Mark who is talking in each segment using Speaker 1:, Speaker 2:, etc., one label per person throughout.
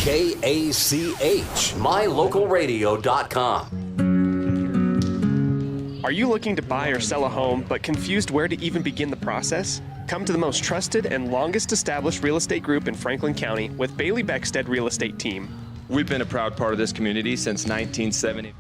Speaker 1: KACH, mylocalradio.com.
Speaker 2: Are you looking to buy or sell a home but confused where to even begin the process? Come to the most trusted and longest established real estate group in Franklin County with Bailey Beckstead Real Estate Team.
Speaker 3: We've been a proud part of this community since 1970.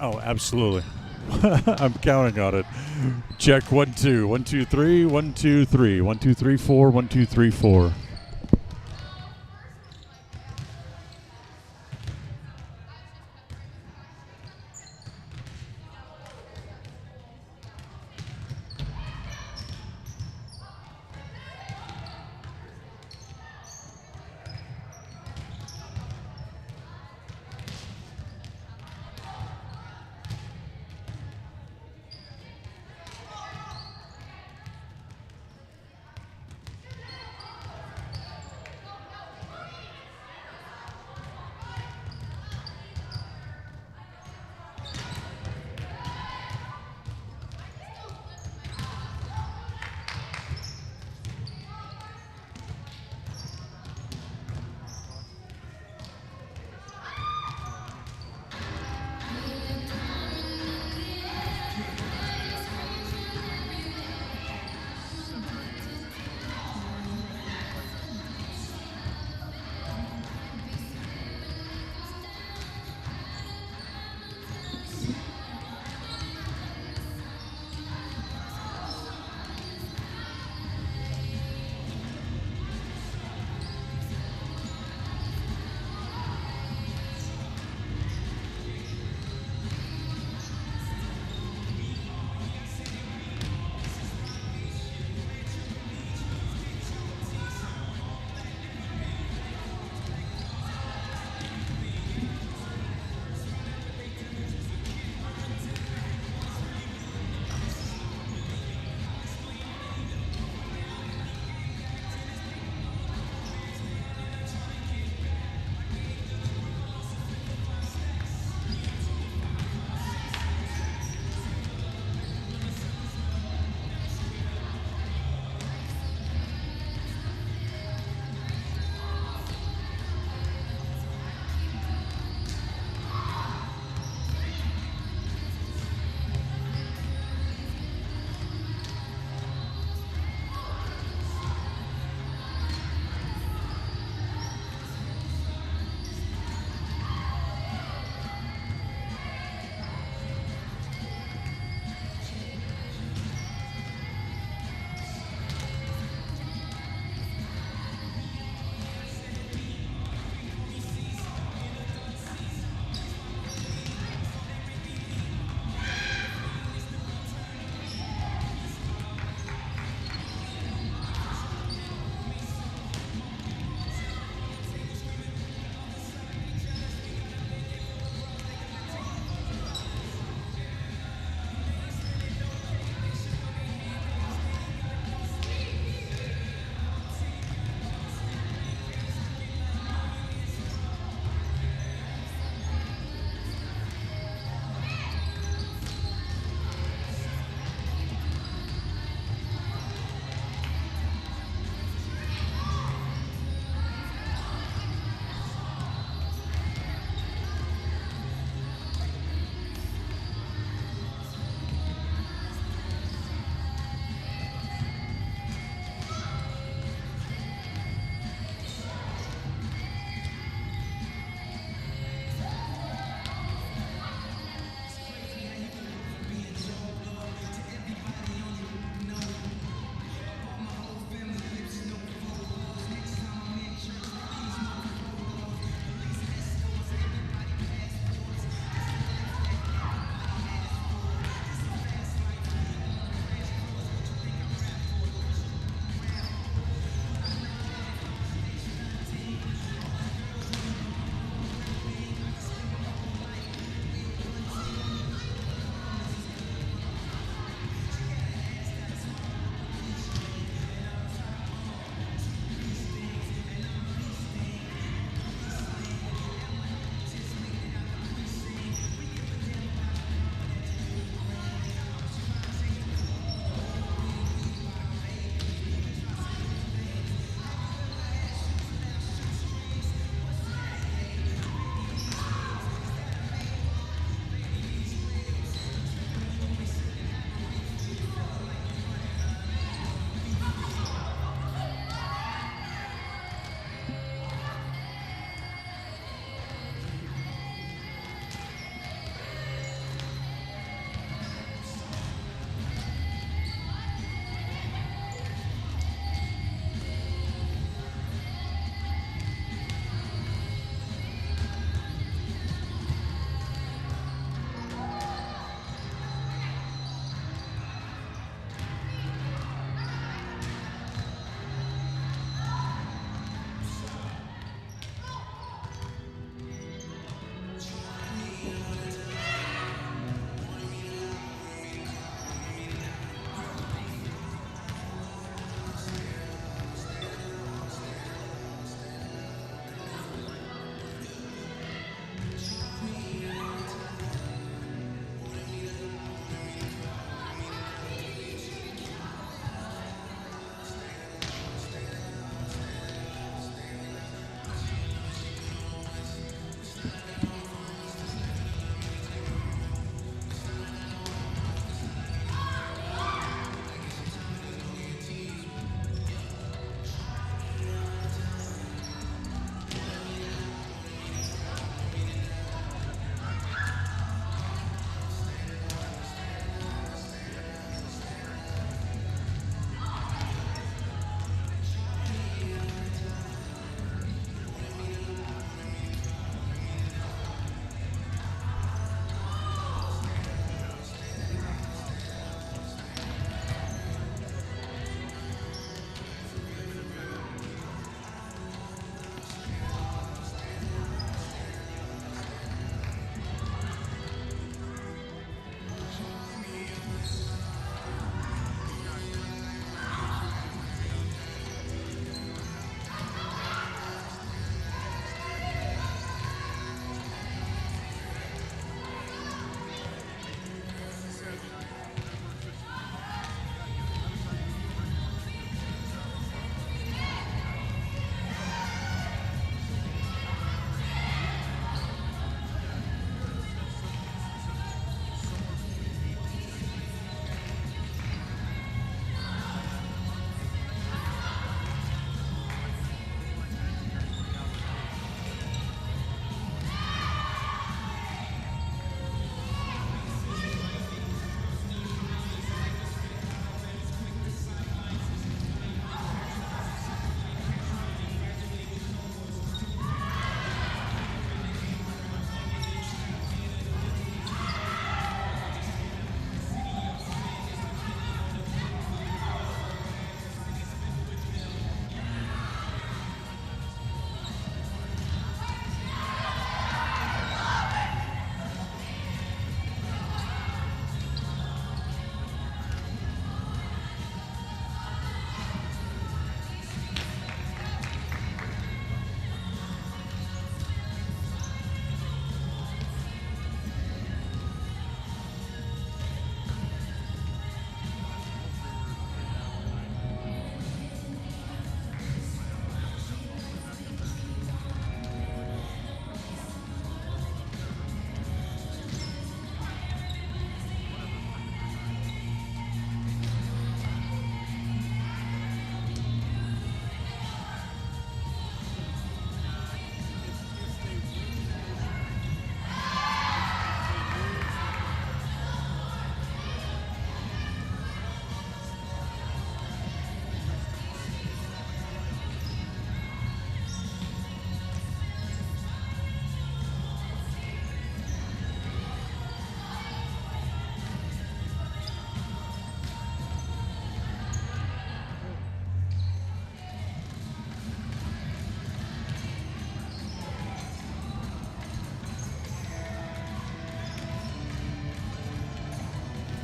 Speaker 4: Oh, absolutely. I'm counting on it. Check 1 2 1 2 3 1 2 3 1 2 3 4 1 2 3 4.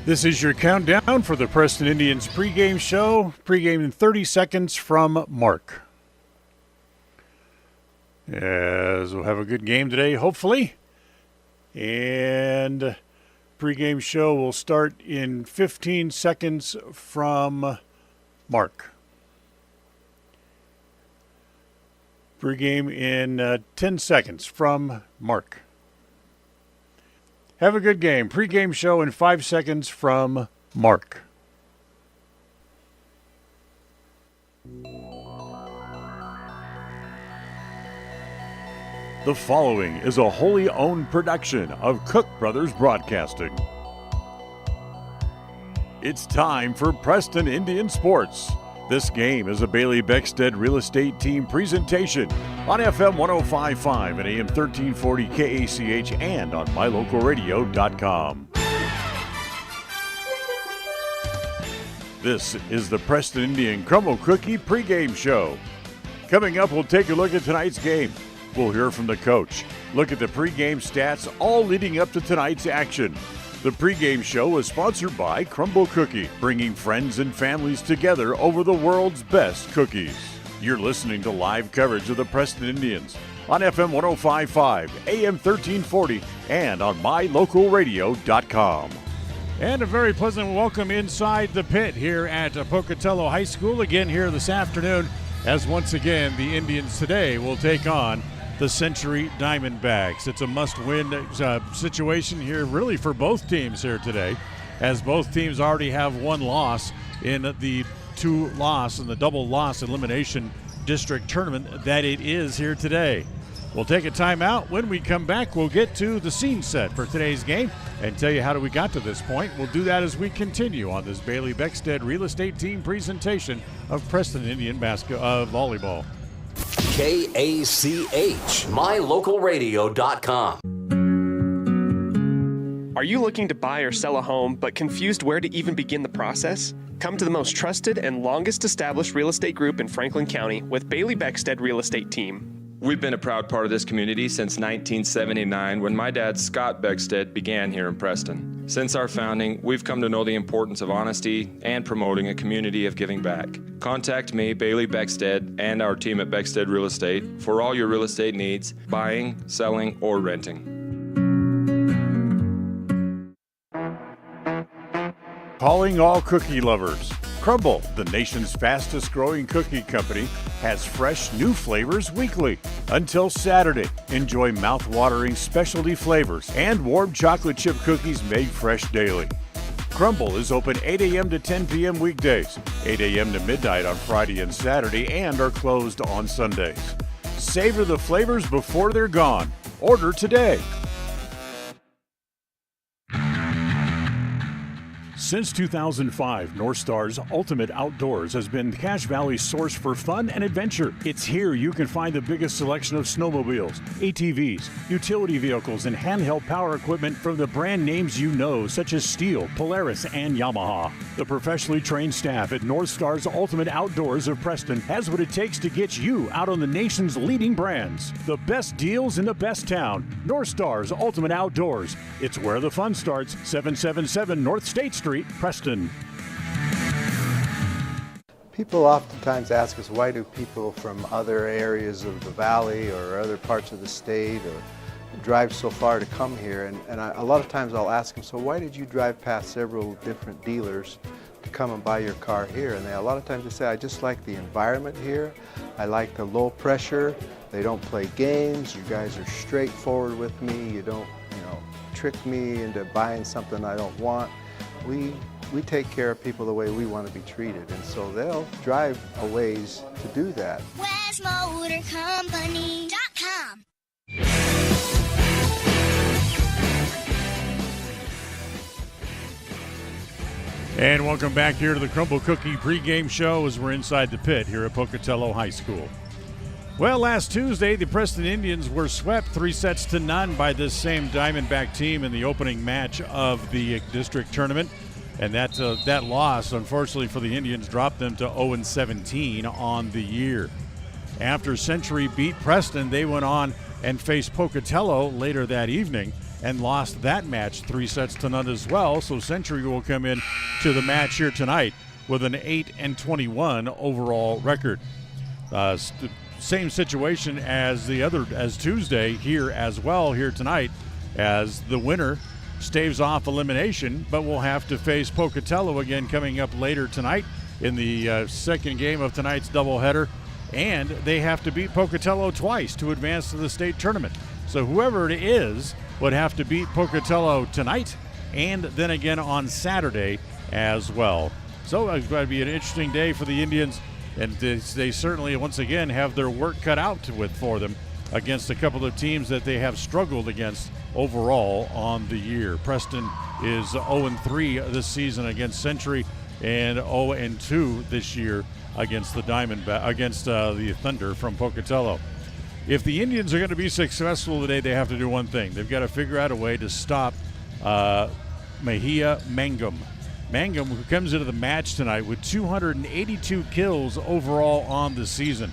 Speaker 4: This is your countdown for the Preston Indians pregame show. Pregame in 30 seconds from Mark. As we'll have a good game today, hopefully. And pregame show will start in 15 seconds from Mark. Pregame in 10 seconds from Mark. Have a good game. Pre-game show in 5 seconds from Mark. The following is a wholly owned production of Cook Brothers Broadcasting. It's time for Preston Indian Sports. This game is a Bailey Beckstead Real Estate Team presentation on FM 105.5 and AM 1340 KACH and on mylocalradio.com. This is the Preston Indian Crumble Cookie pregame show. Coming up, we'll take a look at tonight's game. We'll hear from the coach, look at the pregame stats, all leading up to tonight's action. The pregame show is sponsored by Crumble Cookie, bringing friends and families together over the world's best cookies. You're listening to live coverage of the Preston Indians on FM 105.5, AM 1340, and on mylocalradio.com. And a very pleasant welcome inside the pit here at Pocatello High School again here this afternoon, as once again the Indians today will take on the Century Diamondbacks. It's a must-win situation here really for both teams here today, as both teams already have one loss in the double loss elimination district tournament that it is here today. We'll take a timeout. When we come back, we'll get to the scene set for today's game and tell you how we got to this point. We'll do that as we continue on this Bailey Beckstead Real Estate Team presentation of Preston Indian volleyball.
Speaker 1: KACH, mylocalradio.com.
Speaker 2: Are you looking to buy or sell a home but confused where to even begin the process? Come to the most trusted and longest established real estate group in Franklin County with Bailey Beckstead Real Estate Team.
Speaker 3: We've been a proud part of this community since 1979 when my dad, Scott Beckstead, began here in Preston. Since our founding, we've come to know the importance of honesty and promoting a community of giving back. Contact me, Bailey Beckstead, and our team at Beckstead Real Estate for all your real estate needs, buying, selling, or renting.
Speaker 4: Calling all cookie lovers. Crumble, the nation's fastest growing cookie company, has fresh new flavors weekly. Until Saturday, enjoy mouth-watering specialty flavors and warm chocolate chip cookies made fresh daily. Crumble is open 8 a.m. to 10 p.m. weekdays, 8 a.m. to midnight on Friday and Saturday, and are closed on Sundays. Savor the flavors before they're gone. Order today. Since 2005, North Star's Ultimate Outdoors has been Cache Valley's source for fun and adventure. It's here you can find the biggest selection of snowmobiles, ATVs, utility vehicles, and handheld power equipment from the brand names you know, such as Steel, Polaris, and Yamaha. The professionally trained staff at North Star's Ultimate Outdoors of Preston has what it takes to get you out on the nation's leading brands. The best deals in the best town. North Star's Ultimate Outdoors. It's where the fun starts. 777 North State Street, Preston.
Speaker 5: People oftentimes ask us, why do people from other areas of the valley or other parts of the state or drive so far to come here? And a lot of times I'll ask them, so why did you drive past several different dealers to come and buy your car here? And a lot of times they say, I just like the environment here. I like the low pressure. They don't play games. You guys are straightforward with me. You don't, trick me into buying something I don't want. We take care of people the way we want to be treated, and so they'll drive a ways to do that.
Speaker 6: WestMotorCompany.com.
Speaker 4: And welcome back here to the Crumble Cookie pregame show as we're inside the pit here at Pocatello High School. Well, last Tuesday, the Preston Indians were swept 3-0 by this same Diamondback team in the opening match of the district tournament. And that loss, unfortunately for the Indians, dropped them to 0-17 on the year. After Century beat Preston, they went on and faced Pocatello later that evening and lost that match 3-0 as well. So Century will come in to the match here tonight with an 8-21 overall record. Same situation as Tuesday here as well here tonight, as the winner staves off elimination, but will have to face Pocatello again coming up later tonight in the second game of tonight's doubleheader, and they have to beat Pocatello twice to advance to the state tournament. So whoever it is would have to beat Pocatello tonight and then again on Saturday as well. So it's going to be an interesting day for the Indians, and they certainly once again have their work cut out for them against a couple of teams that they have struggled against overall on the year. Preston is 0-3 this season against Century and 0-2 this year against the the Thunder from Pocatello. If the Indians are going to be successful today, they have to do one thing. They've got to figure out a way to stop Mejia Mangum. Mangum, who comes into the match tonight with 282 kills overall on the season,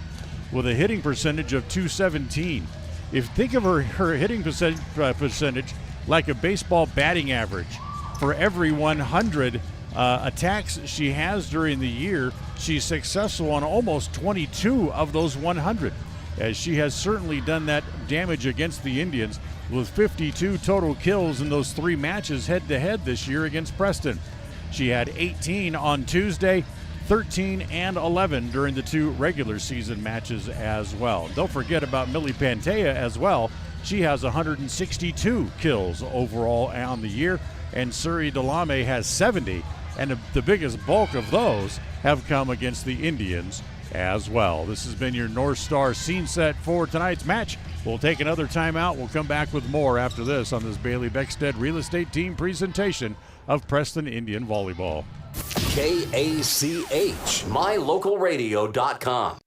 Speaker 4: with a hitting percentage of .217. Think of her hitting percentage like a baseball batting average. For every 100 attacks she has during the year, she's successful on almost 22 of those 100, as she has certainly done that damage against the Indians with 52 total kills in those 3 matches head-to-head this year against Preston. She had 18 on Tuesday, 13 and 11 during the 2 regular season matches as well. Don't forget about Millie Pantea as well. She has 162 kills overall on the year, and Suri Delame has 70, and the biggest bulk of those have come against the Indians as well. This has been your North Star scene set for tonight's match. We'll take another timeout. We'll come back with more after this on this Bailey Beckstead Real Estate Team presentation of Preston Indian Volleyball.
Speaker 1: KACH, mylocalradio.com.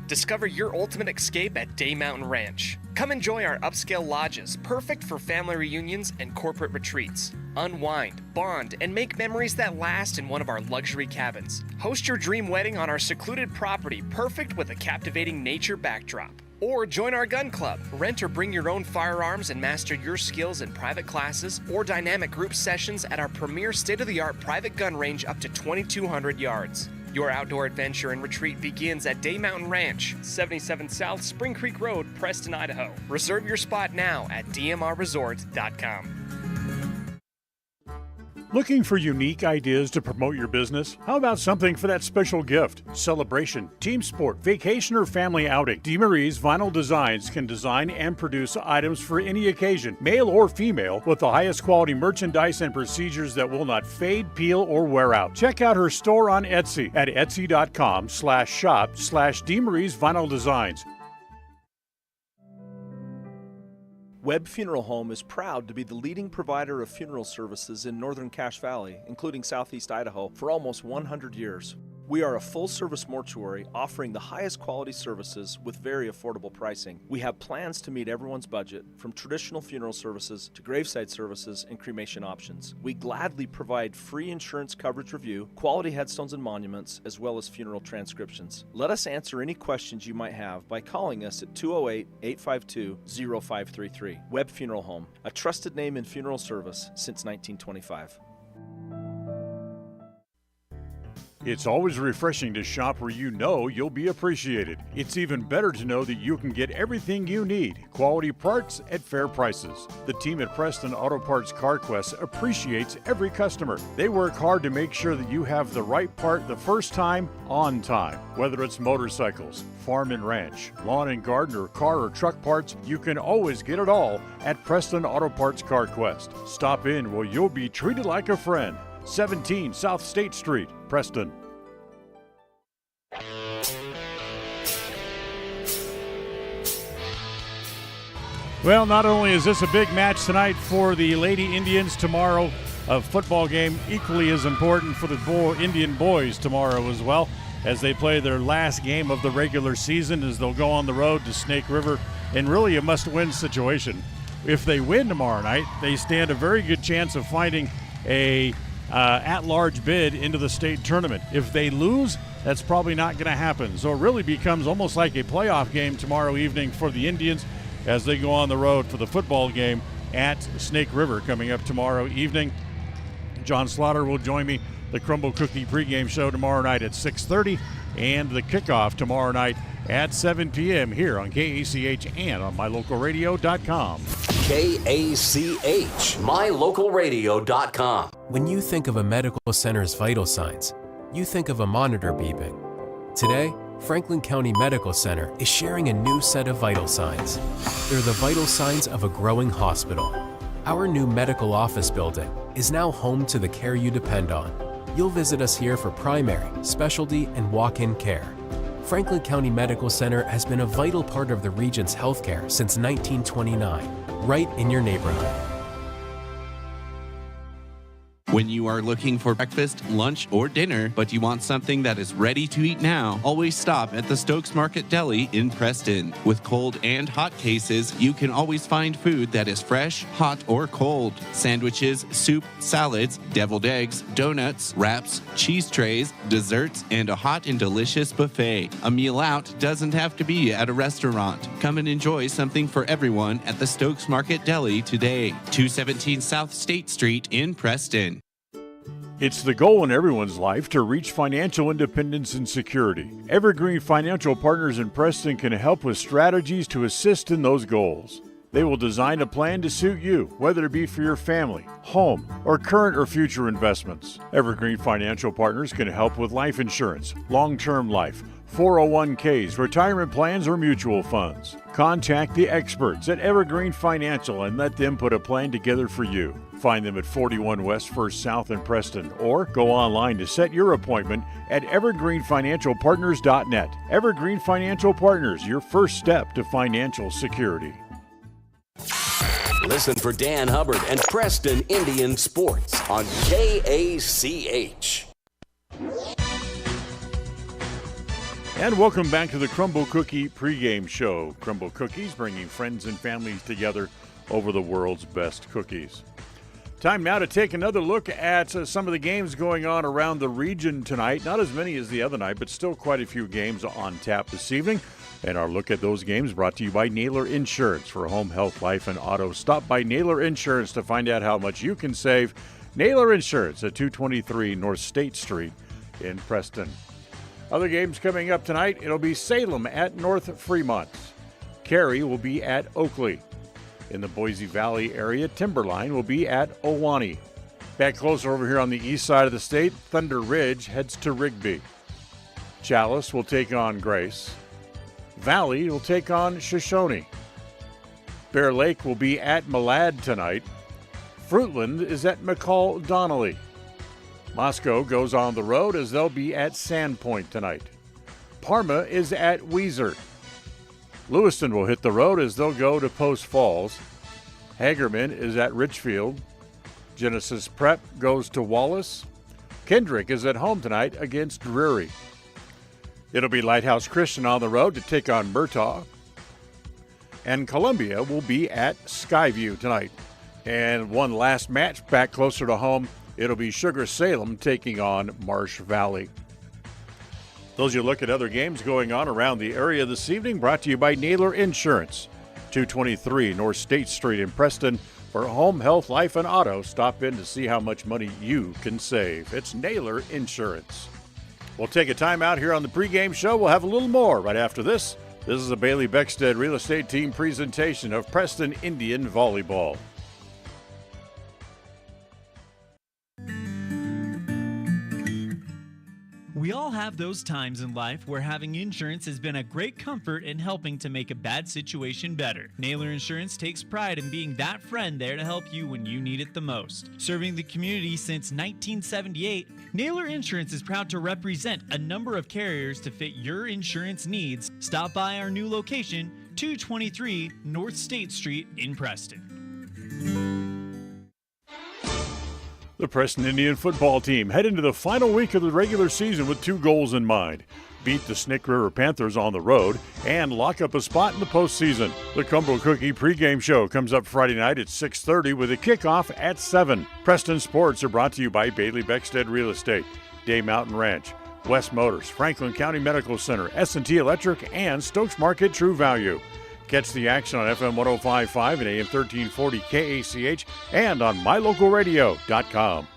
Speaker 2: Discover your ultimate escape at Day Mountain Ranch. Come enjoy our upscale lodges, perfect for family reunions and corporate retreats. Unwind, bond, and make memories that last in one of our luxury cabins. Host your dream wedding on our secluded property, perfect with a captivating nature backdrop. Or join our gun club. Rent or bring your own firearms and master your skills in private classes or dynamic group sessions at our premier state-of-the-art private gun range up to 2,200 yards. Your outdoor adventure and retreat begins at Day Mountain Ranch, 77 South Spring Creek Road, Preston, Idaho. Reserve your spot now at dmrresort.com.
Speaker 4: Looking for unique ideas to promote your business? How about something for that special gift, celebration, team sport, vacation, or family outing? DeMarie's Vinyl Designs can design and produce items for any occasion, male or female, with the highest quality merchandise and procedures that will not fade, peel, or wear out. Check out her store on Etsy at etsy.com/shop/DeMarie's Vinyl Designs.
Speaker 6: Webb Funeral Home is proud to be the leading provider of funeral services in northern Cache Valley, including southeast Idaho, for almost 100 years. We are a full-service mortuary offering the highest quality services with very affordable pricing. We have plans to meet everyone's budget, from traditional funeral services to graveside services and cremation options. We gladly provide free insurance coverage review, quality headstones and monuments, as well as funeral transcriptions. Let us answer any questions you might have by calling us at 208-852-0533. Webb Funeral Home, a trusted name in funeral service since 1925.
Speaker 4: It's always refreshing to shop where you know you'll be appreciated. It's even better to know that you can get everything you need, quality parts at fair prices. The team at Preston Auto Parts CarQuest appreciates every customer. They work hard to make sure that you have the right part the first time, on time. Whether it's motorcycles, farm and ranch, lawn and garden, or car or truck parts, you can always get it all at Preston Auto Parts CarQuest. Stop in where you'll be treated like a friend. 17 South State Street, Preston. Well, not only is this a big match tonight for the Lady Indians, tomorrow a football game equally as important for the Indian boys tomorrow as well, as they play their last game of the regular season, as they'll go on the road to Snake River in really a must-win situation. If they win tomorrow night, they stand a very good chance of finding a at-large bid into the state tournament. If they lose, that's probably not going to happen. So it really becomes almost like a playoff game tomorrow evening for the Indians as they go on the road for the football game at Snake River coming up tomorrow evening. John Slaughter will join me. The Crumble Cookie pregame show tomorrow night at 6:30 and the kickoff tomorrow night at 7 p.m. here on KACH and on mylocalradio.com.
Speaker 1: KACH, mylocalradio.com.
Speaker 7: When you think of a medical center's vital signs, you think of a monitor beeping. Today, Franklin County Medical Center is sharing a new set of vital signs. They're the vital signs of a growing hospital. Our new medical office building is now home to the care you depend on. You'll visit us here for primary, specialty, and walk-in care. Franklin County Medical Center has been a vital part of the region's healthcare since 1929, right in your neighborhood.
Speaker 8: When you are looking for breakfast, lunch, or dinner, but you want something that is ready to eat now, always stop at the Stokes Market Deli in Preston. With cold and hot cases, you can always find food that is fresh, hot, or cold. Sandwiches, soup, salads, deviled eggs, donuts, wraps, cheese trays, desserts, and a hot and delicious buffet. A meal out doesn't have to be at a restaurant. Come and enjoy something for everyone at the Stokes Market Deli today. 217 South State Street in Preston.
Speaker 4: It's the goal in everyone's life to reach financial independence and security. Evergreen Financial Partners in Preston can help with strategies to assist in those goals. They will design a plan to suit you, whether it be for your family, home, or current or future investments. Evergreen Financial Partners can help with life insurance, long-term life, 401ks, retirement plans, or mutual funds. Contact the experts at Evergreen Financial and let them put a plan together for you. Find them at 41 West 1st South in Preston or go online to set your appointment at evergreenfinancialpartners.net. Evergreen Financial Partners, your first step to financial security.
Speaker 1: Listen for Dan Hubbard and Preston Indian Sports on KACH.
Speaker 4: And welcome back to the Crumble Cookie pregame show. Crumble Cookies bringing friends and families together over the world's best cookies. Time now to take another look at some of the games going on around the region tonight. Not as many as the other night, but still quite a few games on tap this evening. And our look at those games brought to you by Naylor Insurance for home, health, life, and auto. Stop by Naylor Insurance to find out how much you can save. Naylor Insurance at 223 North State Street in Preston. Other games coming up tonight, it'll be Salem at North Fremont. Cary will be at Oakley. In the Boise Valley area, Timberline will be at Owanee. Back closer over here on the east side of the state, Thunder Ridge heads to Rigby. Chalice will take on Grace. Valley will take on Shoshone. Bear Lake will be at Malad tonight. Fruitland is at McCall Donnelly. Moscow goes on the road as they'll be at Sandpoint tonight. Parma is at Weiser. Lewiston will hit the road as they'll go to Post Falls. Hagerman is at Richfield. Genesis Prep goes to Wallace. Kendrick is at home tonight against Drury. It'll be Lighthouse Christian on the road to take on Murtaugh. And Columbia will be at Skyview tonight. And one last match back closer to home. It'll be Sugar Salem taking on Marsh Valley. Those you look at other games going on around the area this evening, brought to you by Naylor Insurance, 223 North State Street in Preston. For home, health, life, and auto, stop in to see how much money you can save. It's Naylor Insurance. We'll take a time out here on the pregame show. We'll have a little more right after this. This is a Bailey Beckstead Real Estate Team presentation of Preston Indian Volleyball.
Speaker 9: We all have those times in life where having insurance has been a great comfort in helping to make a bad situation better. Naylor Insurance takes pride in being that friend there to help you when you need it the most. Serving the community since 1978, Naylor Insurance is proud to represent a number of carriers to fit your insurance needs. Stop by our new location, 223 North State Street in Preston.
Speaker 4: The Preston Indian football team head into the final week of the regular season with 2 goals in mind. Beat the Snake River Panthers on the road and lock up a spot in the postseason. The Crumble Cookie pregame show comes up Friday night at 6:30 with a kickoff at 7. Preston Sports are brought to you by Bailey Beckstead Real Estate, Day Mountain Ranch, West Motors, Franklin County Medical Center, S&T Electric, and Stokes Market True Value. Catch the action on FM 105.5 and AM 1340 KACH and on mylocalradio.com.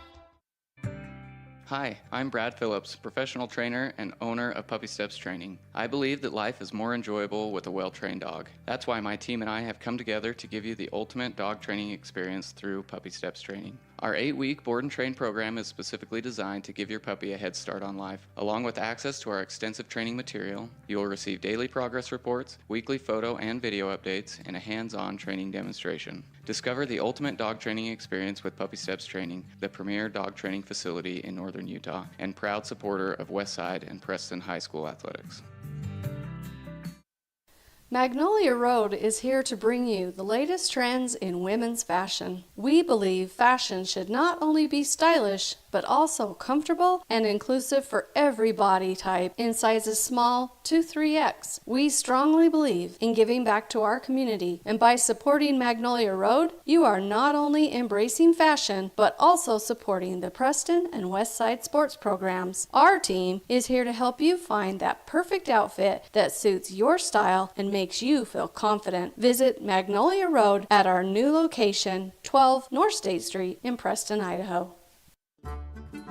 Speaker 10: Hi, I'm Brad Phillips, professional trainer and owner of Puppy Steps Training. I believe that life is more enjoyable with a well-trained dog. That's why my team and I have come together to give you the ultimate dog training experience through Puppy Steps Training. Our 8-week board and train program is specifically designed to give your puppy a head start on life. Along with access to our extensive training material, you will receive daily progress reports, weekly photo and video updates, and a hands-on training demonstration. Discover the ultimate dog training experience with Puppy Steps Training, the premier dog training facility in northern Utah, and proud supporter of Westside and Preston High School athletics.
Speaker 11: Magnolia Road is here to bring you the latest trends in women's fashion. We believe fashion should not only be stylish, but also comfortable and inclusive for every body type in sizes small to 3X. We strongly believe in giving back to our community, and by supporting Magnolia Road, you are not only embracing fashion, but also supporting the Preston and Westside sports programs. Our team is here to help you find that perfect outfit that suits your style and makes you feel confident. Visit Magnolia Road at our new location, 12 North State Street in Preston, Idaho.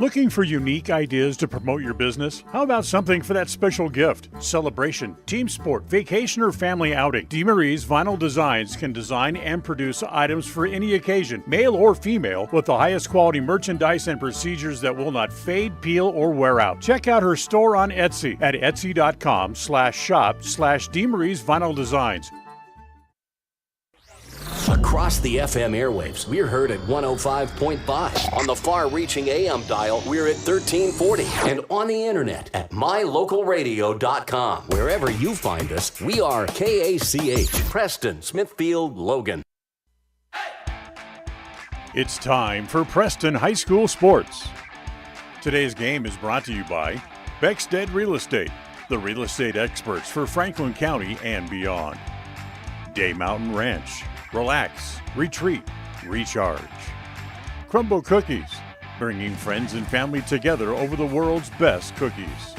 Speaker 4: Looking for unique ideas to promote your business? How about something for that special gift, celebration, team sport, vacation, or family outing? DeMarie's Vinyl Designs can design and produce items for any occasion, male or female, with the highest quality merchandise and procedures that will not fade, peel, or wear out. Check out her store on Etsy at etsy.com/shop/DeMarie's Vinyl Designs.
Speaker 1: Across the FM airwaves, we're heard at 105.5. On the far-reaching AM dial, we're at 1340. And on the internet at mylocalradio.com. Wherever you find us, we are KACH, Preston, Smithfield, Logan.
Speaker 4: It's time for Preston High School Sports. Today's game is brought to you by Beckstead Real Estate, the real estate experts for Franklin County and beyond. Day Mountain Ranch. Relax, retreat, recharge. Crumble Cookies, bringing friends and family together over the world's best cookies.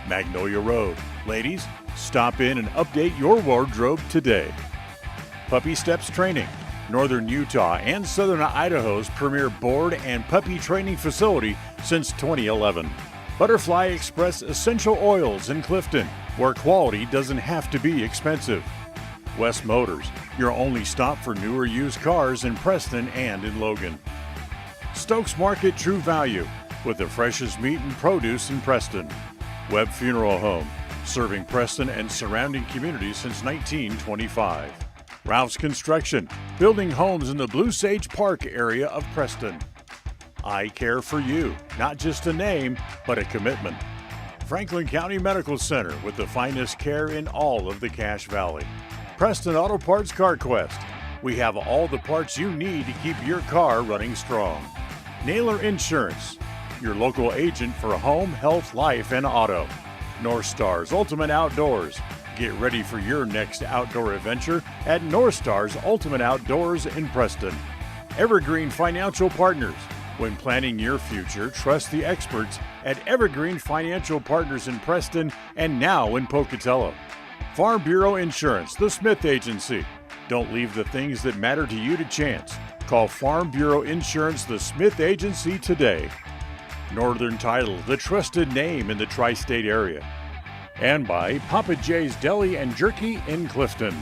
Speaker 4: Magnolia Road. Ladies, stop in and update your wardrobe today. Puppy Steps Training, Northern Utah and Southern Idaho's premier board and puppy training facility since 2011. Butterfly Express Essential Oils in Clifton, where quality doesn't have to be expensive. West Motors, your only stop for newer used cars in Preston and in Logan. Stokes Market True Value, with the freshest meat and produce in Preston. Webb Funeral Home, serving Preston and surrounding communities since 1925. Ralph's Construction, building homes in the Blue Sage Park area of Preston. I Care for You, not just a name, but a commitment. Franklin County Medical Center, with the finest care in all of the Cache Valley. Preston Auto Parts Car Quest. We have all the parts you need to keep your car running strong. Naylor Insurance, your local agent for home, health, life, and auto. North Stars Ultimate Outdoors. Get ready for your next outdoor adventure at North Stars Ultimate Outdoors in Preston. Evergreen Financial Partners. When planning your future, trust the experts at Evergreen Financial Partners in Preston and now in Pocatello. Farm Bureau Insurance, the Smith Agency. Don't leave the things that matter to you to chance. Call Farm Bureau Insurance, the Smith Agency today. Northern Title, the trusted name in the tri-state area. And by Papa J's Deli and Jerky in Clifton.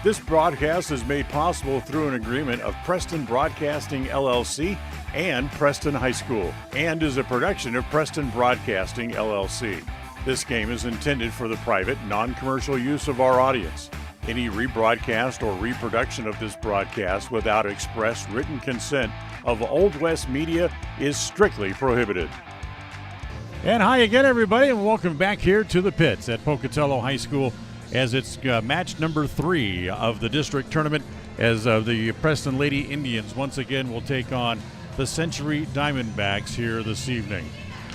Speaker 4: This broadcast is made possible through an agreement of Preston Broadcasting LLC and Preston High School, and is a production of Preston Broadcasting LLC. This game is intended for the private, non-commercial use of our audience. Any rebroadcast or reproduction of this broadcast without express written consent of Old West Media is strictly prohibited.
Speaker 12: And hi again, everybody, and welcome back here to the pits at Pocatello High School as it's match number 3 of the district tournament, as the Preston Lady Indians once again will take on the Century Diamondbacks here this evening.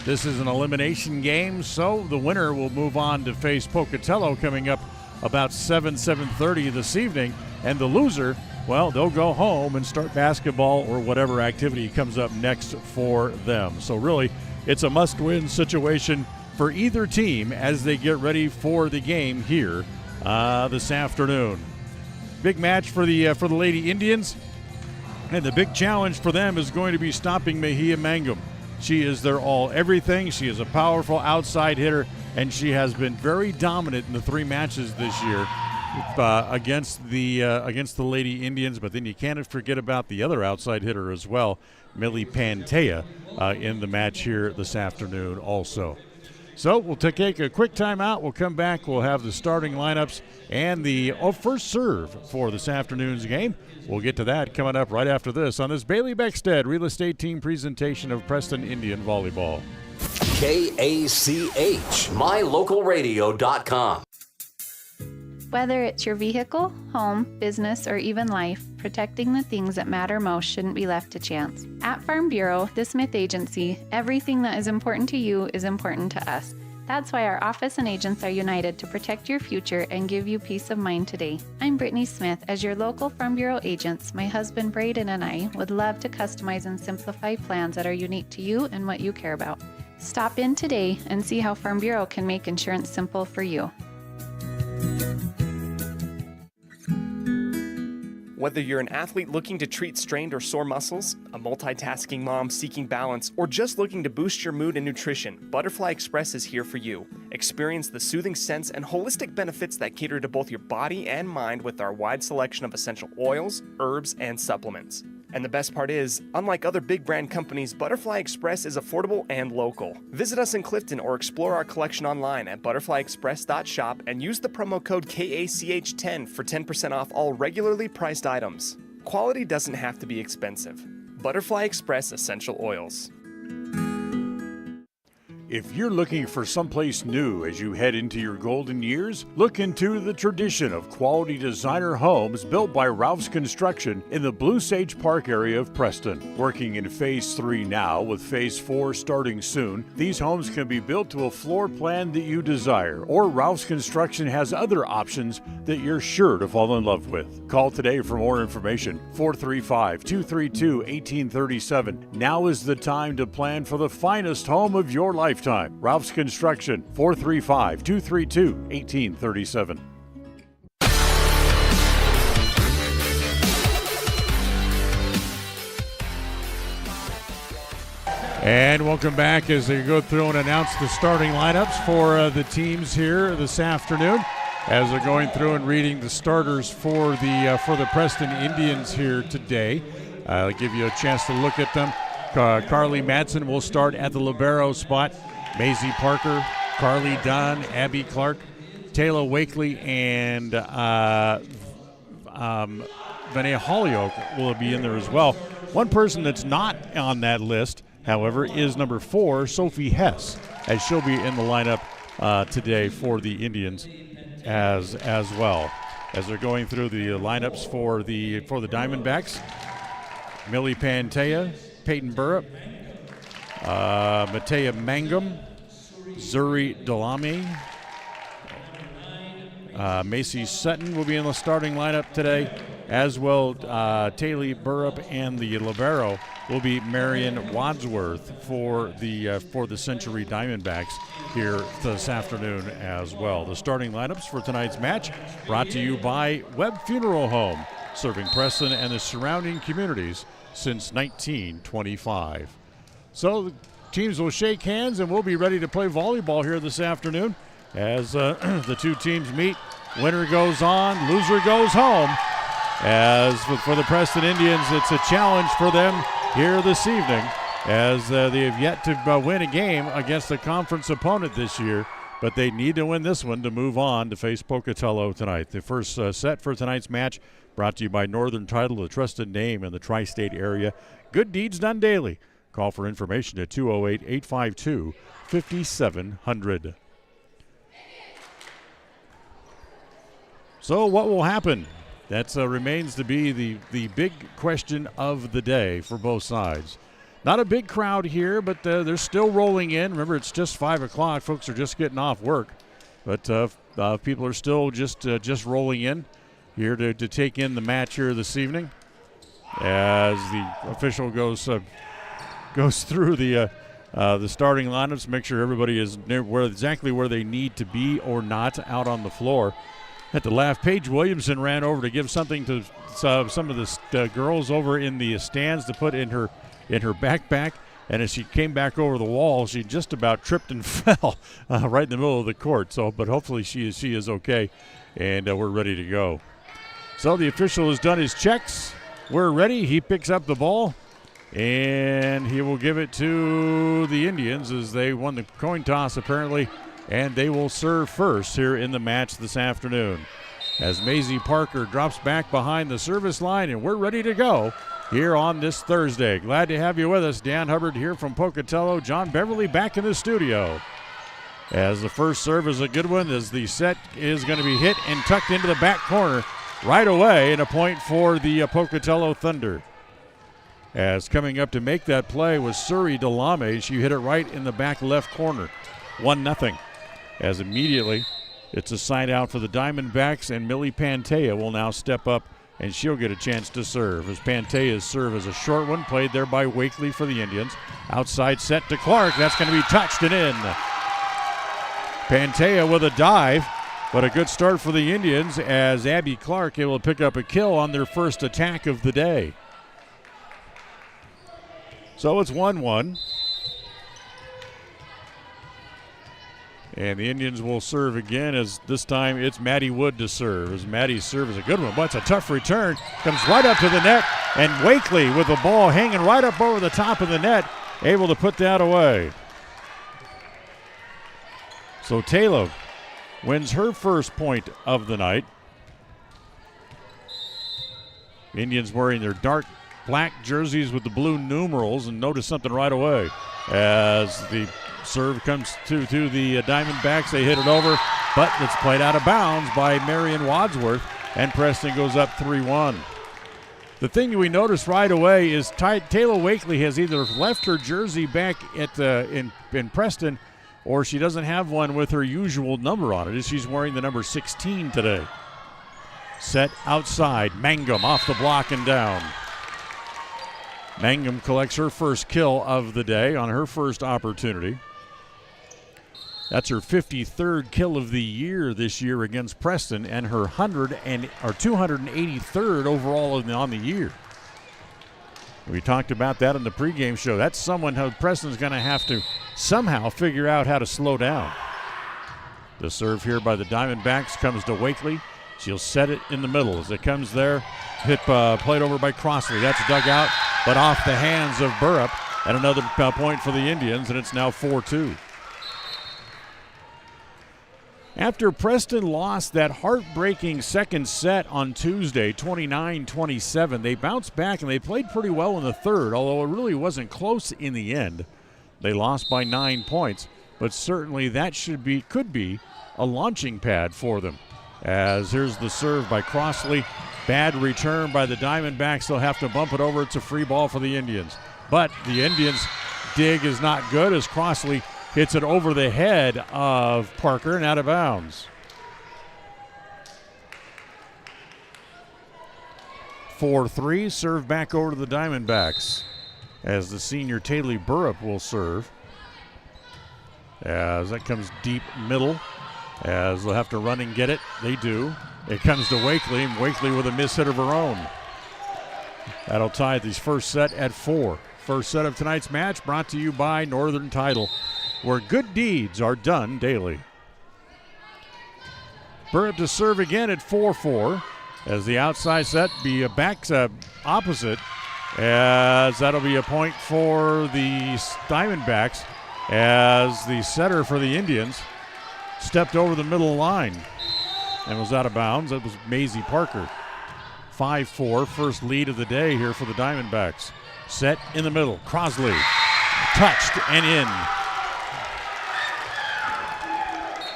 Speaker 12: This is an elimination game, so the winner will move on to face Pocatello coming up about 7:30 this evening, and the loser, well, they'll go home and start basketball or whatever activity comes up next for them. So really, it's a must-win situation for either team as they get ready for the game here this afternoon. Big match for the Lady Indians, and the big challenge for them is going to be stopping Mejia Mangum. She is their all-everything. She is a powerful outside hitter, and she has been very dominant in the 3 matches this year against the Lady Indians. But then you can't forget about the other outside hitter as well, Millie Pantea, in the match here this afternoon also. So we'll take a quick timeout. We'll come back. We'll have the starting lineups and the first serve for this afternoon's game. We'll get to that coming up right after this on this Bailey Beckstead Real Estate Team presentation of Preston Indian Volleyball.
Speaker 1: KACH, mylocalradio.com.
Speaker 13: Whether it's your vehicle, home, business, or even life, protecting the things that matter most shouldn't be left to chance. At Farm Bureau, the Smith Agency, everything that is important to you is important to us. That's why our office and agents are united to protect your future and give you peace of mind today. I'm Brittany Smith. As your local Farm Bureau agents, my husband Braden and I would love to customize and simplify plans that are unique to you and what you care about. Stop in today and see how Farm Bureau can make insurance simple for you.
Speaker 2: Whether you're an athlete looking to treat strained or sore muscles, a multitasking mom seeking balance, or just looking to boost your mood and nutrition, Butterfly Express is here for you. Experience the soothing scents and holistic benefits that cater to both your body and mind with our wide selection of essential oils, herbs, and supplements. And the best part is, unlike other big brand companies, Butterfly Express is affordable and local. Visit us in Clifton or explore our collection online at butterflyexpress.shop and use the promo code KACH10 for 10% off all regularly priced items. Quality doesn't have to be expensive. Butterfly Express Essential Oils.
Speaker 4: If you're looking for someplace new as you head into your golden years, look into the tradition of quality designer homes built by Ralph's Construction in the Blue Sage Park area of Preston. Working in Phase 3 now, with Phase 4 starting soon, these homes can be built to a floor plan that you desire, or Ralph's Construction has other options that you're sure to fall in love with. Call today for more information, 435-232-1837. Now is the time to plan for the finest home of your lifetime. Ralph's Construction, 435-232-1837.
Speaker 12: And welcome back as they go through and announce the starting lineups for the teams here this afternoon. As they're going through and reading the starters for the Preston Indians here today. I'll give you a chance to look at them. Carly Madsen will start at the libero spot. Maisie Parker, Carly Dunn, Abby Clark, Taylor Wakely, and Vinay Holyoke will be in there as well. One person that's not on that list, however, is number 4, Sophie Hess, as she'll be in the lineup today for the Indians as well. As they're going through the lineups for the Diamondbacks, Millie Pantea, Peyton Burrup, Matea Mangum, Zuri Dalami, Macy Sutton will be in the starting lineup today, as well Taylor Burrup, and the libero will be Marion Wadsworth for the Century Diamondbacks here this afternoon as well. The starting lineups for tonight's match brought to you by Webb Funeral Home, serving Preston and the surrounding communities since 1925. So the teams will shake hands and we'll be ready to play volleyball here this afternoon as the two teams meet. Winner goes on, loser goes home. As for the Preston Indians, it's a challenge for them here this evening as they have yet to win a game against a conference opponent this year, but they need to win this one to move on to face Pocatello tonight. The first set for tonight's match brought to you by Northern Title, a trusted name in the tri-state area. Good deeds done daily. Call for information at 208-852-5700. So what will happen? That remains to be the big question of the day for both sides. Not a big crowd here, but they're still rolling in. Remember, it's just 5 o'clock. Folks are just getting off work. But people are still just rolling in here to take in the match here this evening as the official goes through the starting lineups, make sure everybody is exactly where they need to be or not out on the floor. Had to laugh. Paige Williamson ran over to give something to some of the girls over in the stands to put in her backpack. And as she came back over the wall, she just about tripped and fell right in the middle of the court. So, but hopefully she is okay, and we're ready to go. So the official has done his checks. We're ready. He picks up the ball, and he will give it to the Indians as they won the coin toss apparently, and they will serve first here in the match this afternoon. As Maisie Parker drops back behind the service line, and we're ready to go here on this Thursday. Glad to have you with us. Dan Hubbard here from Pocatello. John Beverly back in the studio. As the first serve is a good one, as the set is going to be hit and tucked into the back corner right away, and a point for the Pocatello Thunder. As coming up to make that play was Suri Delame. She hit it right in the back left corner. 1-0. As immediately it's a side out for the Diamondbacks, and Millie Pantea will now step up, and she'll get a chance to serve. As Pantea's serve is a short one, played there by Wakely for the Indians. Outside set to Clark. That's going to be touched and in. Pantea with a dive, but a good start for the Indians as Abby Clark able to pick up a kill on their first attack of the day. So it's 1-1. And the Indians will serve again, as this time it's Maddie Wood to serve. As Maddie's serve is a good one, but it's a tough return. Comes right up to the net, and Wakely with the ball hanging right up over the top of the net, able to put that away. So Taylor wins her first point of the night. Indians wearing their dark black jerseys with the blue numerals, and notice something right away as the serve comes to the Diamondbacks. They hit it over, but it's played out of bounds by Marion Wadsworth, and Preston goes up 3-1. The thing we noticed right away is Taylor Wakely has either left her jersey back at in Preston, or she doesn't have one with her usual number on it, as she's wearing the number 16 today. Set outside, Mangum off the block and down. Mangum collects her first kill of the day on her first opportunity. That's her 53rd kill of the year this year against Preston, and her 283rd overall on the year. We talked about that in the pregame show. That's someone who Preston's going to have to somehow figure out how to slow down. The serve here by the Diamondbacks comes to Wakely. She'll set it in the middle as it comes there. Played over by Crossley. That's dug out, but off the hands of Burrup. And another point for the Indians, and it's now 4-2. After Preston lost that heartbreaking second set on Tuesday, 29-27, they bounced back and they played pretty well in the third, although it really wasn't close in the end. They lost by 9 points, but certainly that could be a launching pad for them. As here's the serve by Crossley. Bad return by the Diamondbacks. They'll have to bump it over. It's a free ball for the Indians. But the Indians' dig is not good as Crossley hits it over the head of Parker and out of bounds. 4-3, serve back over to the Diamondbacks as the senior Taylor Burrup will serve. As that comes deep middle, as they'll have to run and get it. They do. It comes to Wakely, and Wakely with a miss hit of her own. That'll tie this first set at 4. First set of tonight's match brought to you by Northern Title, where good deeds are done daily. Burrup to serve again at 4-4, as the outside set be a back opposite, as that'll be a point for the Diamondbacks, as the setter for the Indians stepped over the middle line and was out of bounds. That was Maisie Parker. 5-4, first lead of the day here for the Diamondbacks. Set in the middle, Crossley touched and in.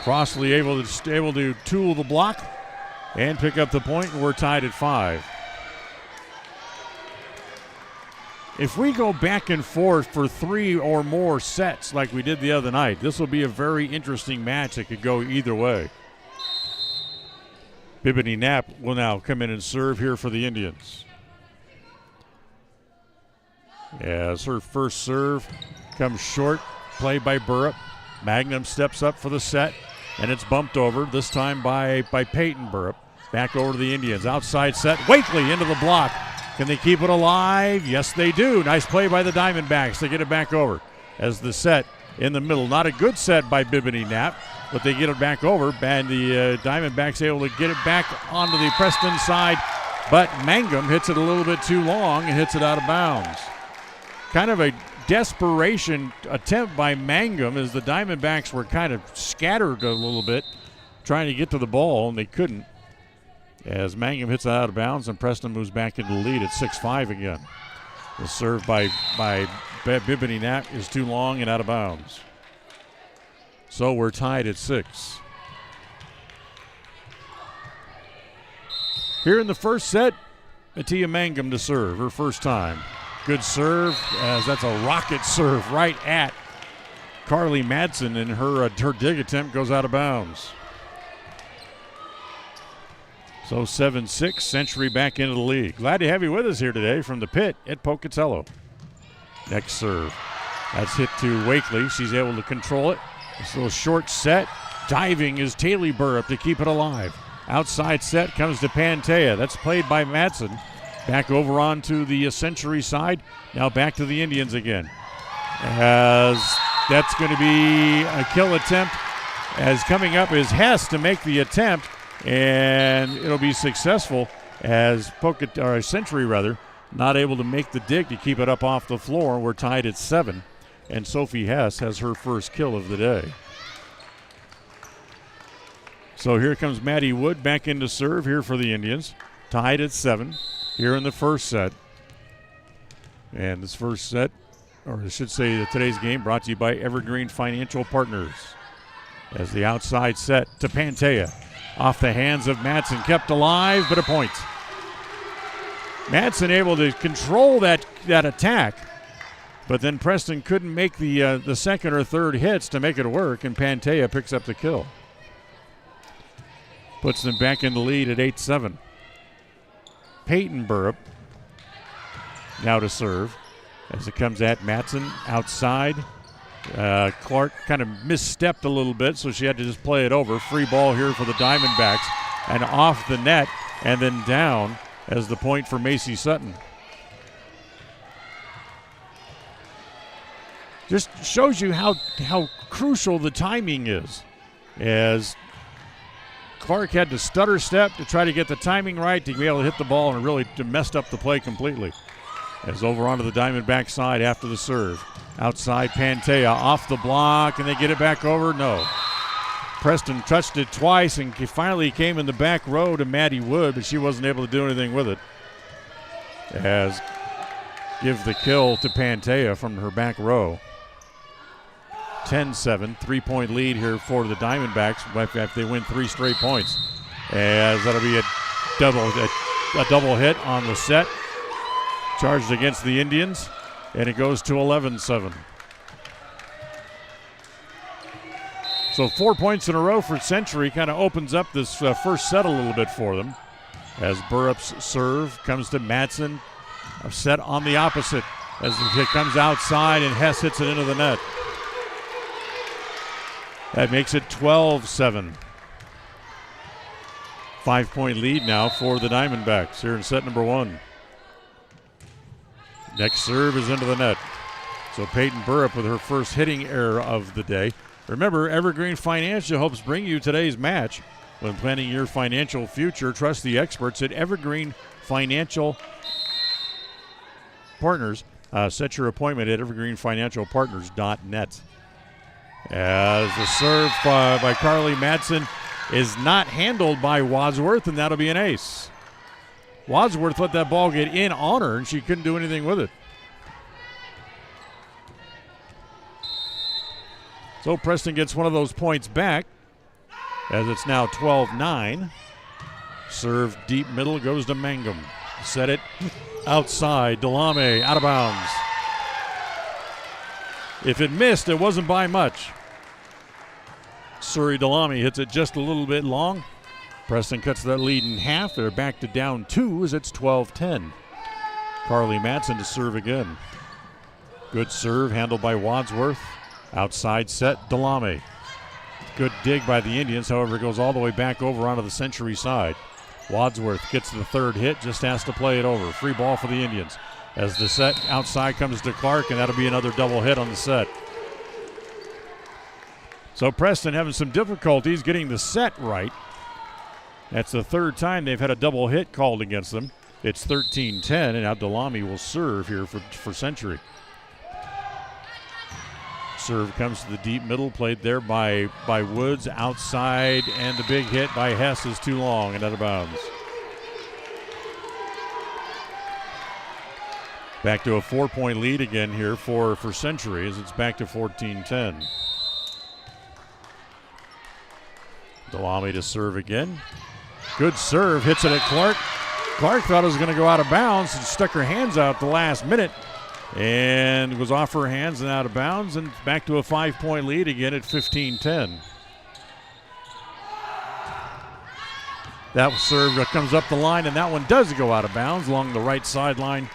Speaker 12: Crossley able to tool the block and pick up the point, and we're tied at 5. If we go back and forth for 3 or more sets like we did the other night, this will be a very interesting match that could go either way. Bibini Knapp will now come in and serve here for the Indians. As her first serve comes short, played by Burrup. Magnum steps up for the set, and it's bumped over, this time by Peyton Burrup. Back over to the Indians. Outside set. Wakely into the block. Can they keep it alive? Yes, they do. Nice play by the Diamondbacks to get it back over. As the set in the middle. Not a good set by Bimini Knapp, but they get it back over. And the Diamondbacks able to get it back onto the Preston side. But Mangum hits it a little bit too long and hits it out of bounds. Kind of a desperation attempt by Mangum as the Diamondbacks were kind of scattered a little bit trying to get to the ball, and they couldn't. As Mangum hits it out of bounds and Preston moves back into the lead at 6-5 again. The serve by Bimini Knapp is too long and out of bounds. So we're tied at 6. Here in the first set, Mattia Mangum to serve, her first time. Good serve, as that's a rocket serve right at Carly Madsen, and her dig attempt goes out of bounds. So 7-6, Century back into the league. Glad to have you with us here today from the pit at Pocatello. Next serve. That's hit to Wakely. She's able to control it. This little short set. Diving is Taylor Burrup to keep it alive. Outside set comes to Pantea. That's played by Madsen. Back over onto the Century side. Now back to the Indians again. As that's going to be a kill attempt. As coming up is Hess to make the attempt. And it'll be successful as Century not able to make the dig to keep it up off the floor. We're tied at 7, and Sophie Hess has her first kill of the day. So here comes Maddie Wood back into serve here for the Indians. Tied at 7 here in the first set. And this first set, or I should say today's game, brought to you by Evergreen Financial Partners. As the outside set to Pantea. Off the hands of Madsen, kept alive, but a point. Madsen able to control that attack, but then Preston couldn't make the second or third hits to make it work, and Pantea picks up the kill. Puts them back in the lead at 8-7. Peyton Burrup now to serve as it comes at Madsen outside. Clark kind of misstepped a little bit, so she had to just play it over. Free ball here for the Diamondbacks, and off the net and then down as the point for Macy Sutton. Just shows you how crucial the timing is, as Clark had to stutter step to try to get the timing right to be able to hit the ball, and really messed up the play completely. As over onto the Diamondback side after the serve. Outside Pantea off the block, and they get it back over. No. Preston touched it twice, and finally came in the back row to Maddie Wood, but she wasn't able to do anything with it. As give the kill to Pantea from her back row. 10-7, 3-point lead here for the Diamondbacks if they win 3 straight points. As that'll be a double hit on the set. Charged against the Indians, and it goes to 11-7. So 4 points in a row for Century kind of opens up this first set a little bit for them. As Burrup's serve comes to Madsen, a set on the opposite as it comes outside and Hess hits it into the net. That makes it 12-7. 5-point lead now for the Diamondbacks here in set number 1. Next serve is into the net. So Peyton Burrup with her first hitting error of the day. Remember, Evergreen Financial helps bring you today's match. When planning your financial future, trust the experts at Evergreen Financial Partners. Set your appointment at evergreenfinancialpartners.net. As the serve by Carly Madsen is not handled by Wadsworth, and that'll be an ace. Wadsworth let that ball get in on her, and she couldn't do anything with it. So Preston gets one of those points back, as it's now 12-9. Serve deep middle goes to Mangum. Set it outside. Delame out of bounds. If it missed, it wasn't by much. Surrey Delame hits it just a little bit long. Preston cuts that lead in half. They're back to down 2 as it's 12-10. Carly Madsen to serve again. Good serve handled by Wadsworth. Outside set, Delame. Good dig by the Indians, however, it goes all the way back over onto the Century side. Wadsworth gets the third hit, just has to play it over. Free ball for the Indians. As the set outside comes to Clark, and that'll be another double hit on the set. So Preston having some difficulties getting the set right. That's the third time they've had a double hit called against them. It's 13-10, and Abdulami will serve here for Century. Serve comes to the deep middle, played there by Woods outside, and the big hit by Hess is too long and out of bounds. Back to a 4-point lead again here for Century as it's back to 14-10. Delamy to serve again. Good serve, hits it at Clark. Clark thought it was going to go out of bounds and stuck her hands out the last minute and was off her hands and out of bounds, and back to a 5-point lead again at 15-10. That serve comes up the line, and that one does go out of bounds along the right sideline,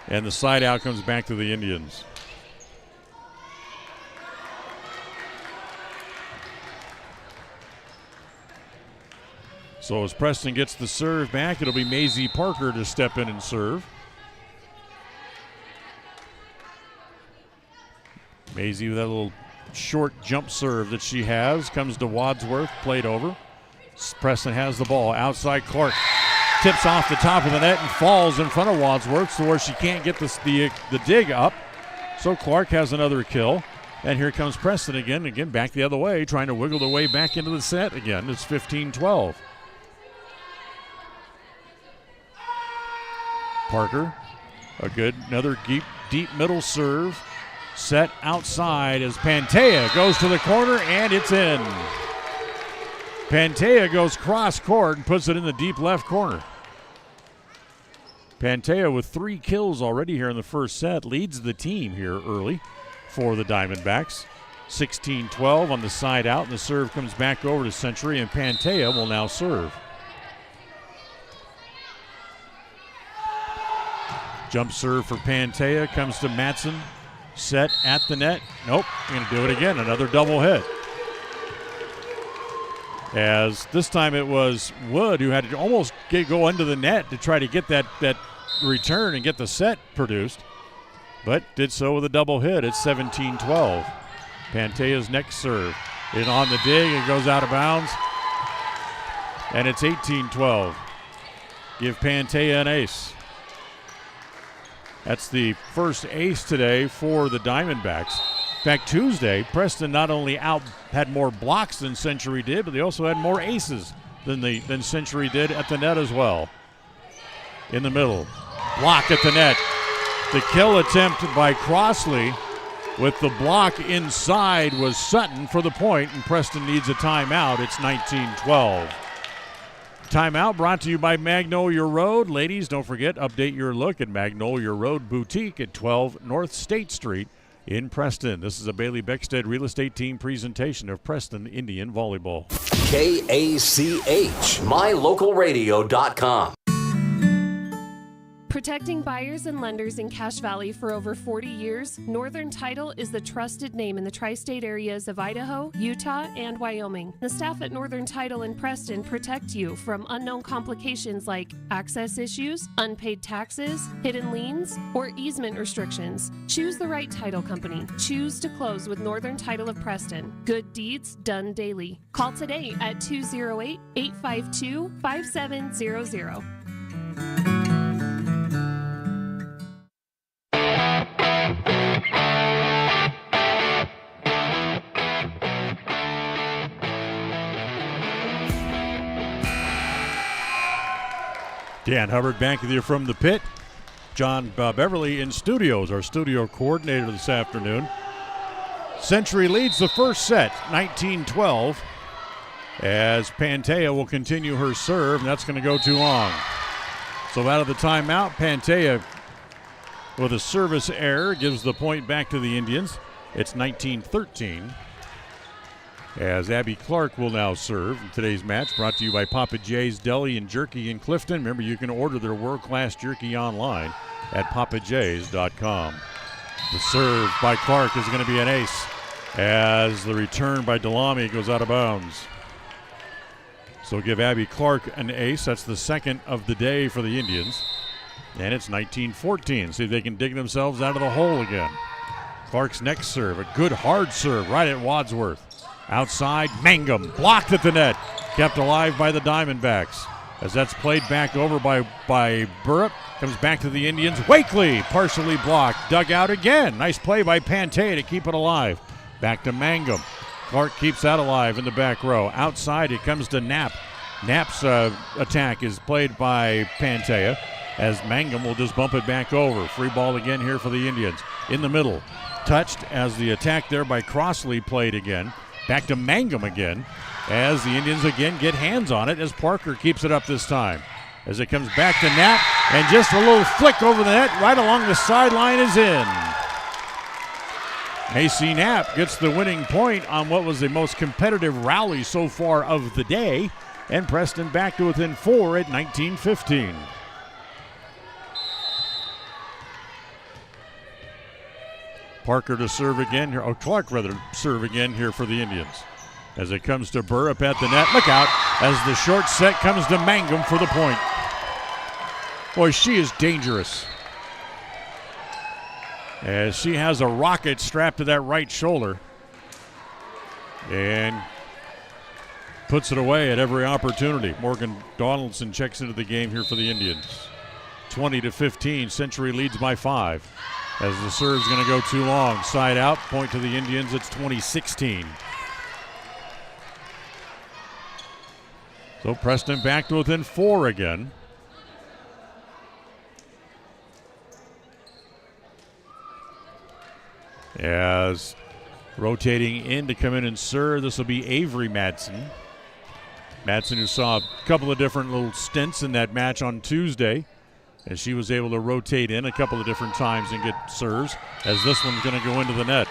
Speaker 12: and the side out comes back to the Indians. So as Preston gets the serve back, it'll be Maisie Parker to step in and serve. Maisie with that little short jump serve that she has comes to Wadsworth, played over. Preston has the ball outside. Clark tips off the top of the net and falls in front of Wadsworth, so where she can't get the dig up. So Clark has another kill. And here comes Preston again back the other way, trying to wiggle their way back into the set again. It's 15-12. Parker, another deep middle serve. Set outside as Pantea goes to the corner, and it's in. Pantea goes cross court and puts it in the deep left corner. Pantea with 3 kills already here in the first set leads the team here early for the Diamondbacks. 16-12 on the side out, and the serve comes back over to Century, and Pantea will now serve. Jump serve for Pantea comes to Matson. Set at the net. Nope, going to do it again. Another double hit. As this time it was Wood who had to almost go under the net to try to get that return and get the set produced, but did so with a double hit. It's 17-12. Pantea's next serve. In on the dig, it goes out of bounds, and it's 18-12. Give Pantea an ace. That's the first ace today for the Diamondbacks. In fact, Tuesday, Preston not only had more blocks than Century did, but they also had more aces than Century did at the net as well. In the middle, block at the net. The kill attempt by Crossley with the block inside was Sutton for the point, and Preston needs a timeout. It's 19-12. Timeout brought to you by Magnolia Road. Ladies, don't forget, update your look at Magnolia Road Boutique at 12 North State Street in Preston. This is a Bailey Beckstead Real Estate Team presentation of Preston Indian Volleyball.
Speaker 1: KACH, mylocalradio.com.
Speaker 14: Protecting buyers and lenders in Cache Valley for over 40 years, Northern Title is the trusted name in the tri-state areas of Idaho, Utah, and Wyoming. The staff at Northern Title in Preston protect you from unknown complications like access issues, unpaid taxes, hidden liens, or easement restrictions. Choose the right title company. Choose to close with Northern Title of Preston. Good deeds done daily. Call today at 208-852-5700.
Speaker 12: Dan Hubbard back with you from the pit. John Beverly in studios, our studio coordinator this afternoon. Century leads the first set, 19-12, as Pantea will continue her serve, and that's going to go too long. So out of the timeout, Pantea with a service error gives the point back to the Indians. It's 19-13. As Abby Clark will now serve in today's match, brought to you by Papa J's Deli and Jerky in Clifton. Remember, you can order their world-class jerky online at papajs.com. The serve by Clark is going to be an ace. as the return by Delamy goes out of bounds. So give Abby Clark an ace. That's the second of the day for the Indians. And it's 19-14. See if they can dig themselves out of the hole again. Clark's next serve, a good hard serve right at Wadsworth. Outside, Mangum blocked at the net. Kept alive by the Diamondbacks. As that's played back over by Burrup. Comes back to the Indians. Wakely partially blocked. Dug out again. Nice play by Pantea to keep it alive. Back to Mangum. Clark keeps that alive in the back row. Outside it comes to Knapp. Knapp's attack is played by Pantea as Mangum will just bump it back over. Free ball again here for the Indians. In the middle. Touched as the attack there by Crossley played again. Back to Mangum again as the Indians again get hands on it as Parker keeps it up this time. As it comes back to Knapp, and just a little flick over the net right along the sideline is in. Macy Knapp gets the winning point on what was the most competitive rally so far of the day, and Preston back to within 4 at 19-15. Parker to serve again here, Clark rather, serve again here for the Indians. As it comes to Burrup at the net, look out, as the short set comes to Mangum for the point. Boy, she is dangerous. As she has a rocket strapped to that right shoulder. And puts it away at every opportunity. Morgan Donaldson checks into the game here for the Indians. 20-15, Century leads by 5. As the serve's going to go too long. Side out, point to the Indians, it's 20-16. So Preston back to within 4 again. As rotating in to come in and serve, this will be Avery Madsen. Madsen, who saw a couple of different little stints in that match on Tuesday, as she was able to rotate in a couple of different times and get serves, as this one's going to go into the net.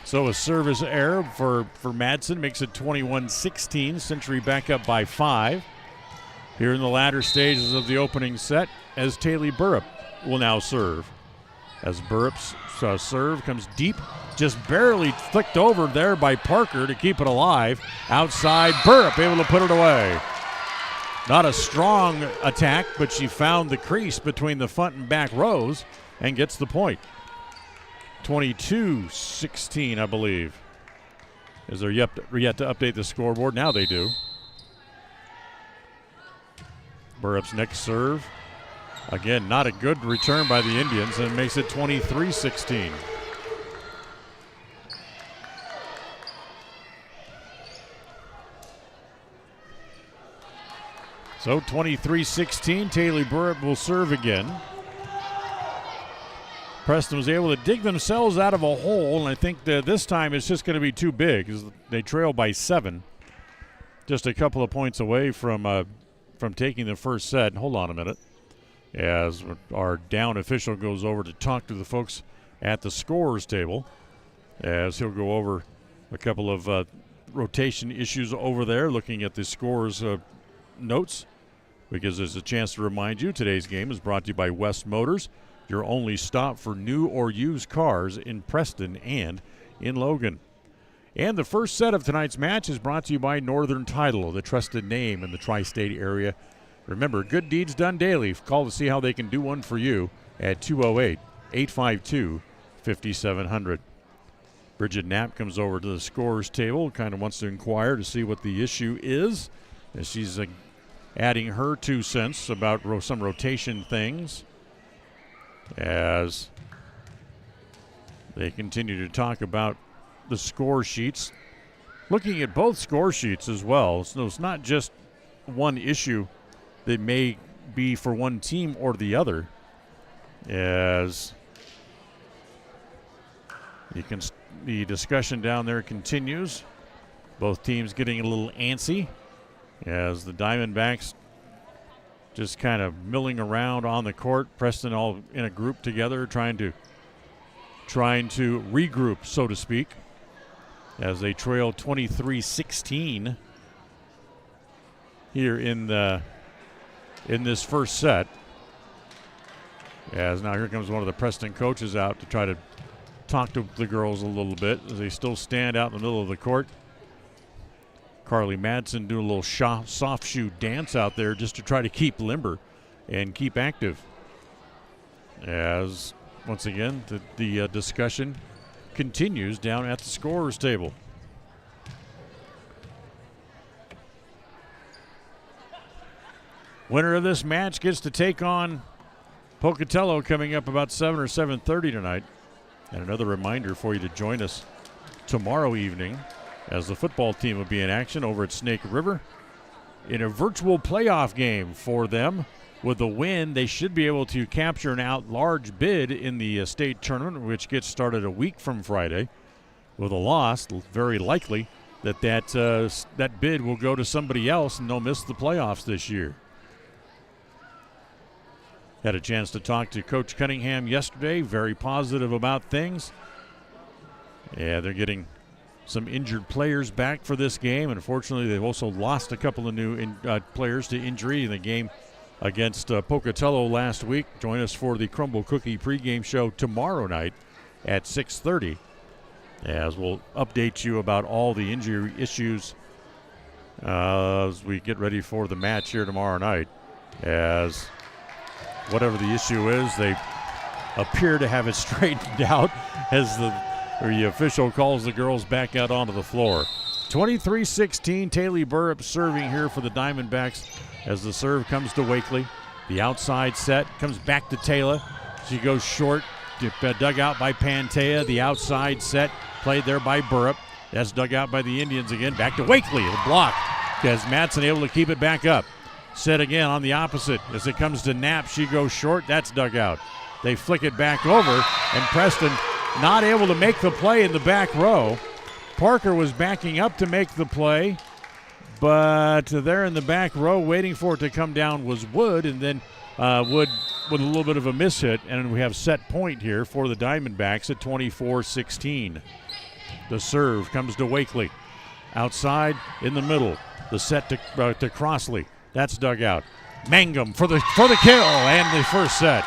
Speaker 12: So a service error for Madsen makes it 21-16. Century back up by 5. Here in the latter stages of the opening set, as Taylor Burrup will now serve. As Burrup's serve comes deep, just barely flicked over there by Parker to keep it alive. Outside, Burrup able to put it away. Not a strong attack, but she found the crease between the front and back rows and gets the point. 22-16, I believe. Is there yet to update the scoreboard? Now they do. Burrup's next serve. Again, not a good return by the Indians, and makes it 23-16. So 23-16, Taylor Burrup will serve again. Preston was able to dig themselves out of a hole, and I think that this time it's just going to be too big because they trail by 7. Just a couple of points away from taking the first set. Hold on a minute. As our down official goes over to talk to the folks at the scorers table, as he'll go over a couple of rotation issues over there, looking at the scorers notes, because there's a chance to remind you today's game is brought to you by West Motors, your only stop for new or used cars in Preston and in Logan. And the first set of tonight's match is brought to you by Northern Title, the trusted name in the tri-state area. Remember, good deeds done daily. Call to see how they can do one for you at 208-852-5700. Bridget Knapp comes over to the scorers table, kind of wants to inquire to see what the issue is, as she's adding her 2 cents about some rotation things, as they continue to talk about the score sheets. Looking at both score sheets as well, so it's not just one issue that may be for one team or the other, as the discussion down there continues. Both teams getting a little antsy as the Diamondbacks just kind of milling around on the court. Preston all in a group together, trying to regroup, so to speak, as they trail 23-16 here in this first set. As now here comes one of the Preston coaches out to try to talk to the girls a little bit as they still stand out in the middle of the court. Carly Madsen doing a little soft shoe dance out there just to try to keep limber and keep active. As, once again, the discussion continues down at the scorer's table. Winner of this match gets to take on Pocatello coming up about 7 or 7:30 tonight. And another reminder for you to join us tomorrow evening as the football team will be in action over at Snake River in a virtual playoff game for them. With a win, they should be able to capture an at-large bid in the state tournament, which gets started a week from Friday. With a loss, very likely that bid will go to somebody else and they'll miss the playoffs this year. Had a chance to talk to Coach Cunningham yesterday, very positive about things. Yeah, they're getting some injured players back for this game. Unfortunately, they've also lost a couple of new players to injury in the game against Pocatello last week. Join us for the Crumble Cookie pregame show tomorrow night at 6:30, as we'll update you about all the injury issues as we get ready for the match here tomorrow night. As whatever the issue is, they appear to have it straightened out as the official calls the girls back out onto the floor. 23-16, Taylor Burrup serving here for the Diamondbacks as the serve comes to Wakely. The outside set comes back to Taylor. She goes short, dug out by Pantea. The outside set played there by Burrup. That's dug out by the Indians again. Back to Wakely, the block. As Madsen able to keep it back up. Set again on the opposite. As it comes to Knapp, she goes short. That's dug out. They flick it back over, and Preston not able to make the play in the back row. Parker was backing up to make the play, but there in the back row waiting for it to come down was Wood, and then Wood with a little bit of a miss hit, and we have set point here for the Diamondbacks at 24-16. The serve comes to Wakely. Outside in the middle. The set to Crossley. That's dug out. Mangum for the kill and the first set.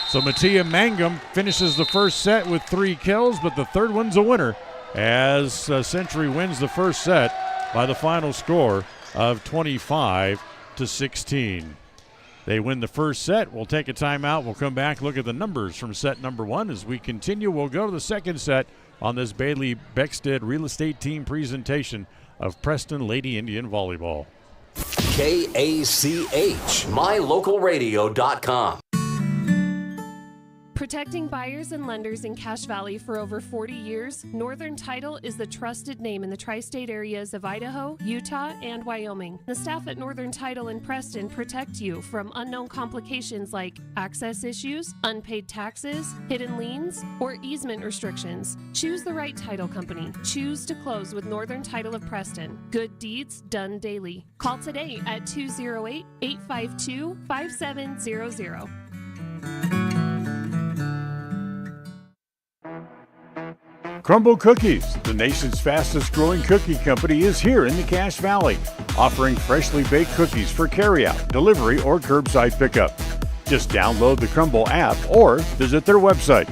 Speaker 12: So Mattia Mangum finishes the first set with 3 kills, but the third one's a winner as Century wins the first set by the final score of 25-16. They win the first set. We'll take a timeout. We'll come back, look at the numbers from set number 1. As we continue, we'll go to the second set on this Bailey Beckstead Real Estate Team presentation of Preston Lady Indian Volleyball.
Speaker 1: KACH, mylocalradio.com.
Speaker 14: Protecting buyers and lenders in Cache Valley for over 40 years, Northern Title is the trusted name in the tri-state areas of Idaho, Utah, and Wyoming. The staff at Northern Title in Preston protect you from unknown complications like access issues, unpaid taxes, hidden liens, or easement restrictions. Choose the right title company. Choose to close with Northern Title of Preston. Good deeds done daily. Call today at 208-852-5700.
Speaker 4: Crumble Cookies, the nation's fastest growing cookie company, is here in the Cache Valley, offering freshly baked cookies for carryout, delivery, or curbside pickup. Just download the Crumble app or visit their website.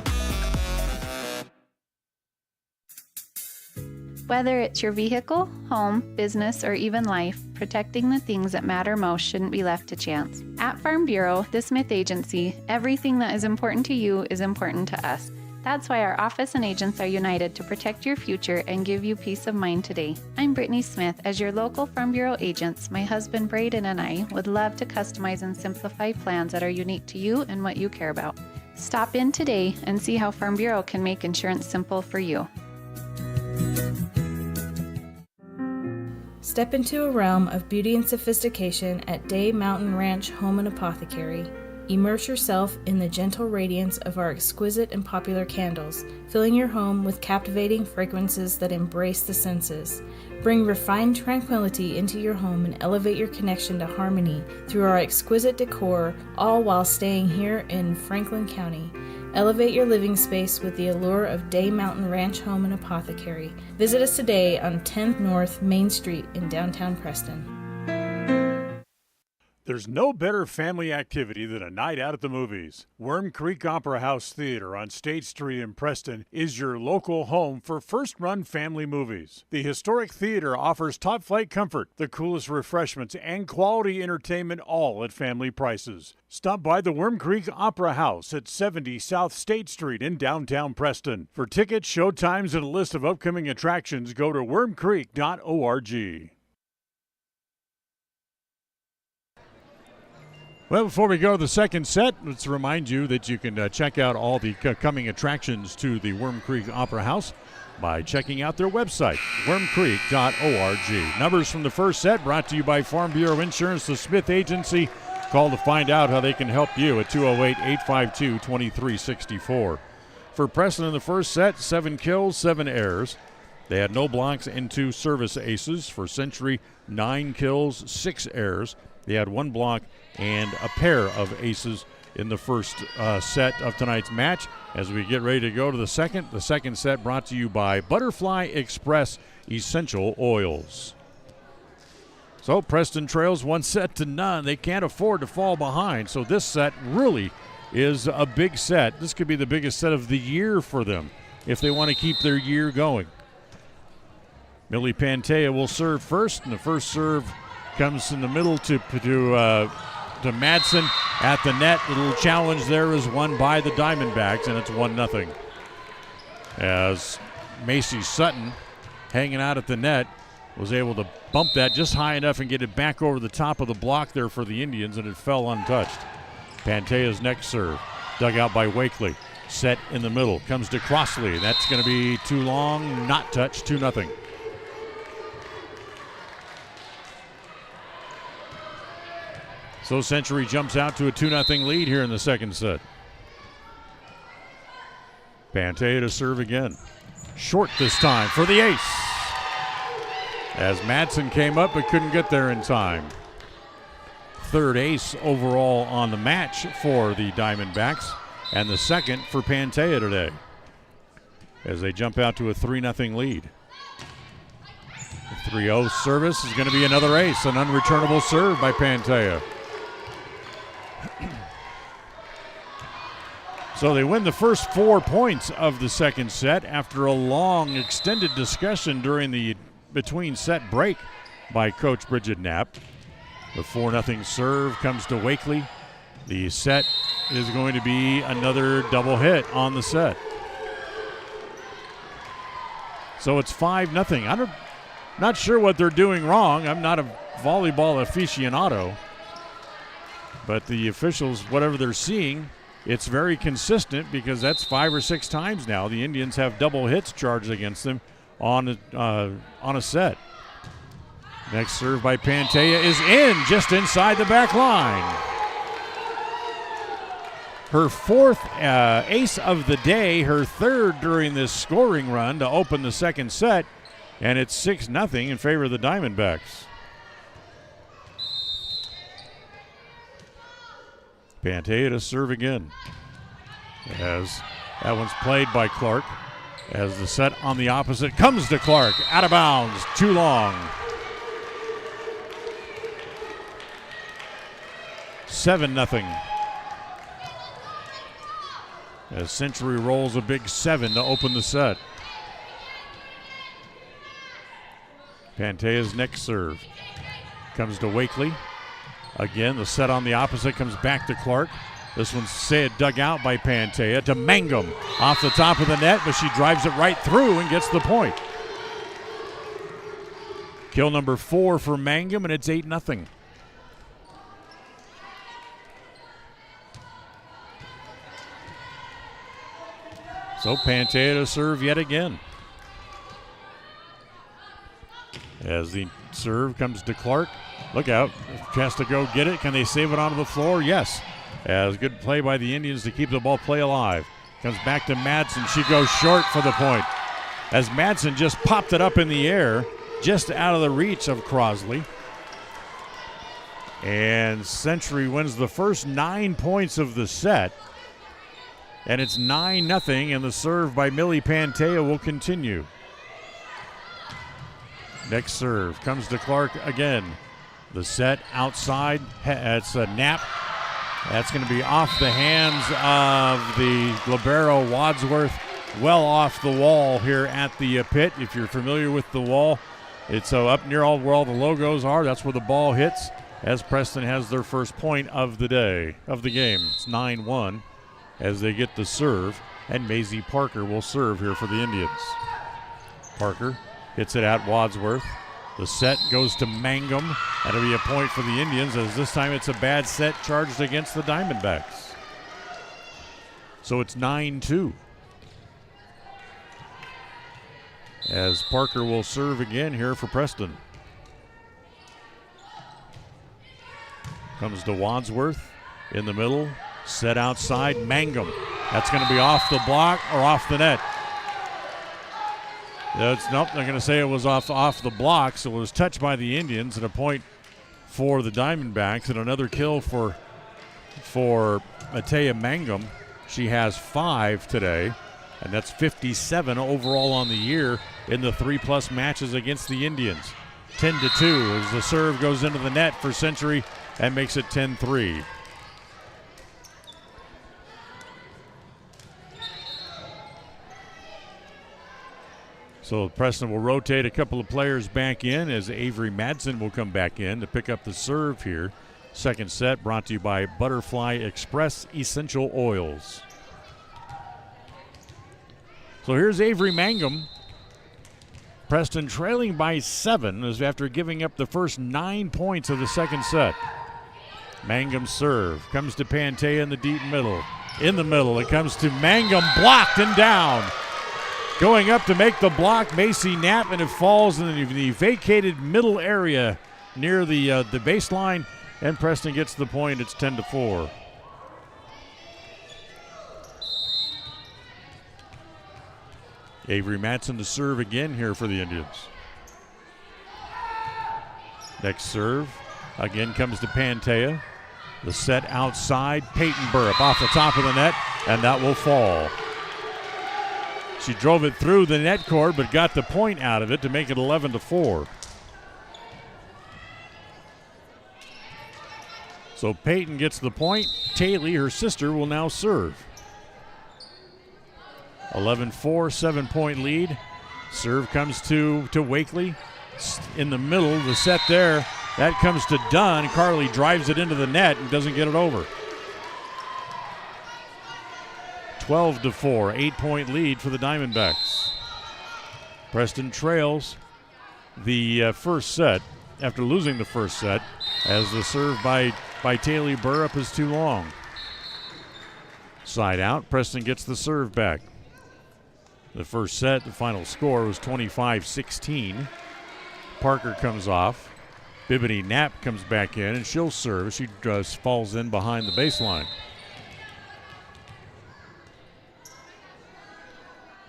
Speaker 13: Whether it's your vehicle, home, business, or even life, protecting the things that matter most shouldn't be left to chance. At Farm Bureau, the Smith Agency, everything that is important to you is important to us. That's why our office and agents are united to protect your future and give you peace of mind today. I'm Brittany Smith. As your local Farm Bureau agents, my husband Braden and I would love to customize and simplify plans that are unique to you and what you care about. Stop in today and see how Farm Bureau can make insurance simple for you.
Speaker 15: Step into a realm of beauty and sophistication at Day Mountain Ranch Home and Apothecary. Immerse yourself in the gentle radiance of our exquisite and popular candles, filling your home with captivating fragrances that embrace the senses. Bring refined tranquility into your home and elevate your connection to harmony through our exquisite decor, all while staying here in Franklin County. Elevate your living space with the allure of Day Mountain Ranch Home and Apothecary. Visit us today on 10th North Main Street in downtown Preston.
Speaker 12: There's no better family activity than a night out at the movies. Worm Creek Opera House Theater on State Street in Preston is your local home for first-run family movies. The historic theater offers top-flight comfort, the coolest refreshments, and quality entertainment, all at family prices. Stop by the Worm Creek Opera House at 70 South State Street in downtown Preston. For tickets, show times, and a list of upcoming attractions, go to wormcreek.org. Well, before we go to the second set, let's remind you that you can check out all the coming attractions to the Worm Creek Opera House by checking out their website, wormcreek.org. Numbers from the first set brought to you by Farm Bureau Insurance, the Smith Agency. Call to find out how they can help you at 208-852-2364. For Preston in the first set, 7 kills, 7 errors. They had no blocks and 2 service aces. For Century, 9 kills, 6 errors. They had 1 block and a pair of aces in the first set of tonight's match. As we get ready to go to the second set brought to you by Butterfly Express Essential Oils. So Preston trails 1-0. They can't afford to fall behind, so this set really is a big set. This could be the biggest set of the year for them if they want to keep their year going. Millie Pantea will serve first, and the first serve comes in the middle to Madsen at the net. The little challenge there is won by the Diamondbacks, and it's 1-0. As Macy Sutton, hanging out at the net, was able to bump that just high enough and get it back over the top of the block there for the Indians, and it fell untouched. Pantea's next serve, dug out by Wakely. Set in the middle, comes to Crossley. That's going to be too long, not touched, 2-0. So Century jumps out to a 2-0 lead here in the second set. Pantea to serve again. Short this time for the ace. As Madsen came up but couldn't get there in time. Third ace overall on the match for the Diamondbacks, and the second for Pantea today, as they jump out to a 3-0 lead. The 3-0 service is going to be another ace, an unreturnable serve by Pantea. So they win the first 4 points of the second set after a long extended discussion during the between set break by Coach Bridget Knapp. The 4-0 serve comes to Wakely. The set is going to be another double hit on the set. So it's 5-0. I'm not sure what they're doing wrong. I'm not a volleyball aficionado. But the officials, whatever they're seeing, it's very consistent because that's 5 or 6 times now the Indians have double hits charged against them on a set. Next serve by Pantea is in, just inside the back line. Her 4th ace of the day, her 3rd during this scoring run to open the second set, and it's 6-0 in favor of the Diamondbacks. Pantea to serve again, as that one's played by Clark, as the set on the opposite comes to Clark, out of bounds, too long. 7-0. As Century rolls a big 7 to open the set. Pantea's next serve comes to Wakely. Again, the set on the opposite comes back to Clark. This one's dug out by Pantea to Mangum off the top of the net, but she drives it right through and gets the point. Kill number 4 for Mangum, and it's 8-0. So Pantea to serve yet again. As the serve comes to Clark. Look out. Has to go get it. Can they save it onto the floor? Yes. As good play by the Indians to keep the ball play alive. Comes back to Madsen. She goes short for the point. As Madsen just popped it up in the air, just out of the reach of Crossley. And Century wins the first 9 points of the set. And it's 9-0, and the serve by Millie Pantea will continue. Next serve comes to Clark again. The set outside. It's a Knapp. That's going to be off the hands of the libero Wadsworth. Well off the wall here at the pit. If you're familiar with the wall, it's up near where all the logos are. That's where the ball hits, as Preston has their first point of the game. It's 9-1 as they get the serve, and Maisie Parker will serve here for the Indians. Parker hits it at Wadsworth. The set goes to Mangum. That'll be a point for the Indians, as this time it's a bad set charged against the Diamondbacks. So it's 9-2. As Parker will serve again here for Preston. Comes to Wadsworth in the middle. Set outside, Mangum. That's going to be off the block or off the net. Nope, they're going to say it was off the block, so it was touched by the Indians, and a point for the Diamondbacks, and another kill for Matea Mangum. She has 5 today, and that's 57 overall on the year in the 3+ matches against the Indians. 10-2 as the serve goes into the net for Century and makes it 10-3. So Preston will rotate a couple of players back in as Avery Madsen will come back in to pick up the serve here. Second set brought to you by Butterfly Express Essential Oils. So here's Avery Mangum. Preston trailing by 7 as after giving up the first 9 points of the second set. Mangum's serve comes to Pantea in the deep middle. In the middle, it comes to Mangum, blocked and down. Going up to make the block, Macy Knapp, and it falls in the vacated middle area near the baseline, and Preston gets the point. It's 10-4. Avery Madsen to serve again here for the Indians. Next serve again comes to Pantea. The set outside, Peyton Burrup off the top of the net, and that will fall. She drove it through the net cord, but got the point out of it to make it 11-4. So Peyton gets the point. Taylor, her sister, will now serve. 11-4, 7-point lead. Serve comes to Wakely. In the middle, the set there. That comes to Dunn. Carly drives it into the net and doesn't get it over. 12-4, 8-point lead for the Diamondbacks. Preston trails the first set after losing the first set, as the serve by Taylor Burrup is too long. Side out, Preston gets the serve back. The first set, the final score was 25-16. Parker comes off. Bibini Knapp comes back in, and she'll serve. She falls in behind the baseline.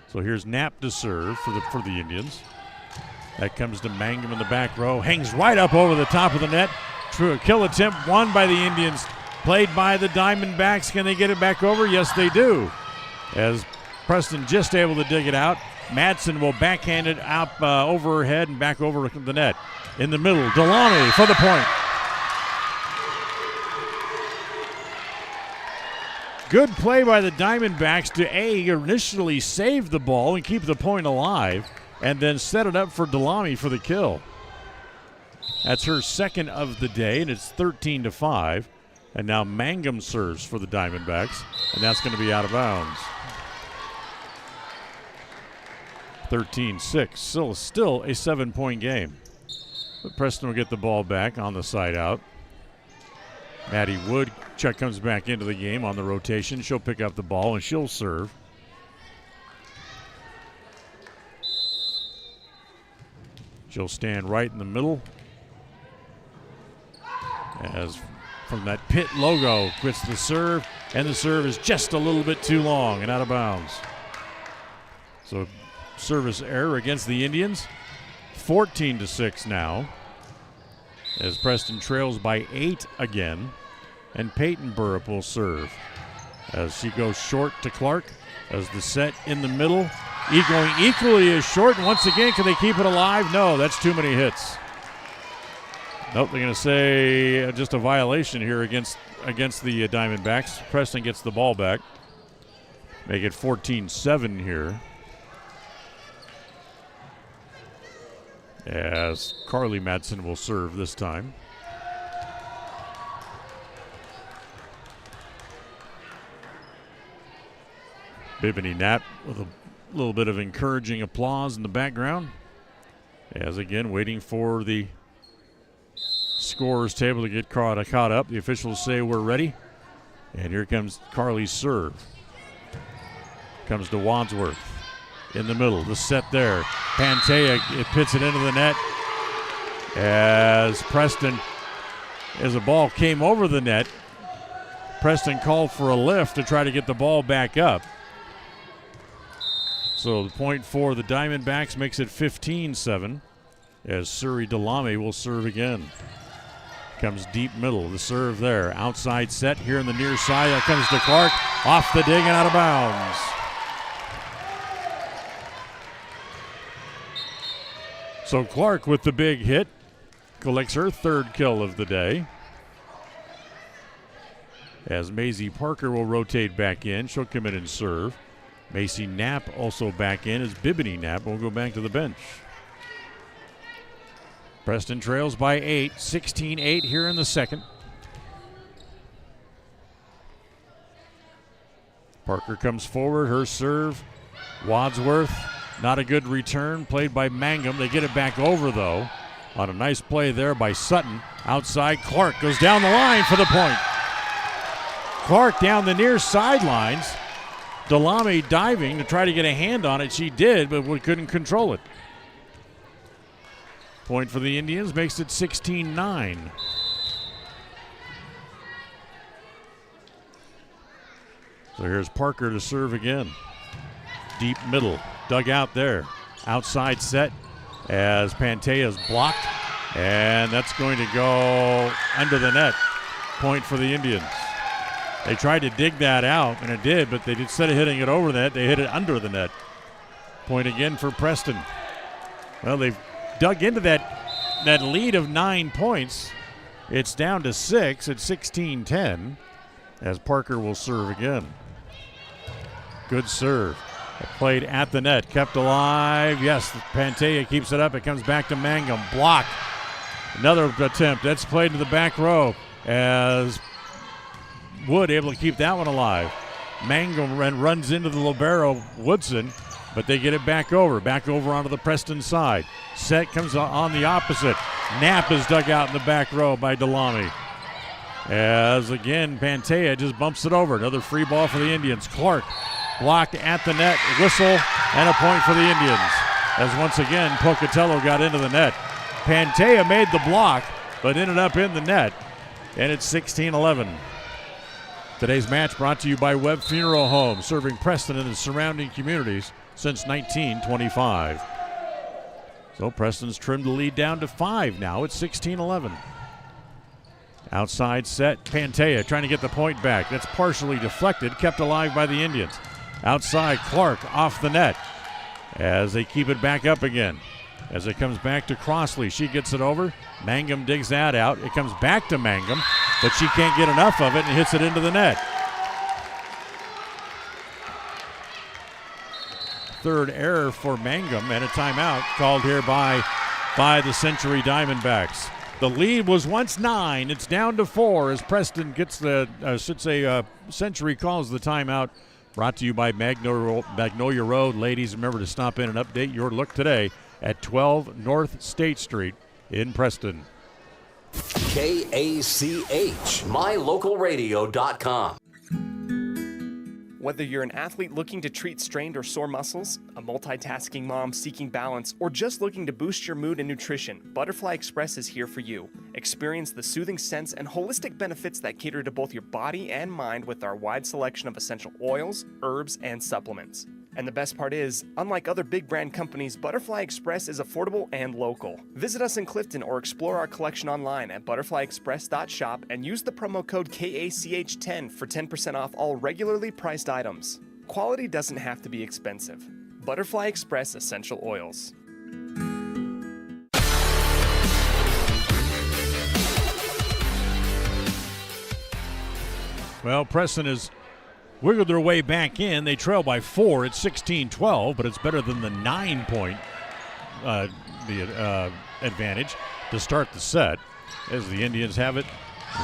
Speaker 12: So here's Knapp to serve for the Indians. That comes to Mangum in the back row. Hangs right up over the top of the net. True kill attempt won by the Indians. Played by the Diamondbacks. Can they get it back over? Yes, they do. As Preston just able to dig it out. Madsen will backhand it up over her head and back over the net. In the middle, Delany for the point. Good play by the Diamondbacks to initially save the ball and keep the point alive, and then set it up for Delamy for the kill. That's her second of the day, and it's 13-5. And now Mangum serves for the Diamondbacks, and that's going to be out of bounds. 13-6, still a 7-point game. But Preston will get the ball back on the side out. Maddie Wood comes back into the game on the rotation. She'll pick up the ball and she'll serve. She'll stand right in the middle. As from that pit logo quits the serve, and the serve is just a little bit too long and out of bounds. So service error against the Indians. 14-6 now, as Preston trails by 8 again, and Peyton Burrup will serve as she goes short to Clark, as the set in the middle, going equally as short, and once again, can they keep it alive? No, that's too many hits. Nope, they're going to say just a violation here against the Diamondbacks. Preston gets the ball back. Make it 14-7 here. As Carly Madsen will serve this time. Bibini Knapp with a little bit of encouraging applause in the background. As again, waiting for the scorer's table to get caught up. The officials say we're ready. And here comes Carly's serve. Comes to Wadsworth in the middle. The set there. Pantea, it pits it into the net. As Preston, as the ball came over the net, Preston called for a lift to try to get the ball back up. So the point for the Diamondbacks makes it 15-7 as Suri Delamy will serve again. Comes deep middle, the serve there. Outside set here in the near side. That comes to Clark. Off the dig and out of bounds. So Clark with the big hit. Collects her third kill of the day. As Maisie Parker will rotate back in. She'll come in and serve. Macy Knapp also back in as Bibini Knapp will go back to the bench. Preston trails by 8, 16-8 here in the second. Parker comes forward, her serve. Wadsworth, not a good return, played by Mangum. They get it back over though. On a nice play there by Sutton. Outside, Clark goes down the line for the point. Clark down the near sidelines. Delamy diving to try to get a hand on it. She did, but we couldn't control it. Point for the Indians makes it 16-9. So here's Parker to serve again. Deep middle, dug out there. Outside set as Pantea is blocked, and that's going to go under the net. Point for the Indians. They tried to dig that out, and it did, but instead of hitting it over the net, they hit it under the net. Point again for Preston. Well, they've dug into that lead of 9 points. It's down to 6 at 16-10 as Parker will serve again. Good serve. Played at the net, kept alive. Yes, Pantea keeps it up. It comes back to Mangum. Block. Another attempt. That's played to the back row as Wood able to keep that one alive. Mangum runs into the libero Woodson, but they get it back over onto the Preston side. Set comes on the opposite. Knapp is dug out in the back row by Delamy. As again, Pantea just bumps it over. Another free ball for the Indians. Clark blocked at the net. Whistle and a point for the Indians. As once again, Pocatello got into the net. Pantea made the block, but ended up in the net. And it's 16-11. Today's match brought to you by Webb Funeral Home, serving Preston and the surrounding communities since 1925. So Preston's trimmed the lead down to 5 now. It's 16-11. Outside set, Pantea trying to get the point back. That's partially deflected, kept alive by the Indians. Outside, Clark off the net as they keep it back up again. As it comes back to Crossley, she gets it over. Mangum digs that out. It comes back to Mangum, but she can't get enough of it and hits it into the net. Third error for Mangum and a timeout called here by the Century Diamondbacks. The lead was once 9. It's down to 4 as Preston gets Century calls the timeout. Brought to you by Magnolia Road. Ladies, remember to stop in and update your look today at 12 North State Street in Preston.
Speaker 1: KACH, mylocalradio.com.
Speaker 2: Whether you're an athlete looking to treat strained or sore muscles, a multitasking mom seeking balance, or just looking to boost your mood and nutrition, Butterfly Express is here for you. Experience the soothing scents and holistic benefits that cater to both your body and mind with our wide selection of essential oils, herbs, and supplements. And the best part is, unlike other big brand companies, Butterfly Express is affordable and local. Visit us in Clifton or explore our collection online at butterflyexpress.shop and use the promo code KACH10 for 10% off all regularly priced items. Quality doesn't have to be expensive. Butterfly Express Essential Oils.
Speaker 12: Well, Preston has wiggled their way back in. They trail by 4 at 16-12, but it's better than the 9-point advantage to start the set as the Indians have it.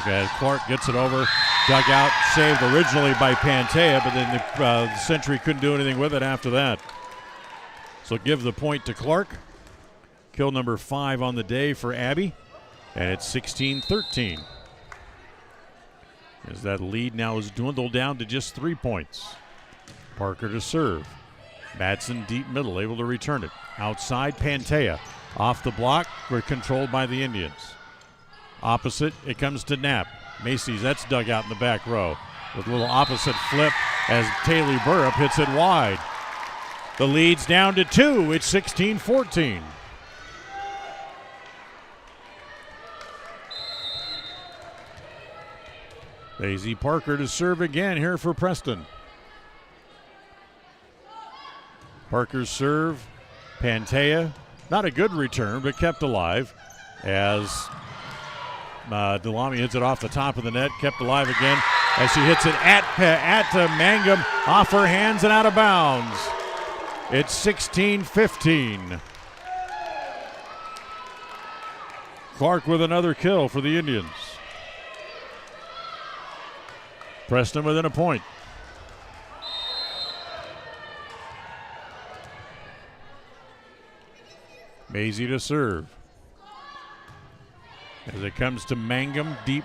Speaker 12: Okay, Clark gets it over. Dugout saved originally by Pantea, but then the Century couldn't do anything with it after that. So give the point to Clark. Kill number 5 on the day for Abby, and it's 16-13. As that lead now is dwindled down to just 3 points. Parker to serve. Madsen deep middle, able to return it. Outside, Pantea. Off the block, we're controlled by the Indians. Opposite, it comes to Knapp. Macy's, that's dug out in the back row. With a little opposite flip as Taylor Burrup hits it wide. The lead's down to 2. It's 16-14. Daisy Parker to serve again here for Preston. Parker's serve, Pantea. Not a good return, but kept alive as Delamy hits it off the top of the net, kept alive again as she hits it at Mangum, off her hands and out of bounds. It's 16-15. Clark with another kill for the Indians. Preston within a point. Maisie to serve. As it comes to Mangum, deep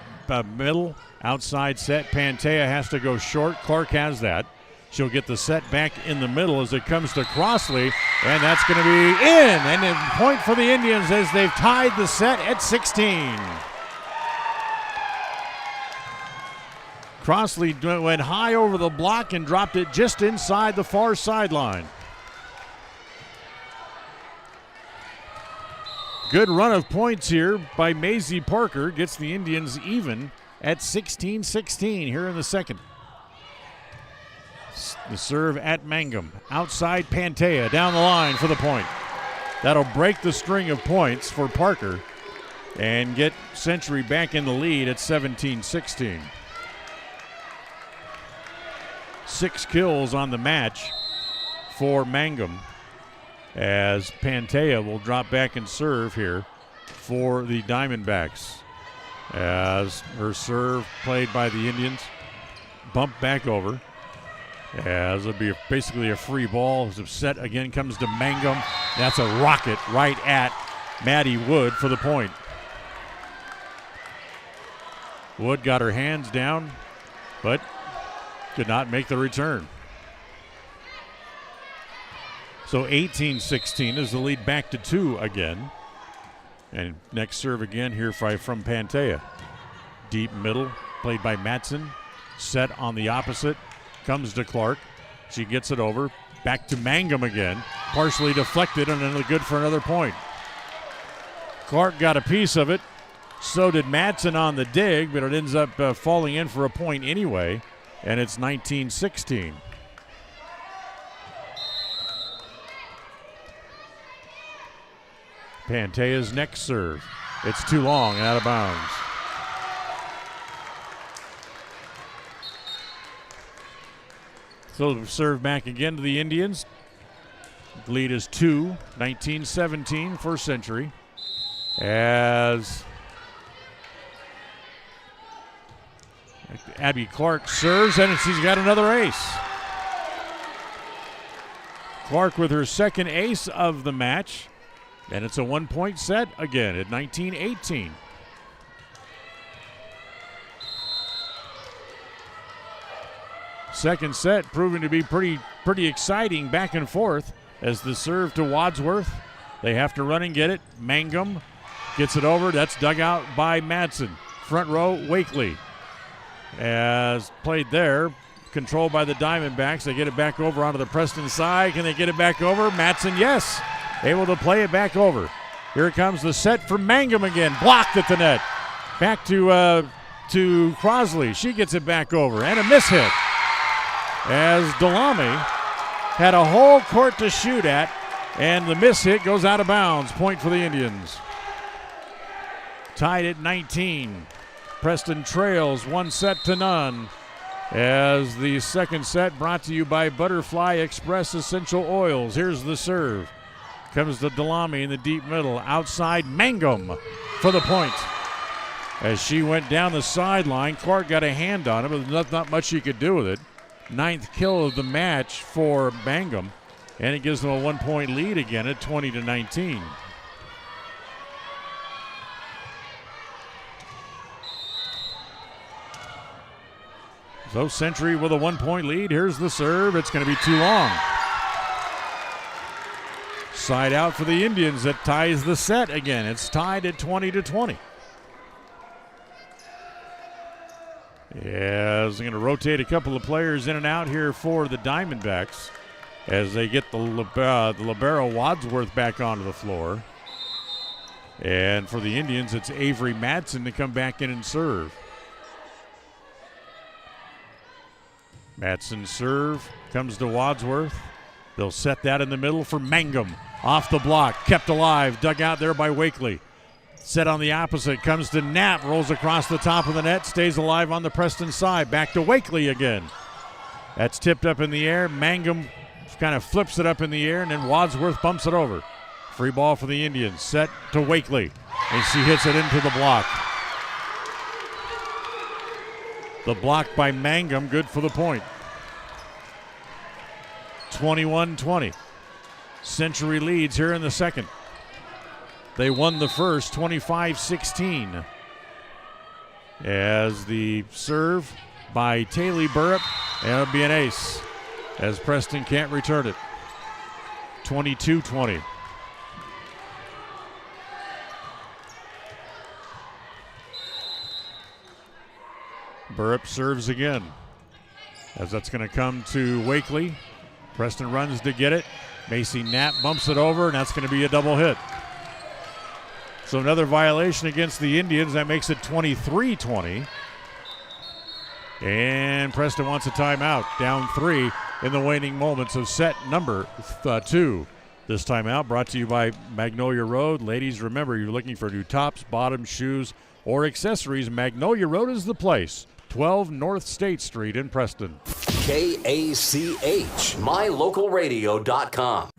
Speaker 12: middle, outside set. Pantea has to go short. Clark has that. She'll get the set back in the middle as it comes to Crossley, and that's going to be in. And a point for the Indians as they've tied the set at 16. Crossley went high over the block and dropped it just inside the far sideline. Good run of points here by Maisie Parker. Gets the Indians even at 16-16 here in the second. The serve at Mangum. Outside Pantea down the line for the point. That'll break the string of points for Parker and get Century back in the lead at 17-16. 6 kills on the match for Mangum, as Pantea will drop back and serve here for the Diamondbacks. As her serve played by the Indians, bumped back over. As it'll be basically a free ball. As the set again comes to Mangum. That's a rocket right at Maddie Wood for the point. Wood got her hands down, but could not make the return. So 18-16 is the lead back to 2 again. And next serve again here from Pantea. Deep middle, played by Madsen. Set on the opposite, comes to Clark. She gets it over, back to Mangum again. Partially deflected and then good for another point. Clark got a piece of it. So did Madsen on the dig, but it ends up falling in for a point anyway. And it's 19-16. Pantea's next serve. It's too long and out of bounds. So serve back again to the Indians. Lead is 2, 19-17 for Century. As Abby Clark serves, and she's got another ace. Clark with her second ace of the match, and it's a 1-point set again at 19-18. Second set proving to be pretty exciting back and forth as the serve to Wadsworth. They have to run and get it. Mangum gets it over. That's dug out by Madsen. Front row, Wakely. As played there, controlled by the Diamondbacks. They get it back over onto the Preston side. Can they get it back over? Madsen, yes. Able to play it back over. Here comes the set for Mangum again. Blocked at the net. Back to Crosley. She gets it back over. And a miss hit. As Delamy had a whole court to shoot at. And the miss hit goes out of bounds. Point for the Indians. Tied at 19. Preston trails 1-0. as the second set brought to you by Butterfly Express Essential Oils. Here's the serve. Comes to Delamy in the deep middle. Outside, Mangum for the point. As she went down the sideline, Clark got a hand on it, but not much she could do with it. 9th kill of the match for Mangum, and it gives them a 1-point lead again at 20-19. So Century with a 1-point lead. Here's the serve. It's going to be too long. Side out for the Indians. That ties the set again. It's tied at 20-20. As they're going to rotate a couple of players in and out here for the Diamondbacks as they get the libero Wadsworth back onto the floor. And for the Indians, it's Avery Madsen to come back in and serve. Madsen's serve comes to Wadsworth. They'll set that in the middle for Mangum. Off the block, kept alive, dug out there by Wakely. Set on the opposite, comes to Knapp, rolls across the top of the net, stays alive on the Preston side. Back to Wakely again. That's tipped up in the air. Mangum kind of flips it up in the air, and then Wadsworth bumps it over. Free ball for the Indians. Set to Wakely, and she hits it into the block. The block by Mangum, good for the point. 21-20. Century leads here in the second. They won the first 25-16. As the serve by Taylor Burrup, and it'll be an ace as Preston can't return it. 22-20. Burrup serves again, as that's going to come to Wakely. Preston runs to get it. Macy Knapp bumps it over, and that's going to be a double hit. So another violation against the Indians. That makes it 23-20. And Preston wants a timeout. Down 3 in the waning moments of set number 2. This timeout brought to you by Magnolia Road. Ladies, remember, you're looking for new tops, bottoms, shoes, or accessories. Magnolia Road is the place. 12 North State Street in Preston.
Speaker 1: KACH, mylocalradio.com.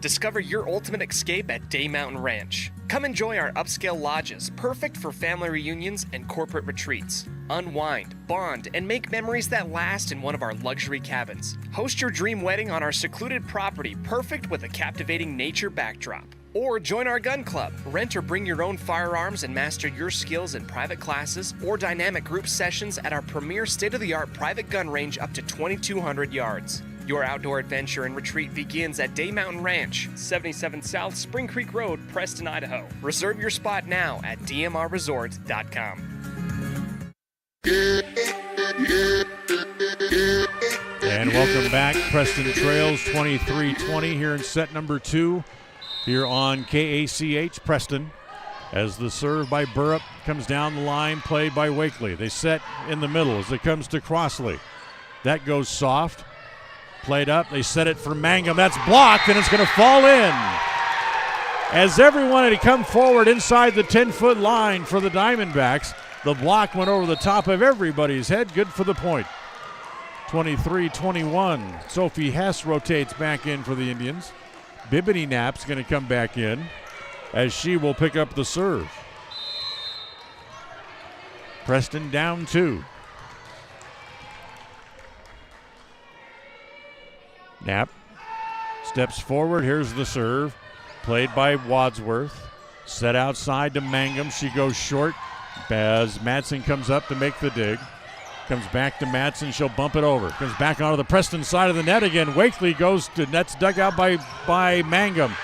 Speaker 2: Discover your ultimate escape at Day Mountain Ranch. Come enjoy our upscale lodges, perfect for family reunions and corporate retreats. Unwind, bond, and make memories that last in one of our luxury cabins. Host your dream wedding on our secluded property, perfect with a captivating nature backdrop. Or join our gun club. Rent or bring your own firearms and master your skills in private classes or dynamic group sessions at our premier state-of-the-art private gun range up to 2,200 yards. Your outdoor adventure and retreat begins at Day Mountain Ranch, 77 South Spring Creek Road, Preston, Idaho. Reserve your spot now at dmrresort.com.
Speaker 12: And welcome back. Preston trails 23-20 here in set number 2 here on KACH Preston. As the serve by Burrup comes down the line, played by Wakely. They set in the middle as it comes to Crossley. That goes soft. Played up. They set it for Mangum. That's blocked, and it's going to fall in. As everyone had come forward inside the 10-foot line for the Diamondbacks, the block went over the top of everybody's head. Good for the point. 23-21. Sophie Hess rotates back in for the Indians. Bibini Knapp's going to come back in as she will pick up the serve. Preston down 2. Knapp steps forward. Here's the serve. Played by Wadsworth. Set outside to Mangum. She goes short as Madsen comes up to make the dig. Comes back to Madsen. She'll bump it over. Comes back onto the Preston side of the net again. Wakely goes to net's dug out by Mangum.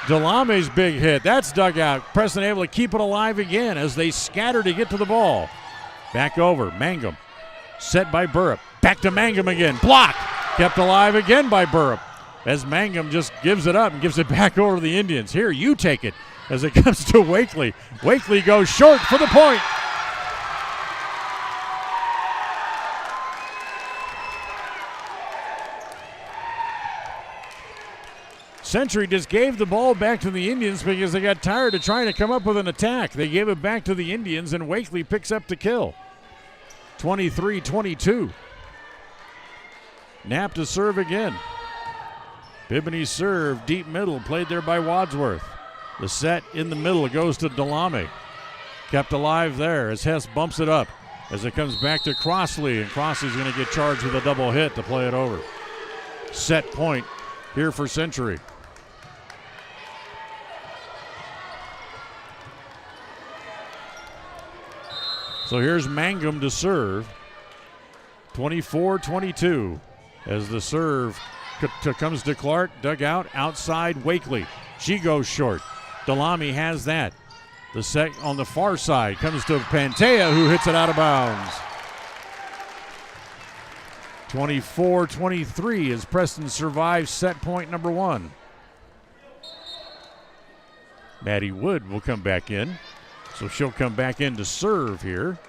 Speaker 12: Delame's big hit. That's dug out. Preston able to keep it alive again as they scatter to get to the ball. Back over. Mangum. Set by Burrup. Back to Mangum again. Block. Kept alive again by Burrup as Mangum just gives it up and gives it back over to the Indians. Here, you take it as it comes to Wakely. Wakely goes short for the point. Century just gave the ball back to the Indians because they got tired of trying to come up with an attack. They gave it back to the Indians, and Wakely picks up the kill. 23-22. Knapp to serve again. Bibney's serve, deep middle, played there by Wadsworth. The set in the middle goes to Delame. Kept alive there as Hess bumps it up as it comes back to Crossley, and Crossley's going to get charged with a double hit to play it over. Set point here for Century. So here's Mangum to serve. 24-22 as the serve comes to Clark, dug out, outside Wakely. She goes short. Delame has that. The set on the far side comes to Pantea, who hits it out of bounds. 24-23 as Preston survives set point number 1. Maddie Wood will come back in. So she'll come back in to serve here.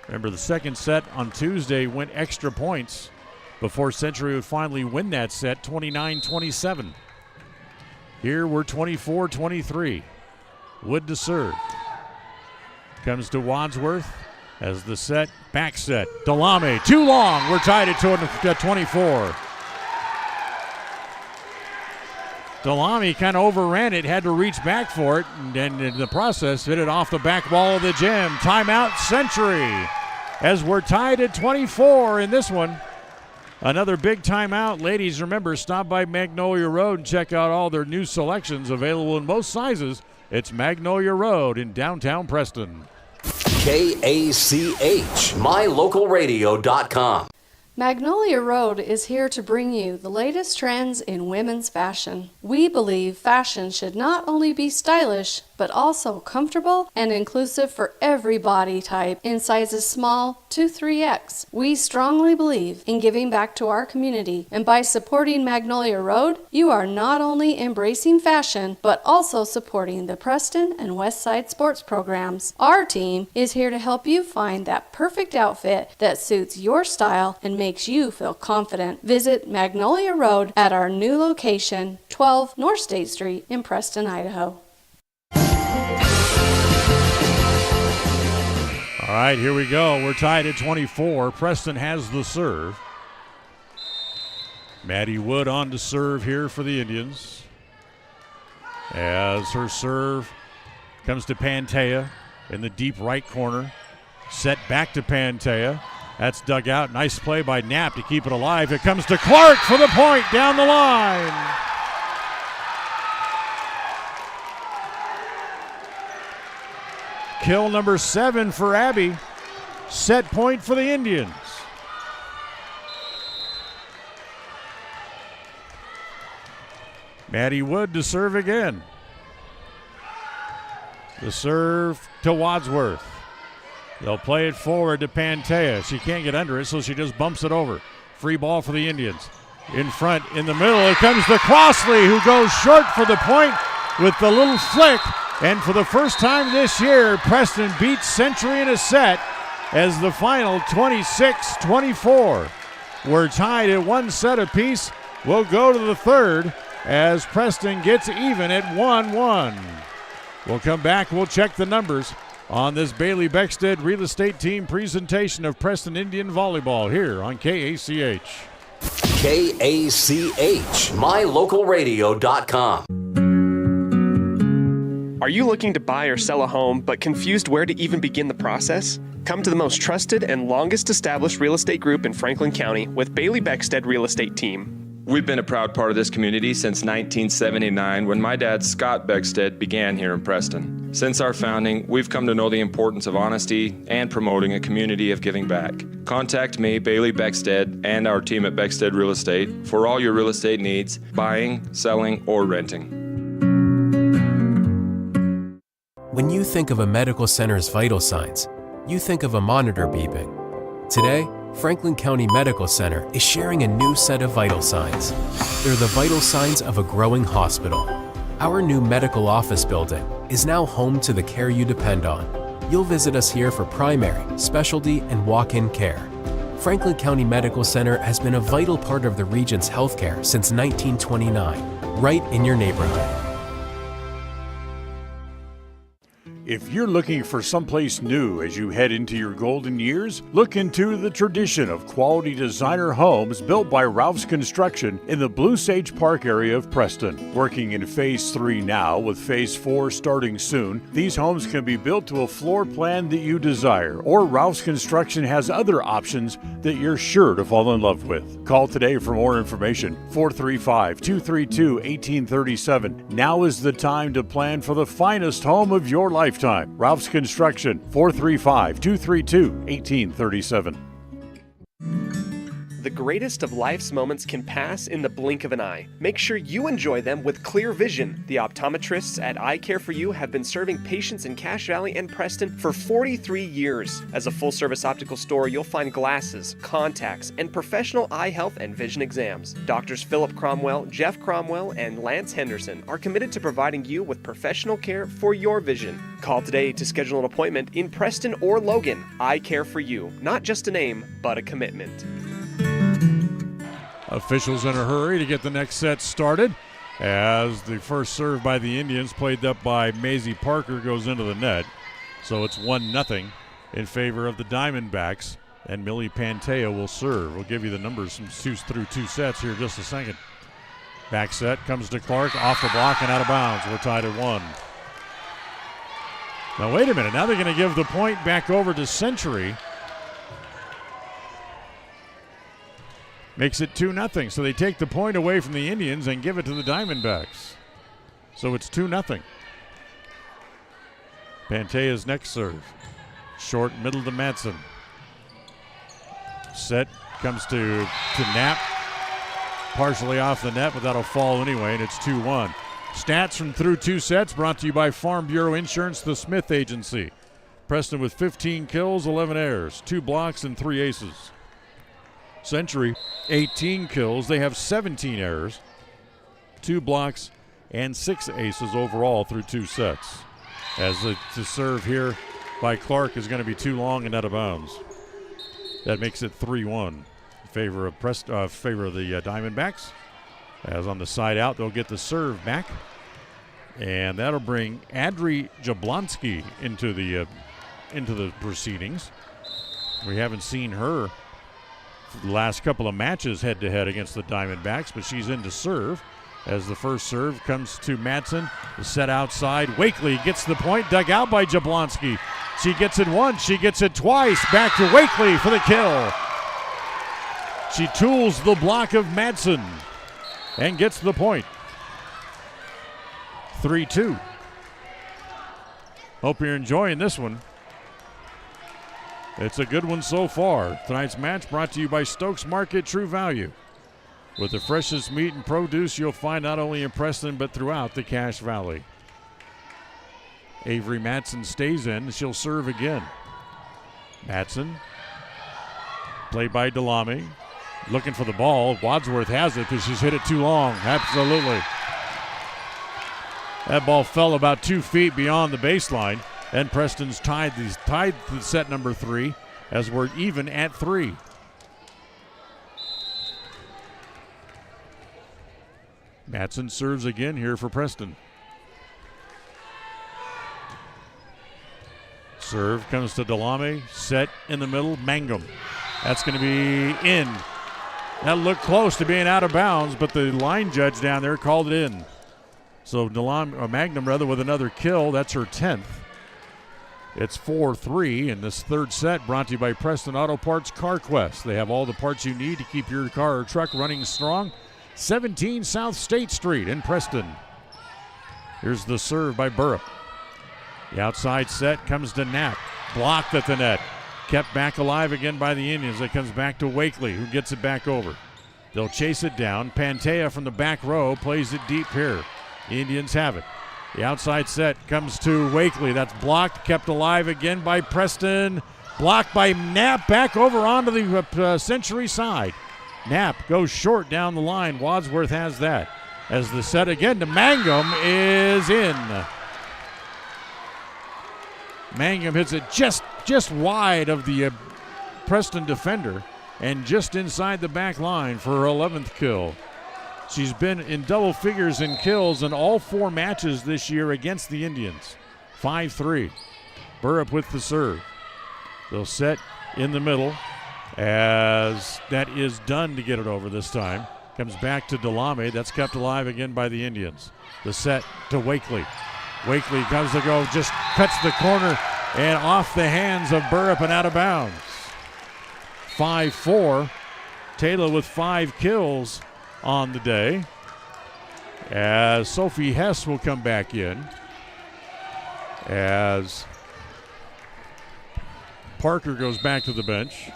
Speaker 12: Remember, the second set on Tuesday went extra points before Century would finally win that set, 29-27. Here we're 24-23. Wood to serve. Comes to Wadsworth as the set, back set. Delame, too long. We're tied at 24. Delame kind of overran it, had to reach back for it, and in the process hit it off the back wall of the gym. Timeout, Century, as we're tied at 24 in this one. Another big timeout. Ladies, remember, stop by Magnolia Road and check out all their new selections available in most sizes. It's Magnolia Road in downtown Preston.
Speaker 1: KACH, mylocalradio.com.
Speaker 11: Magnolia Road is here to bring you the latest trends in women's fashion. We believe fashion should not only be stylish, but also comfortable and inclusive for every body type in sizes small to 3X. We strongly believe in giving back to our community, and by supporting Magnolia Road, you are not only embracing fashion, but also supporting the Preston and Westside sports programs. Our team is here to help you find that perfect outfit that suits your style and makes you feel confident. Visit Magnolia Road at our new location, 12 North State Street in Preston, Idaho.
Speaker 12: All right, here we go. We're tied at 24. Preston has the serve. Maddie Wood on to serve here for the Indians. As her serve comes to Pantea in the deep right corner. Set back to Pantea. That's dug out. Nice play by Knapp to keep it alive. It comes to Clark for the point down the line. Kill number 7 for Abby. Set point for the Indians. Maddie Wood to serve again. The serve to Wadsworth. They'll play it forward to Pantea. She can't get under it, so she just bumps it over. Free ball for the Indians. In front, in the middle, it comes to Crossley, who goes short for the point with the little flick. And for the first time this year, Preston beats Century in a set as the final 26-24. We're tied at 1 set apiece. We'll go to the third as Preston gets even at 1-1. We'll come back. We'll check the numbers on this Bailey Beckstead Real Estate Team presentation of Preston Indian Volleyball here on KACH.
Speaker 1: KACH, mylocalradio.com.
Speaker 2: Are you looking to buy or sell a home but confused where to even begin the process? Come to the most trusted and longest established real estate group in Franklin County with Bailey Beckstead Real Estate Team.
Speaker 3: We've been a proud part of this community since 1979 when my dad, Scott Beckstead, began here in Preston. Since our founding, we've come to know the importance of honesty and promoting a community of giving back. Contact me, Bailey Beckstead, and our team at Beckstead Real Estate for all your real estate needs, buying, selling, or renting.
Speaker 7: When you think of a medical center's vital signs, you think of a monitor beeping. Today, Franklin County Medical Center is sharing a new set of vital signs. They're the vital signs of a growing hospital. Our new medical office building is now home to the care you depend on. You'll visit us here for primary, specialty, and walk-in care. Franklin County Medical Center has been a vital part of the region's healthcare since 1929, right in your neighborhood.
Speaker 4: If you're looking for someplace new as you head into your golden years, look into the tradition of quality designer homes built by Ralph's Construction in the Blue Sage Park area of Preston. Working in Phase 3 now, with Phase 4 starting soon, these homes can be built to a floor plan that you desire, or Ralph's Construction has other options that you're sure to fall in love with. Call today for more information, 435-232-1837. Now is the time to plan for the finest home of your lifetime. Ralph's Construction, 435-232-1837.
Speaker 2: The greatest of life's moments can pass in the blink of an eye. Make sure you enjoy them with clear vision. The optometrists at Eye Care for You have been serving patients in Cache Valley and Preston for 43 years. As a full-service optical store, you'll find glasses, contacts, and professional eye health and vision exams. Doctors Philip Cromwell, Jeff Cromwell, and Lance Henderson are committed to providing you with professional care for your vision. Call today to schedule an appointment in Preston or Logan. Eye Care for You. Not just a name, but a commitment.
Speaker 12: Officials in a hurry to get the next set started as the first serve by the Indians, played up by Maisie Parker, goes into the net. So it's 1-0 in favor of the Diamondbacks, and Millie Pantea will serve. We'll give you the numbers through two sets here in just a second. Back set comes to Clark, off the block and out of bounds. We're tied at 1. Now wait a minute, now they're going to give the point back over to Century. Makes it 2-0. So they take the point away from the Indians and give it to the Diamondbacks. So it's 2-0. Pantea's next serve. Short middle to Madsen. Set comes to Knapp. Partially off the net, but that'll fall anyway, and it's 2-1. Stats from through two sets brought to you by Farm Bureau Insurance, the Smith Agency. Preston with 15 kills, 11 errors, 2 blocks, and 3 aces. Century, 18 kills. They have 17 errors, 2 blocks, and 6 aces overall through 2 sets. As the serve here by Clark is going to be too long and out of bounds. That makes it 3-1 in favor of the Diamondbacks. As on the side out, they'll get the serve back. And that'll bring Adri Jablonski into the proceedings. We haven't seen her the last couple of matches head-to-head against the Diamondbacks, but she's in to serve as the first serve comes to Madsen. The set outside. Wakely gets the point, dug out by Jablonski. She gets it once, she gets it twice. Back to Wakely for the kill. She tools the block of Madsen and gets the point. 3-2. Hope you're enjoying this one. It's a good one so far. Tonight's match brought to you by Stokes Market True Value. With the freshest meat and produce you'll find not only in Preston but throughout the Cache Valley. Avery Madsen stays in. She'll serve again. Madsen, played by Delamy. Looking for the ball. Wadsworth has it because she's hit it too long. Absolutely. That ball fell about 2 feet beyond the baseline. And Preston's tied the set number 3 as we're even at 3. Madsen serves again here for Preston. Serve comes to Delamy. Set in the middle. Mangum. That's going to be in. That looked close to being out of bounds, but the line judge down there called it in. So Magnum with another kill. That's her 10th. It's 4-3 in this third set, brought to you by Preston Auto Parts CarQuest. They have all the parts you need to keep your car or truck running strong. 17 South State Street in Preston. Here's the serve by Burrup. The outside set comes to Knapp. Blocked at the net. Kept back alive again by the Indians. It comes back to Wakely, who gets it back over. They'll chase it down. Pantea from the back row plays it deep here. The Indians have it. The outside set comes to Wakely. That's blocked, kept alive again by Preston. Blocked by Knapp, back over onto the Century side. Knapp goes short down the line. Wadsworth has that. As the set again to Mangum is in. Mangum hits it just wide of the Preston defender and just inside the back line for her 11th kill. She's been in double figures in kills in all 4 matches this year against the Indians. 5-3. Burrup with the serve. They'll set in the middle as that is done to get it over this time. Comes back to Delame. That's kept alive again by the Indians. The set to Wakely. Wakely comes to go, just cuts the corner and off the hands of Burrup and out of bounds. 5-4. Taylor with 5 kills on the day. As Sophie Hess will come back in. As Parker goes back to the bench.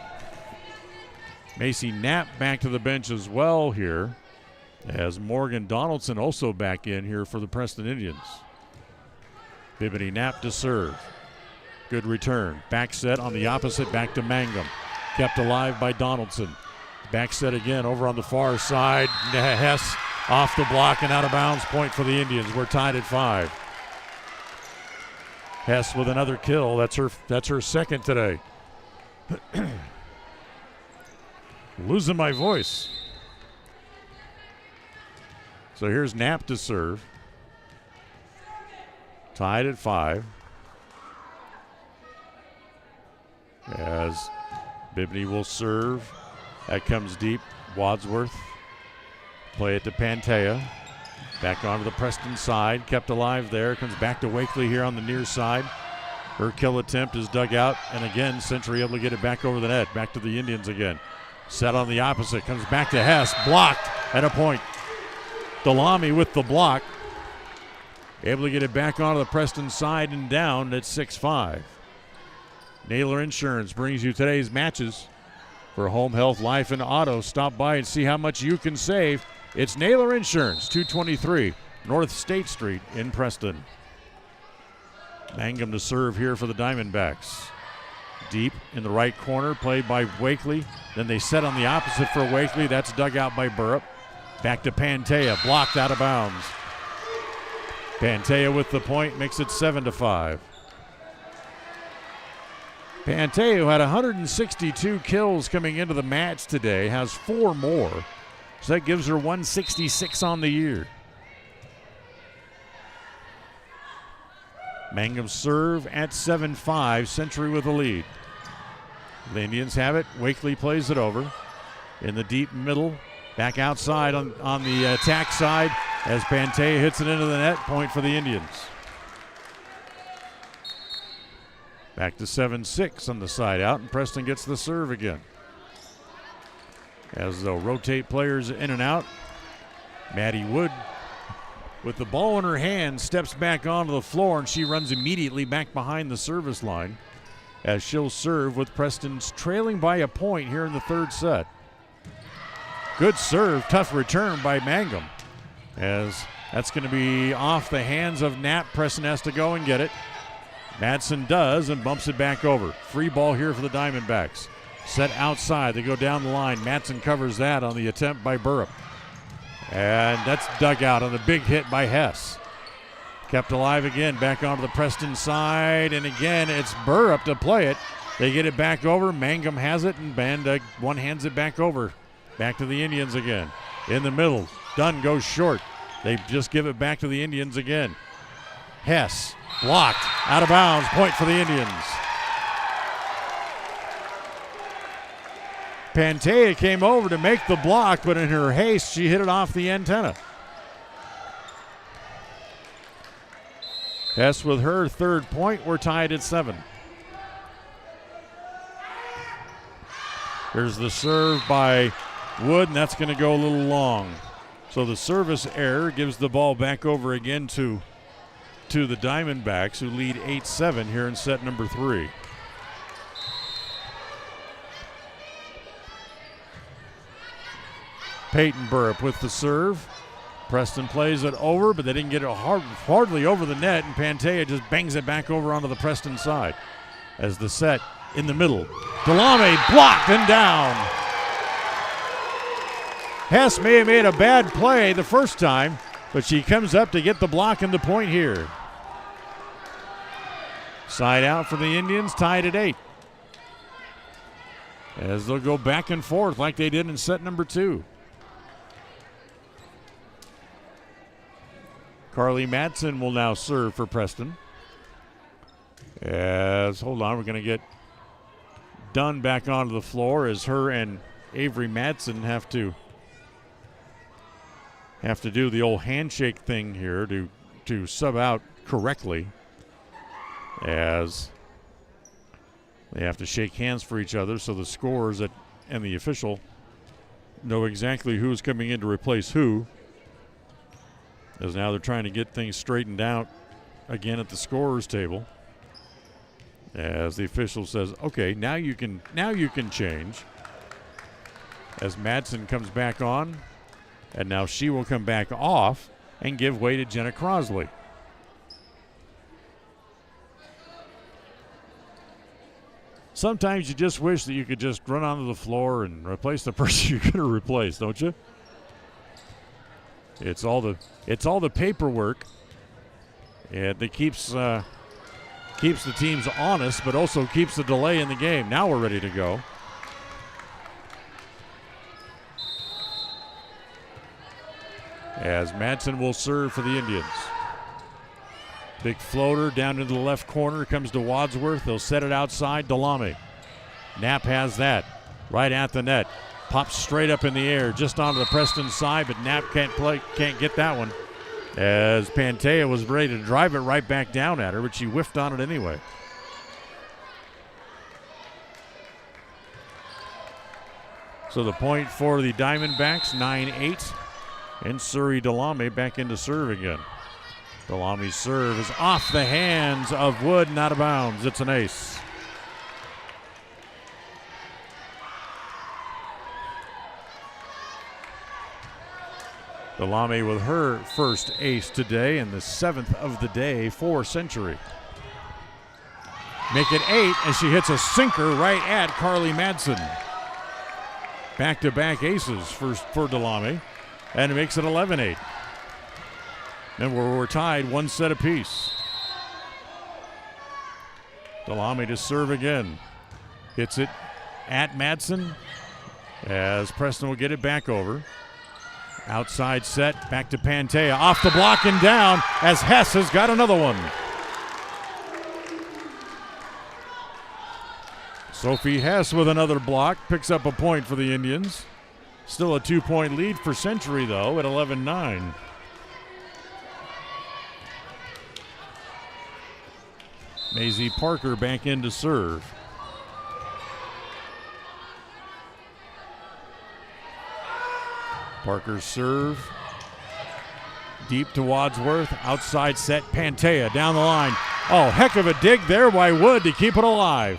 Speaker 12: Macy Knapp back to the bench as well here. As Morgan Donaldson also back in here for the Preston Indians. Bibity Knapp to serve. Good return. Back set on the opposite, back to Mangum. Kept alive by Donaldson. Back set again over on the far side. Hess off the block and out of bounds. Point for the Indians. We're tied at 5. Hess with another kill. That's her second today. Losing my voice. So here's Knapp to serve. Tied at 5. As Bibney will serve. That comes deep. Wadsworth. Play it to Pantea. Back onto the Preston side. Kept alive there. Comes back to Wakely here on the near side. Her kill attempt is dug out. And again, Century able to get it back over the net. Back to the Indians again. Set on the opposite. Comes back to Hess. Blocked at a point. Delamy with the block. Able to get it back onto the Preston side and down at 6-5. Naylor Insurance brings you today's matches. For home, health, life, and auto, stop by and see how much you can save. It's Naylor Insurance, 223 North State Street in Preston. Mangum to serve here for the Diamondbacks. Deep in the right corner, played by Wakely. Then they set on the opposite for Wakely. That's dug out by Burrup. Back to Pantea, blocked out of bounds. Pantea with the point, makes it 7-5. Pantea, who had 162 kills coming into the match today, has 4 more. So that gives her 166 on the year. Mangum serve at 7-5, Century with the lead. The Indians have it. Wakely plays it over. In the deep middle, back outside on the attack side as Pantea hits it into the net. Point for the Indians. Back to 7-6 on the side out, and Preston gets the serve again. As they'll rotate players in and out. Maddie Wood, with the ball in her hand, steps back onto the floor, and she runs immediately back behind the service line as she'll serve with Preston's trailing by a point here in the third set. Good serve, tough return by Mangum, as that's going to be off the hands of Knapp. Preston has to go and get it. Madsen does and bumps it back over. Free ball here for the Diamondbacks. Set outside, they go down the line. Madsen covers that on the attempt by Burrup. And that's dug out on the big hit by Hess. Kept alive again, back onto the Preston side, and again it's Burrup to play it. They get it back over, Mangum has it, and Band one hands it back over. Back to the Indians again. In the middle, Dunn goes short. They just give it back to the Indians again. Hess, blocked, out of bounds, point for the Indians. Pantea came over to make the block, but in her haste, she hit it off the antenna. Hess with her third point. We're tied at 7. Here's the serve by Wood, and that's going to go a little long. So the service error gives the ball back over again to the Diamondbacks, who lead 8-7 here in set number 3. Peyton Burrup with the serve. Preston plays it over, but they didn't get it hardly over the net, and Pantea just bangs it back over onto the Preston side. As the set in the middle. Delame blocked and down. Hess may have made a bad play the first time, but she comes up to get the block and the point here. Side out for the Indians, tied at 8. As they'll go back and forth like they did in set number 2. Carly Madsen will now serve for Preston. Hold on, we're going to get Dunn back onto the floor as her and Avery Madsen have to do the old handshake thing here to sub out correctly, as they have to shake hands for each other so the scorers and the official know exactly who's coming in to replace who, as now they're trying to get things straightened out again at the scorers table, as the official says, okay, now you can change, as Madsen comes back on, and now she will come back off and give way to Jenna Crosley. Sometimes you just wish that you could just run onto the floor and replace the person you're going to replace, don't you? It's all the paperwork, and that keeps the teams honest, but also keeps the delay in the game. Now we're ready to go. As Madsen will serve for the Indians. Big floater down into the left corner, comes to Wadsworth. They'll set it outside. Delamy. Knapp has that right at the net. Pops straight up in the air, just onto the Preston side, but Knapp can't get that one. As Pantea was ready to drive it right back down at her, but she whiffed on it anyway. So the point for the Diamondbacks, 9-8. And Surrey Delamy back into serve again. Delamy's serve is off the hands of Wood, not out of bounds. It's an ace. Delamy with her first ace today and the 7th of the day for Century. Make it 8 as she hits a sinker right at Carly Madsen. Back-to-back aces for Delamy, and it makes it 11-8. And we're tied one set apiece. Delamy to serve again. Hits it at Madsen as Preston will get it back over. Outside set, back to Pantea. Off the block and down as Hess has got another one. Sophie Hess with another block, picks up a point for the Indians. Still a 2-point lead for Century, though, at 11-9. Maisie Parker back in to serve. Parker's serve. Deep to Wadsworth. Outside set. Pantea down the line. Oh, heck of a dig there by Wood to keep it alive.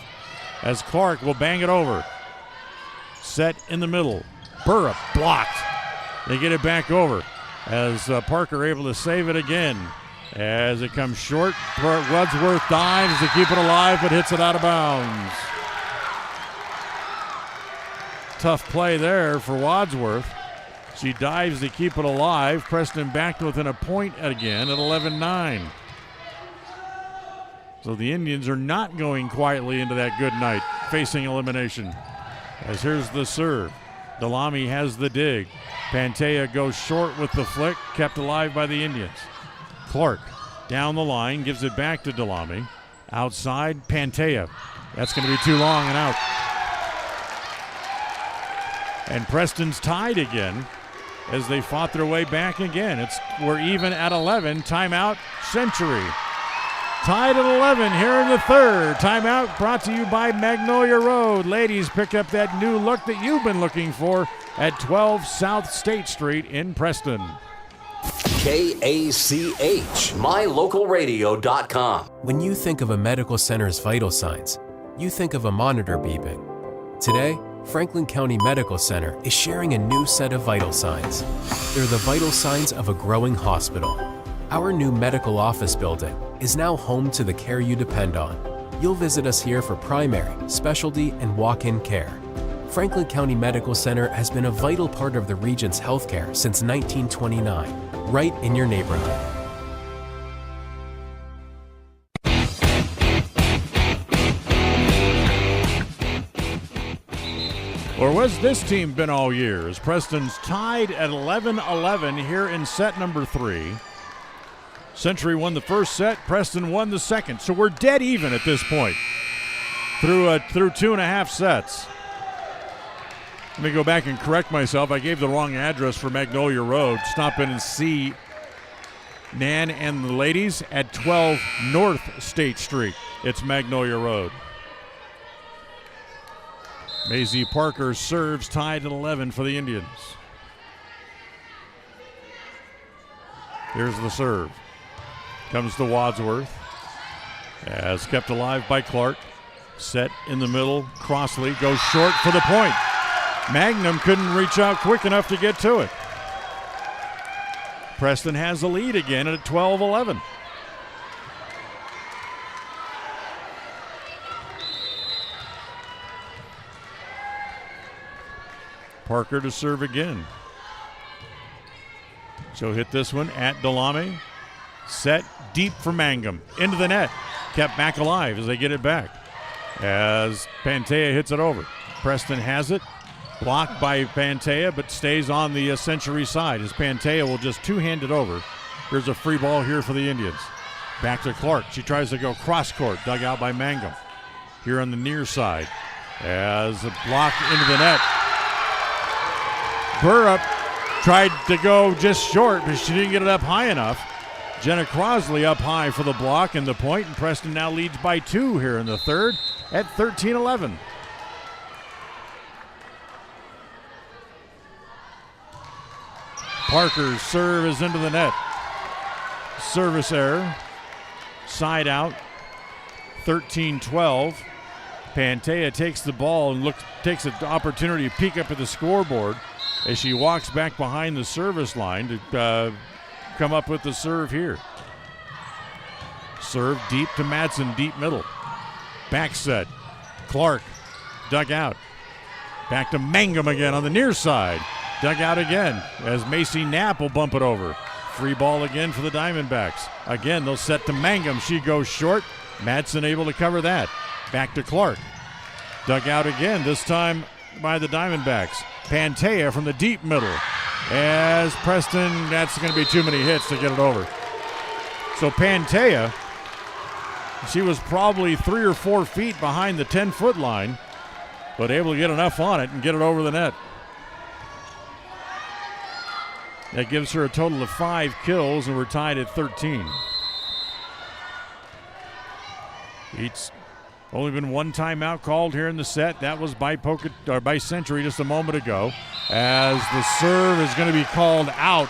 Speaker 12: As Clark will bang it over. Set in the middle. Burrup blocked. They get it back over. As Parker able to save it again. As it comes short, Wadsworth dives to keep it alive, but hits it out of bounds. Tough play there for Wadsworth. She dives to keep it alive. Preston back within a point again at 11-9. So the Indians are not going quietly into that good night, facing elimination. As here's the serve. Delamy has the dig. Pantea goes short with the flick, kept alive by the Indians. Clark down the line, gives it back to Delamy. Outside, Pantea. That's going to be too long and out. And Preston's tied again as they fought their way back again. We're even at 11. Timeout, Century. Tied at 11 here in the third. Timeout brought to you by Magnolia Road. Ladies, pick up that new look that you've been looking for at 12 South State Street in Preston.
Speaker 1: KACH, mylocalradio.com.
Speaker 7: When you think of a medical center's vital signs, you think of a monitor beeping. Today, Franklin County Medical Center is sharing a new set of vital signs. They're the vital signs of a growing hospital. Our new medical office building is now home to the care you depend on. You'll visit us here for primary, specialty, and walk-in care. Franklin County Medical Center has been a vital part of the region's healthcare since 1929. Right in your neighborhood.
Speaker 12: Or where's this team been all year? As Preston's tied at 11-11 here in set number 3. Century won the first set. Preston won the second. So we're dead even at this point through 2.5 sets. Let me go back and correct myself. I gave the wrong address for Magnolia Road. Stop in and see Nan and the ladies at 12 North State Street. It's Magnolia Road. Maisie Parker serves, tied at 11 for the Indians. Here's the serve. Comes to Wadsworth. As kept alive by Clark. Set in the middle. Crossley goes short for the point. Magnum couldn't reach out quick enough to get to it. Preston has the lead again at 12-11. Parker to serve again. She'll hit this one at Delame. Set deep for Mangum. Into the net. Kept back alive as they get it back. As Pantea hits it over. Preston has it. Blocked by Pantea, but stays on the Century side as Pantea will just two-hand it over. Here's a free ball here for the Indians. Back to Clark. She tries to go cross-court, dug out by Mangum. Here on the near side as a block into the net. Burrup tried to go just short, but she didn't get it up high enough. Jenna Crossley up high for the block and the point, and Preston now leads by 2 here in the third at 13-11. Parker's serve is into the net. Service error. Side out. 13-12. Pantea takes the ball and takes an opportunity to peek up at the scoreboard as she walks back behind the service line to come up with the serve here. Serve deep to Madsen, deep middle. Back set. Clark dug out. Back to Mangum again on the near side. Dug out again as Macy Knapp will bump it over. Free ball again for the Diamondbacks. Again, they'll set to Mangum. She goes short. Madsen able to cover that. Back to Clark. Dug out again, this time by the Diamondbacks. Pantea from the deep middle. As Preston, that's going to be too many hits to get it over. So Pantea, she was probably 3 or 4 feet behind the 10-foot line, but able to get enough on it and get it over the net. That gives her a total of 5 kills, and we're tied at 13. It's only been one timeout called here in the set. That was by Century just a moment ago. As the serve is going to be called out.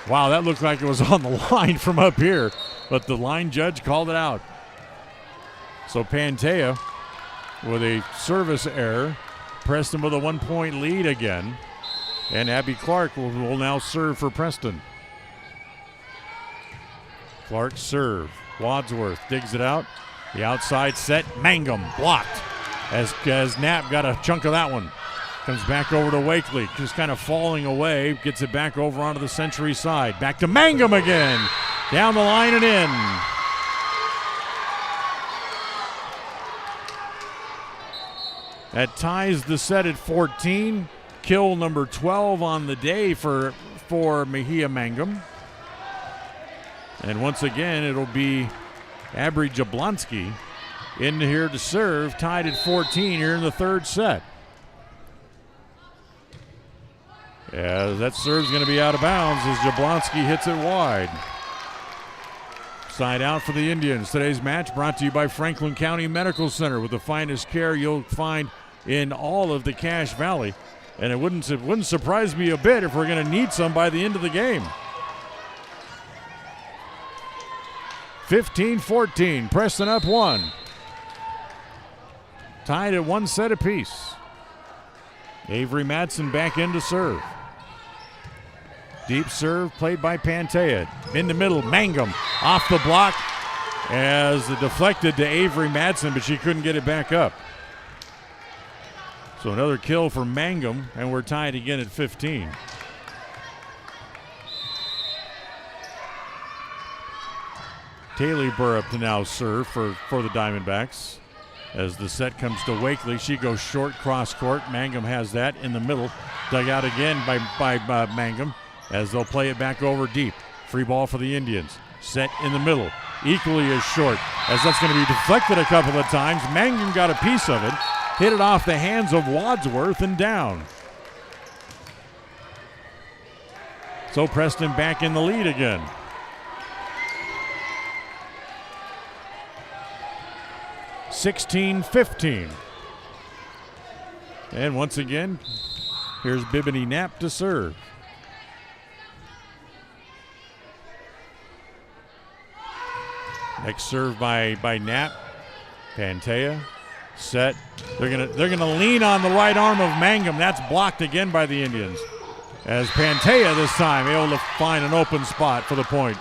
Speaker 12: Wow, that looked like it was on the line from up here, but the line judge called it out. So Pantea with a service error. Preston with a 1-point lead again. And Abby Clark will now serve for Preston. Clark serve. Wadsworth digs it out. The outside set. Mangum blocked as Knapp got a chunk of that one. Comes back over to Wakely. Just kind of falling away. Gets it back over onto the Century side. Back to Mangum again. Down the line and in. That ties the set at 14. Kill number 12 on the day for Mejia Mangum. And once again, it'll be Abri Jablonski in here to serve, tied at 14 here in the third set. As that serve's going to be out of bounds as Jablonski hits it wide. Side out for the Indians. Today's match brought to you by Franklin County Medical Center, with the finest care you'll find in all of the Cache Valley. And it wouldn't surprise me a bit if we're going to need some by the end of the game. 15-14, Preston up 1. Tied at 1 set apiece. Avery Madsen back in to serve. Deep serve played by Pantea. In the middle, Mangum off the block as it deflected to Avery Madsen, but she couldn't get it back up. So another kill for Mangum, and we're tied again at 15. Taylor Burrup to now serve for the Diamondbacks. As the set comes to Wakely, she goes short cross court. Mangum has that in the middle. Dug out again by Mangum as they'll play it back over deep. Free ball for the Indians. Set in the middle, equally as short, as that's going to be deflected a couple of times. Mangum got a piece of it, hit it off the hands of Wadsworth and down. So Preston back in the lead again. (16-15). And once again, here's Bibini Knapp to serve. Next serve by Knapp. Pantea set. They're gonna lean on the right arm of Mangum. That's blocked again by the Indians. As Pantea this time able to find an open spot for the point.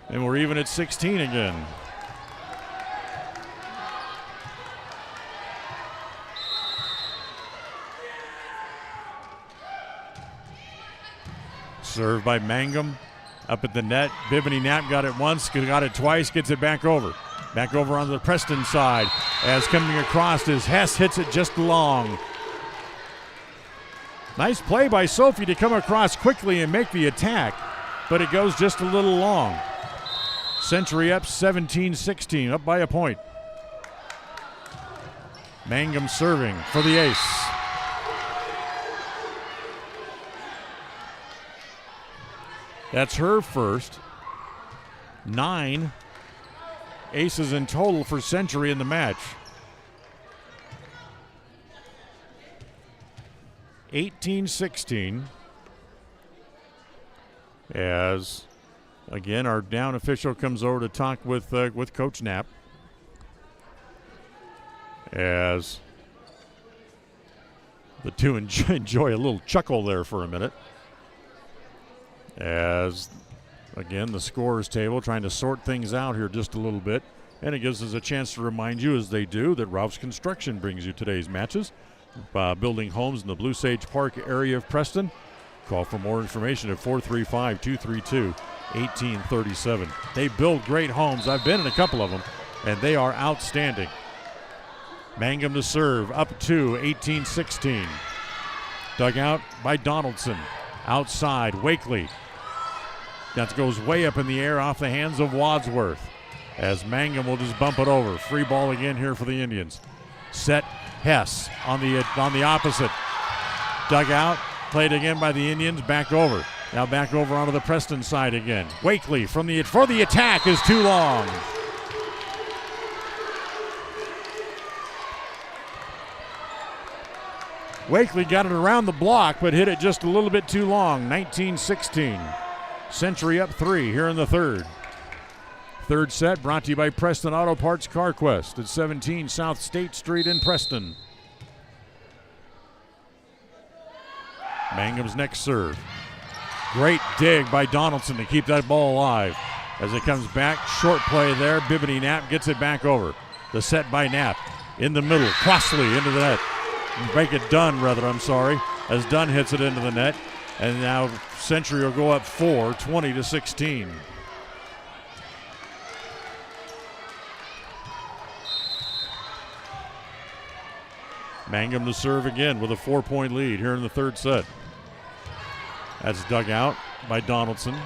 Speaker 12: And we're even at 16 again. Served by Mangum. Up at the net. Bibini Knapp got it once, got it twice, gets it back over. Back over on the Preston side. As coming across is Hess, hits it just long. Nice play by Sophie to come across quickly and make the attack, but it goes just a little long. Century up 17-16, up by a point. Mangum serving for the ace. That's her first. 9 aces in total for Century in the match. 18-16. As again our down official comes over to talk with Coach Knapp. As the two enjoy a little chuckle there for a minute. As again the scorers table trying to sort things out here just a little bit. And it gives us a chance to remind you, as they do, that Ralph's Construction brings you today's matches. Building homes in the Blue Sage Park area of Preston. Call for more information at 435-232-1837. They build great homes. I've been in a couple of them, and they are outstanding. Mangum to serve, up to 18-16. Dug out by Donaldson. Outside, Wakely. That goes way up in the air off the hands of Wadsworth. As Mangum will just bump it over. Free ball again here for the Indians. Set Hess on the opposite. Dug out, played again by the Indians, back over. Now back over onto the Preston side again. Wakely for the attack is too long. Wakely got it around the block, but hit it just a little bit too long. 19-16. Century up 3 here in the third. Third set brought to you by Preston Auto Parts CarQuest at 17 South State Street in Preston. Mangum's next serve. Great dig by Donaldson to keep that ball alive. As it comes back, short play there. Bibini Knapp gets it back over. The set by Knapp in the middle, Crossley into the net. Make it Dunn, as Dunn hits it into the net. And now Century will go up 4, 20-16. Mangum to serve again with a 4-point lead here in the third set. That's dug out by Donaldson.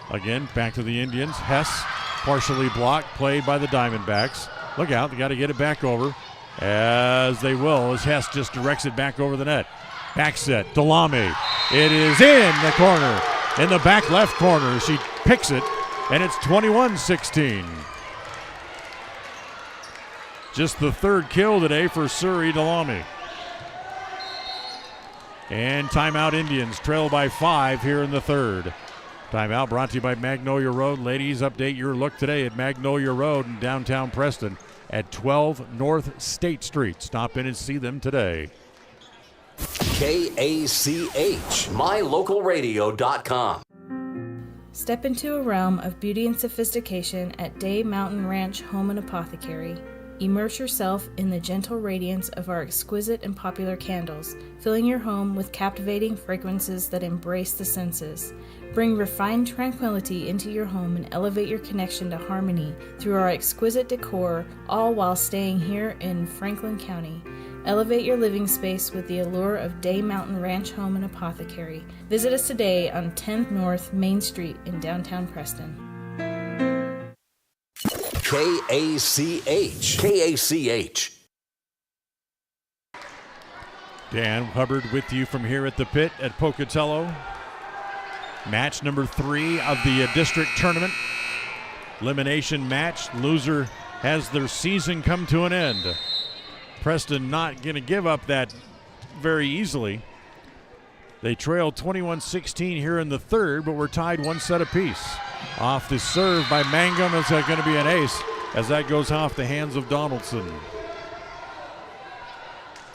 Speaker 12: Again, back to the Indians. Hess, partially blocked, played by the Diamondbacks. Look out, they got to get it back over. As they will, as Hess just directs it back over the net. Back set, Delamy. It is in the corner, in the back left corner. She picks it, and it's 21-16. Just the third kill today for Suri Delamy. And timeout Indians, trail by 5 here in the third. Timeout brought to you by Magnolia Road. Ladies, update your look today at Magnolia Road in downtown Preston at 12 North State Street. Stop in and see them today.
Speaker 1: KACH, mylocalradio.com.
Speaker 15: Step into a realm of beauty and sophistication at Day Mountain Ranch Home and Apothecary. Immerse yourself in the gentle radiance of our exquisite and popular candles, filling your home with captivating fragrances that embrace the senses. Bring refined tranquility into your home and elevate your connection to harmony through our exquisite decor, all while staying here in Franklin County. Elevate your living space with the allure of Day Mountain Ranch Home and Apothecary. Visit us today on 10th North Main Street in downtown Preston.
Speaker 1: KACH.
Speaker 12: Dan Hubbard with you from here at the pit at Pocatello. Match number 3 of the district tournament. Elimination match. Loser has their season come to an end. Preston not going to give up that very easily. They trail 21-16 here in the third, but we're tied 1 set apiece. Off the serve by Mangum. Is that going to be an ace as that goes off the hands of Donaldson?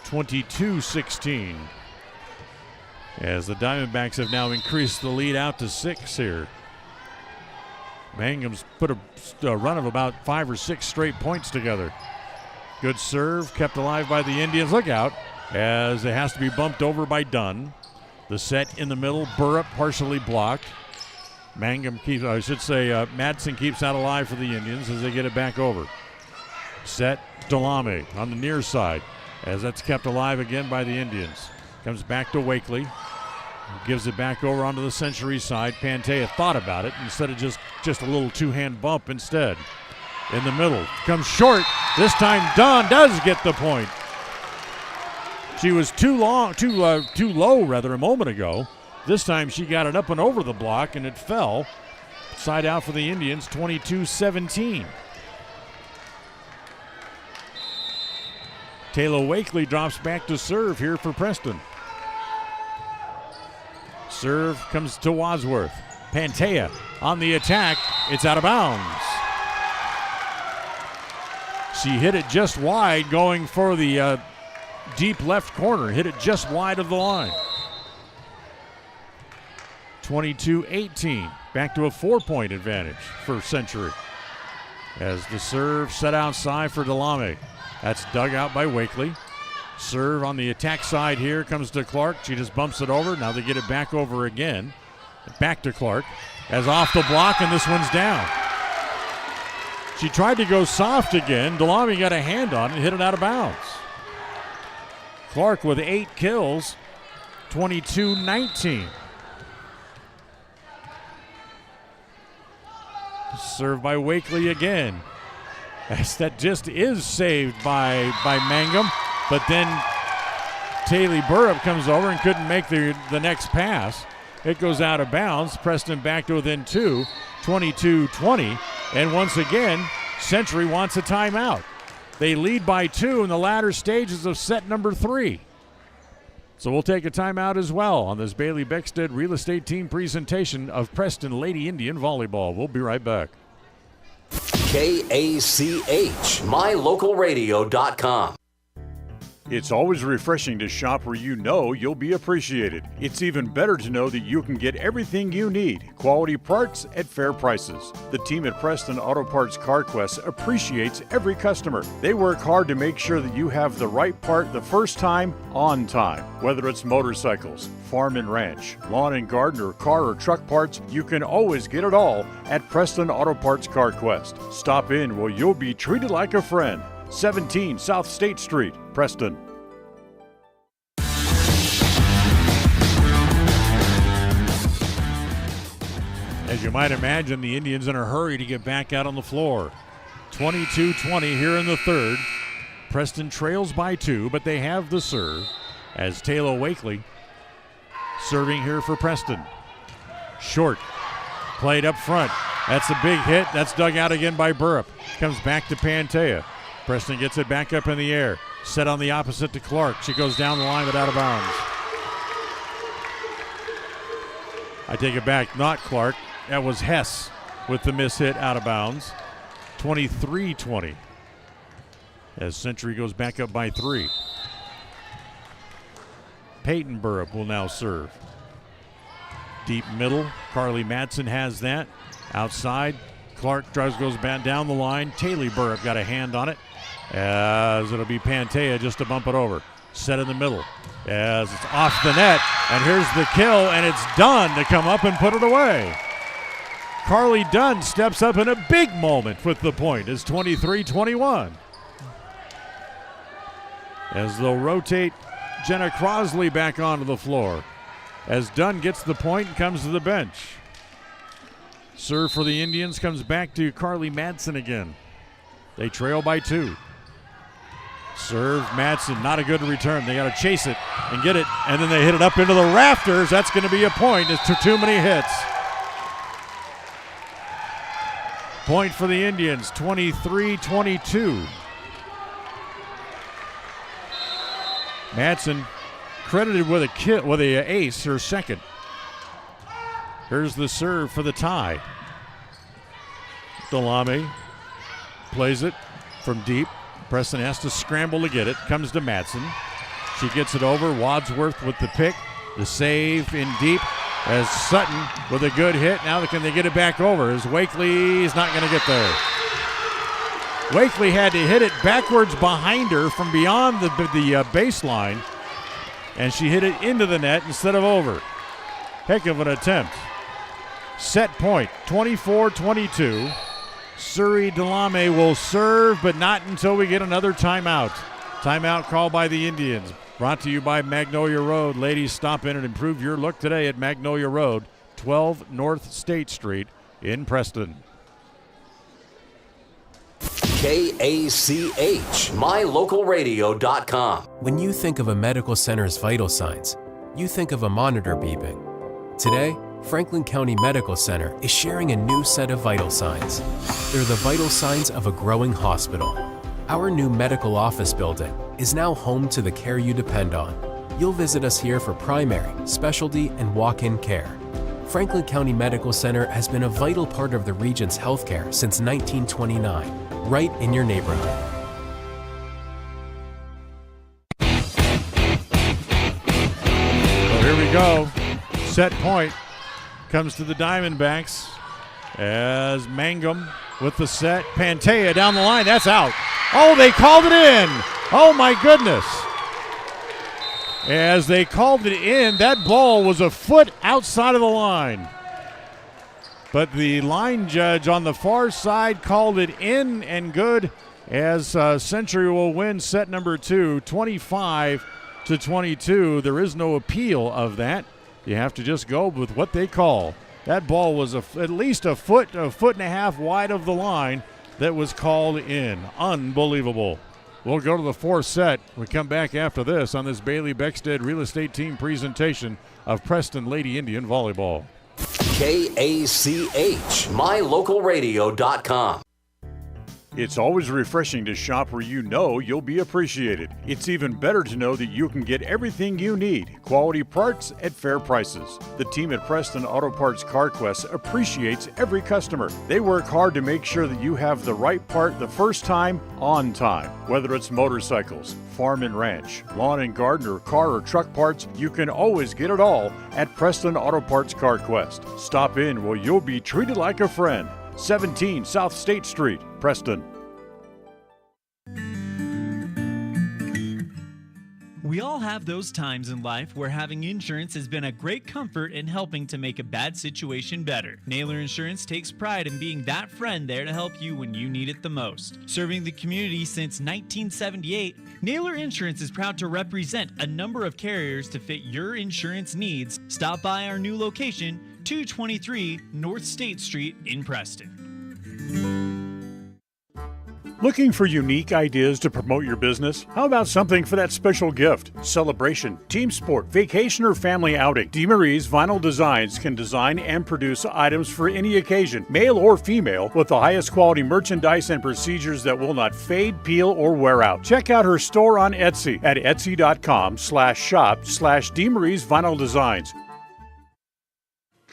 Speaker 12: 22-16. As the Diamondbacks have now increased the lead out to 6 here. Mangum's put a run of about 5 or 6 straight points together. Good serve, kept alive by the Indians. Look out, as it has to be bumped over by Dunn. The set in the middle, Burrup partially blocked. Mangum keeps, Madsen keeps that alive for the Indians as they get it back over. Set, Delame on the near side, as that's kept alive again by the Indians. Comes back to Wakely. Gives it back over onto the Century side. Pantea thought about it instead of just a little two-hand bump instead. In the middle, comes short. This time Dunn does get the point. She was too low a moment ago. This time she got it up and over the block and it fell. Side out for the Indians, 22-17. Taylor Wakely drops back to serve here for Preston. Serve comes to Wadsworth. Pantea on the attack. It's out of bounds. She hit it just wide going for the deep left corner. Hit it just wide of the line. 22-18. Back to a 4-point advantage for Century. As the serve set outside for Delame. That's dug out by Wakely. Serve on the attack side here comes to Clark. She just bumps it over. Now they get it back over again. Back to Clark. As off the block, and this one's down. She tried to go soft again. Delame got a hand on it and hit it out of bounds. Clark with 8 kills. 22-19. Served by Wakely again. As that just is saved by Mangum. But then Taylor Burrup comes over and couldn't make the next pass. It goes out of bounds. Preston back to within 2, 22-20. And once again, Century wants a timeout. They lead by 2 in the latter stages of set number 3. So we'll take a timeout as well on this Bailey Beckstead Real Estate Team presentation of Preston Lady Indian Volleyball. We'll be right back.
Speaker 1: KACH, mylocalradio.com.
Speaker 4: It's always refreshing to shop where you know you'll be appreciated. It's even better to know that you can get everything you need, quality parts at fair prices. The team at Preston Auto Parts CarQuest appreciates every customer. They work hard to make sure that you have the right part the first time, on time. Whether it's motorcycles, farm and ranch, lawn and garden, or car or truck parts, you can always get it all at Preston Auto Parts CarQuest. Stop in where you'll be treated like a friend. 17 South State Street, Preston.
Speaker 12: As you might imagine, the Indians in a hurry to get back out on the floor. 22-20 here in the third. Preston trails by 2, but they have the serve as Taylor Wakely serving here for Preston. Short, played up front. That's a big hit. That's dug out again by Burrup. Comes back to Pantea. Preston gets it back up in the air. Set on the opposite to Clark. She goes down the line but out of bounds. I take it back, not Clark. That was Hess with the miss hit out of bounds. 23-20. As Century goes back up by 3. Peyton Burrup will now serve. Deep middle. Carly Madsen has that. Outside. Clark goes back down the line. Taylor Burrup got a hand on it. As it'll be Pantea just to bump it over. Set in the middle. As it's off the net. And here's the kill, and it's Dunn to come up and put it away. Carly Dunn steps up in a big moment with the point. It's 23-21. as they'll rotate Jenna Crosley back onto the floor. As Dunn gets the point and comes to the bench. Serve for the Indians comes back to Carly Madsen again. They trail by 2. Serve, Madsen, not a good return. They got to chase it and get it, and then they hit it up into the rafters. That's going to be a point. It's too many hits. Point for the Indians, 23-22. Madsen credited with a ace, her second. Here's the serve for the tie. Delame plays it from deep. Preston has to scramble to get it. Comes to Madsen. She gets it over. Wadsworth with the pick. The save in deep as Sutton with a good hit. Now can they get it back over? As Wakely is not going to get there. Wakely had to hit it backwards behind her from beyond the baseline, and she hit it into the net instead of over. Heck of an attempt. Set point, 24-22. Surrey Delame will serve, but not until we get another timeout. Timeout called by the Indians. Brought to you by Magnolia Road. Ladies, stop in and improve your look today at Magnolia Road, 12 North State Street in Preston.
Speaker 1: KACH, mylocalradio.com.
Speaker 7: When you think of a medical center's vital signs, you think of a monitor beeping. Today, Franklin County Medical Center is sharing a new set of vital signs. They're the vital signs of a growing hospital. Our new medical office building is now home to the care you depend on. You'll visit us here for primary, specialty, and walk-in care. Franklin County Medical Center has been a vital part of the region's healthcare since 1929, right in your neighborhood.
Speaker 12: So here we go. Set point comes to the Diamondbacks as Mangum with the set. Pantea down the line. That's out. Oh, they called it in. Oh, my goodness. As they called it in, that ball was a foot outside of the line. But the line judge on the far side called it in and good, as Century will win set number 2, 25-22. There is no appeal of that. You have to just go with what they call. That ball was at least a foot and a half wide of the line that was called in. Unbelievable. We'll go to the fourth set. We come back after this on this Bailey Beckstead Real Estate Team presentation of Preston Lady Indian Volleyball.
Speaker 1: KACH, mylocalradio.com.
Speaker 4: It's always refreshing to shop where you know you'll be appreciated. It's even better to know that you can get everything you need, quality parts at fair prices. The team at Preston Auto Parts CarQuest appreciates every customer. They work hard to make sure that you have the right part the first time, on time. Whether it's motorcycles, farm and ranch, lawn and garden, or car or truck parts, you can always get it all at Preston Auto Parts CarQuest. Stop in where you'll be treated like a friend. 17 South State Street, Preston.
Speaker 9: We all have those times in life where having insurance has been a great comfort in helping to make a bad situation better. Naylor Insurance takes pride in being that friend there to help you when you need it the most. Serving the community since 1978, Naylor Insurance is proud to represent a number of carriers to fit your insurance needs. Stop by our new location, 223 North State Street in Preston.
Speaker 4: Looking for unique ideas to promote your business? How about something for that special gift, celebration, team sport, vacation, or family outing? DeMarie's Vinyl Designs can design and produce items for any occasion, male or female, with the highest quality merchandise and procedures that will not fade, peel, or wear out. Check out her store on Etsy at etsy.com/shop/DeMarie's Vinyl Designs.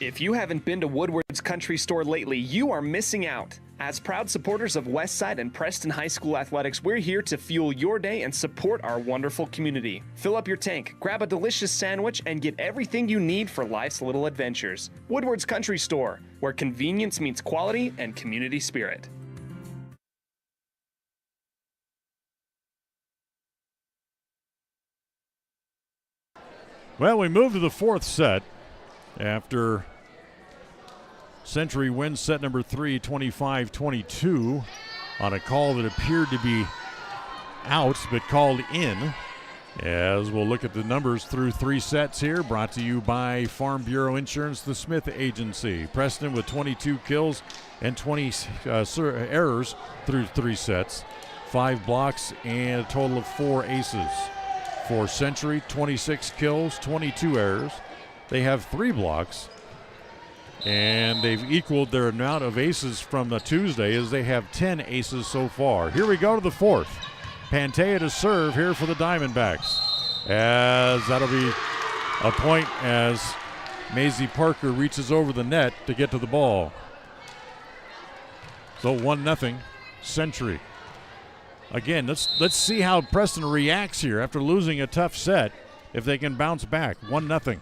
Speaker 2: If you haven't been to Woodward's Country Store lately, you are missing out. As proud supporters of Westside and Preston High School athletics, we're here to fuel your day and support our wonderful community. Fill up your tank, grab a delicious sandwich, and get everything you need for life's little adventures. Woodward's Country Store, where convenience meets quality and community spirit.
Speaker 12: Well, we move to the fourth set after Century wins set number 3, 25-22, on a call that appeared to be out but called in. As we'll look at the numbers through 3 sets here, brought to you by Farm Bureau Insurance, the Smith Agency. Preston with 22 kills and 20 errors through 3 sets, 5 blocks, and a total of 4 aces. For Century, 26 kills, 22 errors. They have 3 blocks, and they've equaled their amount of aces from the Tuesday as they have 10 aces so far. Here we go to the 4th. Pantea to serve here for the Diamondbacks, as that'll be a point as Maisie Parker reaches over the net to get to the ball. So 1-0 Century. Again, let's see how Preston reacts here after losing a tough set, if they can bounce back. 1-0.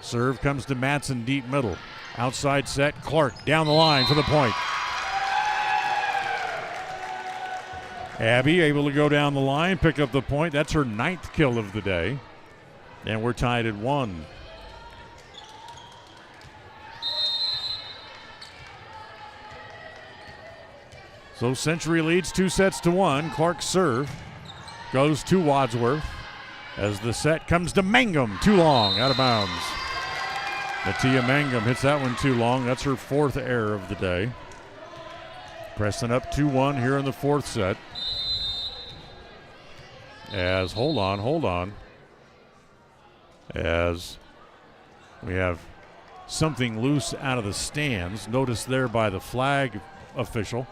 Speaker 12: Serve comes to Matson deep middle. Outside set, Clark down the line for the point. Abby able to go down the line, pick up the point. That's her 9th kill of the day. And we're tied at 1. So Century leads 2-1. Clark's serve goes to Wadsworth as the set comes to Mangum. Too long, out of bounds. Natia Mangum hits that one too long. That's her 4th error of the day. Preston up 2-1 here in the 4th set. As, hold on. As we have something loose out of the stands. Noticed there by the flag official.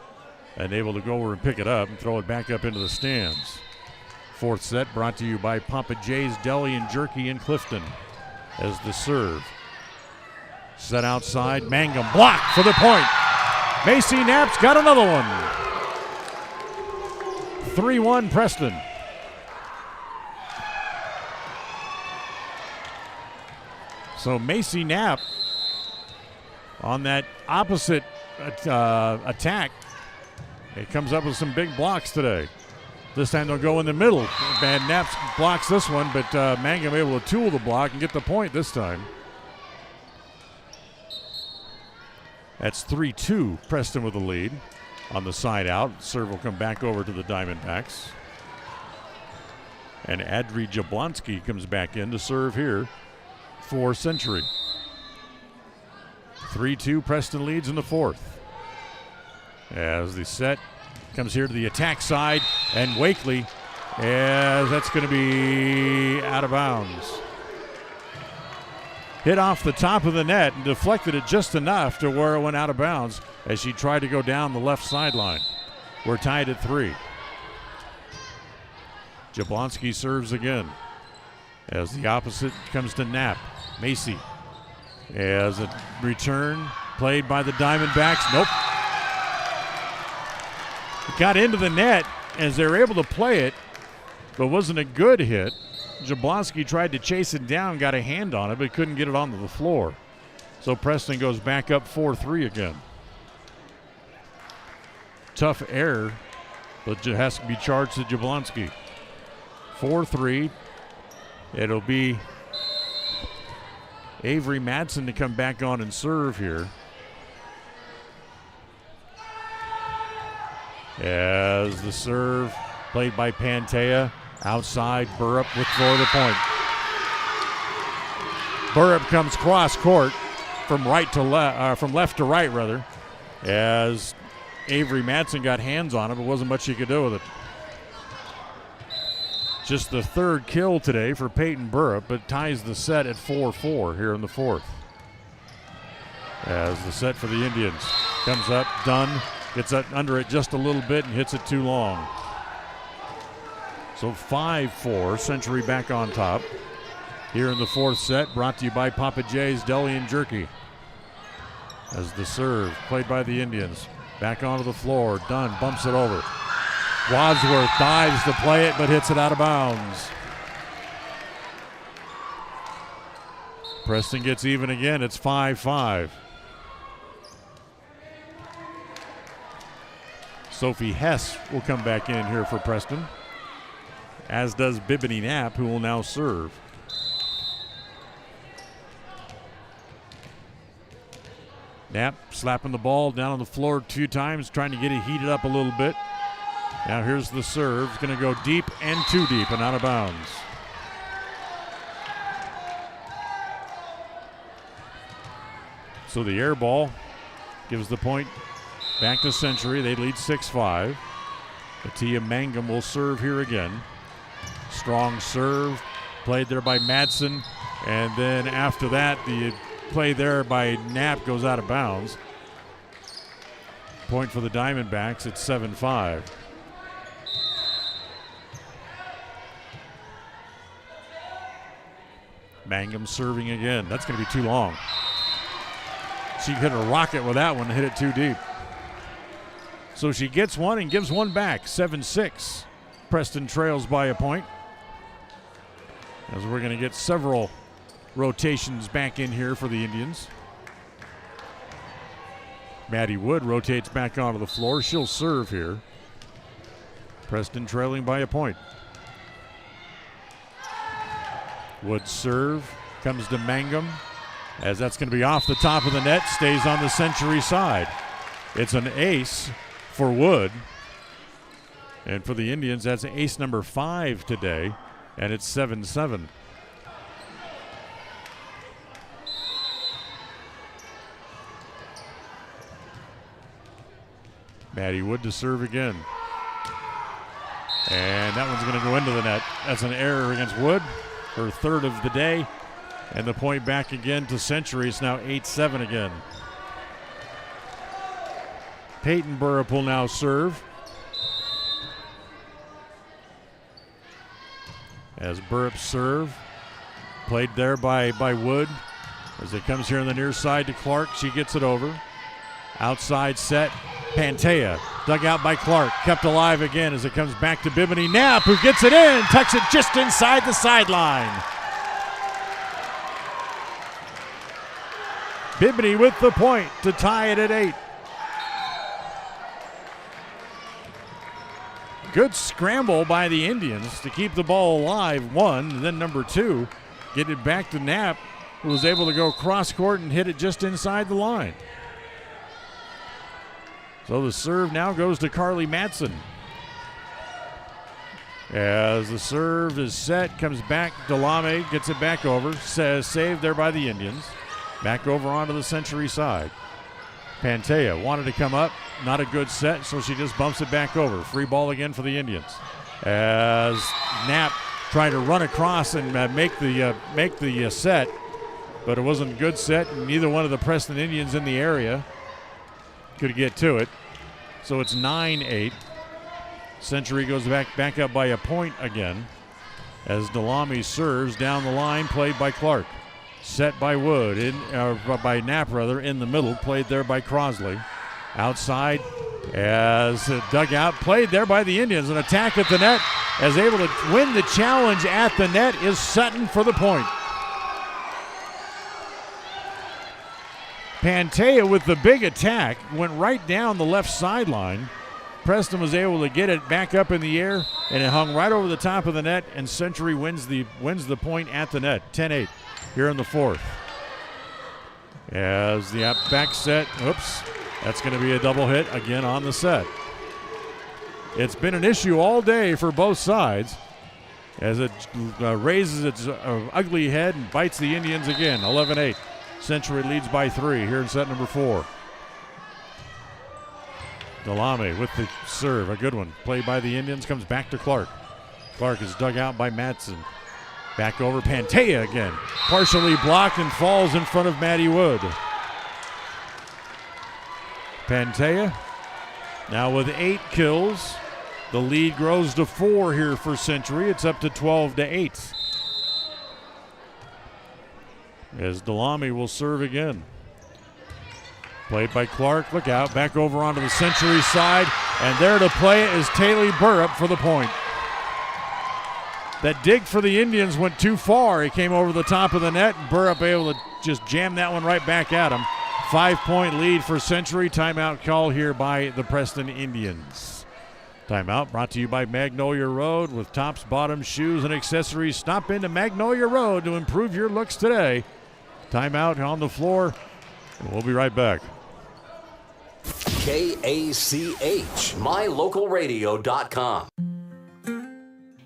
Speaker 12: And able to go over and pick it up and throw it back up into the stands. 4th set brought to you by Papa J's Deli and Jerky in Clifton. As the serve. Set outside, Mangum blocked for the point. Macy Knapp's got another one. 3-1 Preston. So Macy Knapp on that opposite attack. It comes up with some big blocks today. This time they'll go in the middle. And Knapp blocks this one, but Mangum able to tool the block and get the point this time. That's 3-2, Preston with the lead on the side out. Serve will come back over to the Diamondbacks. And Adri Jablonski comes back in to serve here for Century. 3-2, Preston leads in the 4th. As the set comes here to the attack side, and Wakely, as that's going to be out of bounds. Hit off the top of the net and deflected it just enough to where it went out of bounds as she tried to go down the left sideline. We're tied at 3. Jablonski serves again as the opposite comes to Knapp. Macy as a return played by the Diamondbacks. Nope. It got into the net as they were able to play it, but wasn't a good hit. Jablonski tried to chase it down, got a hand on it, but couldn't get it onto the floor. So Preston goes back up 4-3 again. Tough error, but it has to be charged to Jablonski. 4-3. It'll be Avery Madsen to come back on and serve here. As the serve played by Pantea. Outside, Burrup with for the point. Burrup comes cross court from left to right rather, as Avery Madsen got hands on it, but wasn't much he could do with it. Just the 3rd kill today for Peyton Burrup, but ties the set at 4-4 here in the 4th. As the set for the Indians comes up, Dunn gets under it just a little bit and hits it too long. So 5-4, Century back on top. Here in the 4th set, brought to you by Papa J's Deli and Jerky. As the serve, played by the Indians. Back onto the floor, Dunn bumps it over. Wadsworth dives to play it, but hits it out of bounds. Preston gets even again, it's 5-5. Sophie Hess will come back in here for Preston, as does Bibini Knapp, who will now serve. Knapp slapping the ball down on the floor 2 times, trying to get it heated up a little bit. Now here's the serve. It's going to go deep and too deep and out of bounds. So the air ball gives the point back to Century. They lead 6-5. Atia Mangum will serve here again. Strong serve. Played there by Madsen. And then after that, the play there by Knapp goes out of bounds. Point for the Diamondbacks at 7-5. Mangum serving again. That's going to be too long. She hit a rocket with that one and hit it too deep. So she gets one and gives one back. 7-6. Preston trails by a point. As we're going to get several rotations back in here for the Indians. Maddie Wood rotates back onto the floor. She'll serve here. Preston trailing by a point. Wood serve. Comes to Mangum. As that's going to be off the top of the net. Stays on the Century side. It's an ace for Wood. And for the Indians, that's ace number 5 today. And it's 7-7. Maddie Wood to serve again. And that one's going to go into the net. That's an error against Wood. Her third of the day. And the point back again to Century. It's now 8-7 again. Peyton Burrup will now serve. As Burrup serve. Played there by Wood. As it comes here on the near side to Clark. She gets it over. Outside set. Pantea, dug out by Clark, kept alive again as it comes back to Bimini Knapp, who gets it in, tucks it just inside the sideline. Bimini with the point to tie it at 8. Good scramble by the Indians to keep the ball alive, 1, and then number 2, get it back to Knapp, who was able to go cross court and hit it just inside the line. So the serve now goes to Carly Madsen. As the serve is set, comes back, Delame gets it back over, saved there by the Indians. Back over onto the Century side. Pantea wanted to come up, not a good set, so she just bumps it back over. Free ball again for the Indians. As Knapp trying to run across and make the set, but it wasn't a good set, and neither one of the Preston Indians in the area could get to it. So it's 9-8. Century goes back up by a point again as Delame serves down the line, played by Clark. Set by Wood, by Knapp rather, in the middle, played there by Crosley. Outside as dug out, played there by the Indians. An attack at the net, as able to win the challenge at the net is Sutton for the point. Pantea with the big attack, went right down the left sideline. Preston was able to get it back up in the air, and it hung right over the top of the net, and Century wins the point at the net. 10-8 here in the fourth. As the back set, that's going to be a double hit again on the set. It's been an issue all day for both sides as it raises its ugly head and bites the Indians again. 11-8. Century leads by 3 here in set number 4. Delame with the serve, a good one. Played by the Indians, comes back to Clark. Clark is dug out by Madsen. Back over Pantea again. Partially blocked and falls in front of Maddie Wood. Pantea now with 8 kills. The lead grows to 4 here for Century. It's up to 12-8. As Delame will serve again. Played by Clark. Look out. Back over onto the Century side. And there to play it is Taylor Burrup for the point. That dig for the Indians went too far. He came over the top of the net. And Burrup able to just jam that one right back at him. 5-point lead for Century. Timeout call here by the Preston Indians. Timeout brought to you by Magnolia Road. With tops, bottoms, shoes, and accessories, stop into Magnolia Road to improve your looks today. Timeout on the floor, and we'll be right back.
Speaker 1: KACH, mylocalradio.com.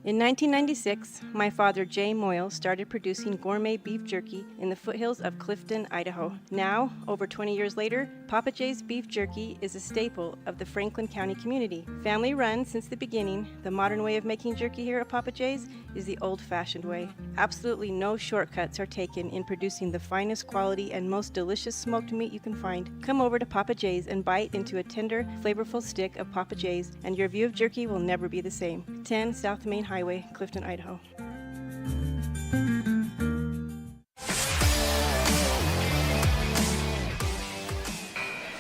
Speaker 16: In 1996, my father, Jay Moyle, started producing gourmet beef jerky in the foothills of Clifton, Idaho. Now, over 20 years later, Papa Jay's beef jerky is a staple of the Franklin County community. Family run since the beginning, the modern way of making jerky here at Papa Jay's is the old-fashioned way. Absolutely no shortcuts are taken in producing the finest quality and most delicious smoked meat you can find. Come over to Papa Jay's and bite into a tender, flavorful stick of Papa Jay's, and your view of jerky will never be the same. 10 South Main Highway, Clifton, Idaho.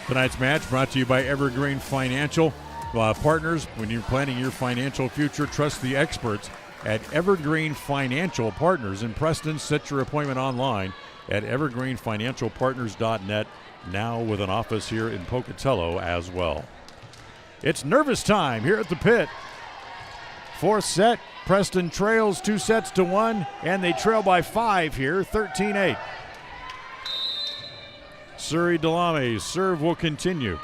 Speaker 12: Tonight's match brought to you by Evergreen Financial. Partners, when you're planning your financial future, trust the experts at Evergreen Financial Partners in Preston. Set your appointment online at evergreenfinancialpartners.net, now with an office here in Pocatello as well. It's nervous time here at the pit. Fourth set, Preston trails 2-1, and they trail by 5 here, 13-8. Suri Delame's serve will continue.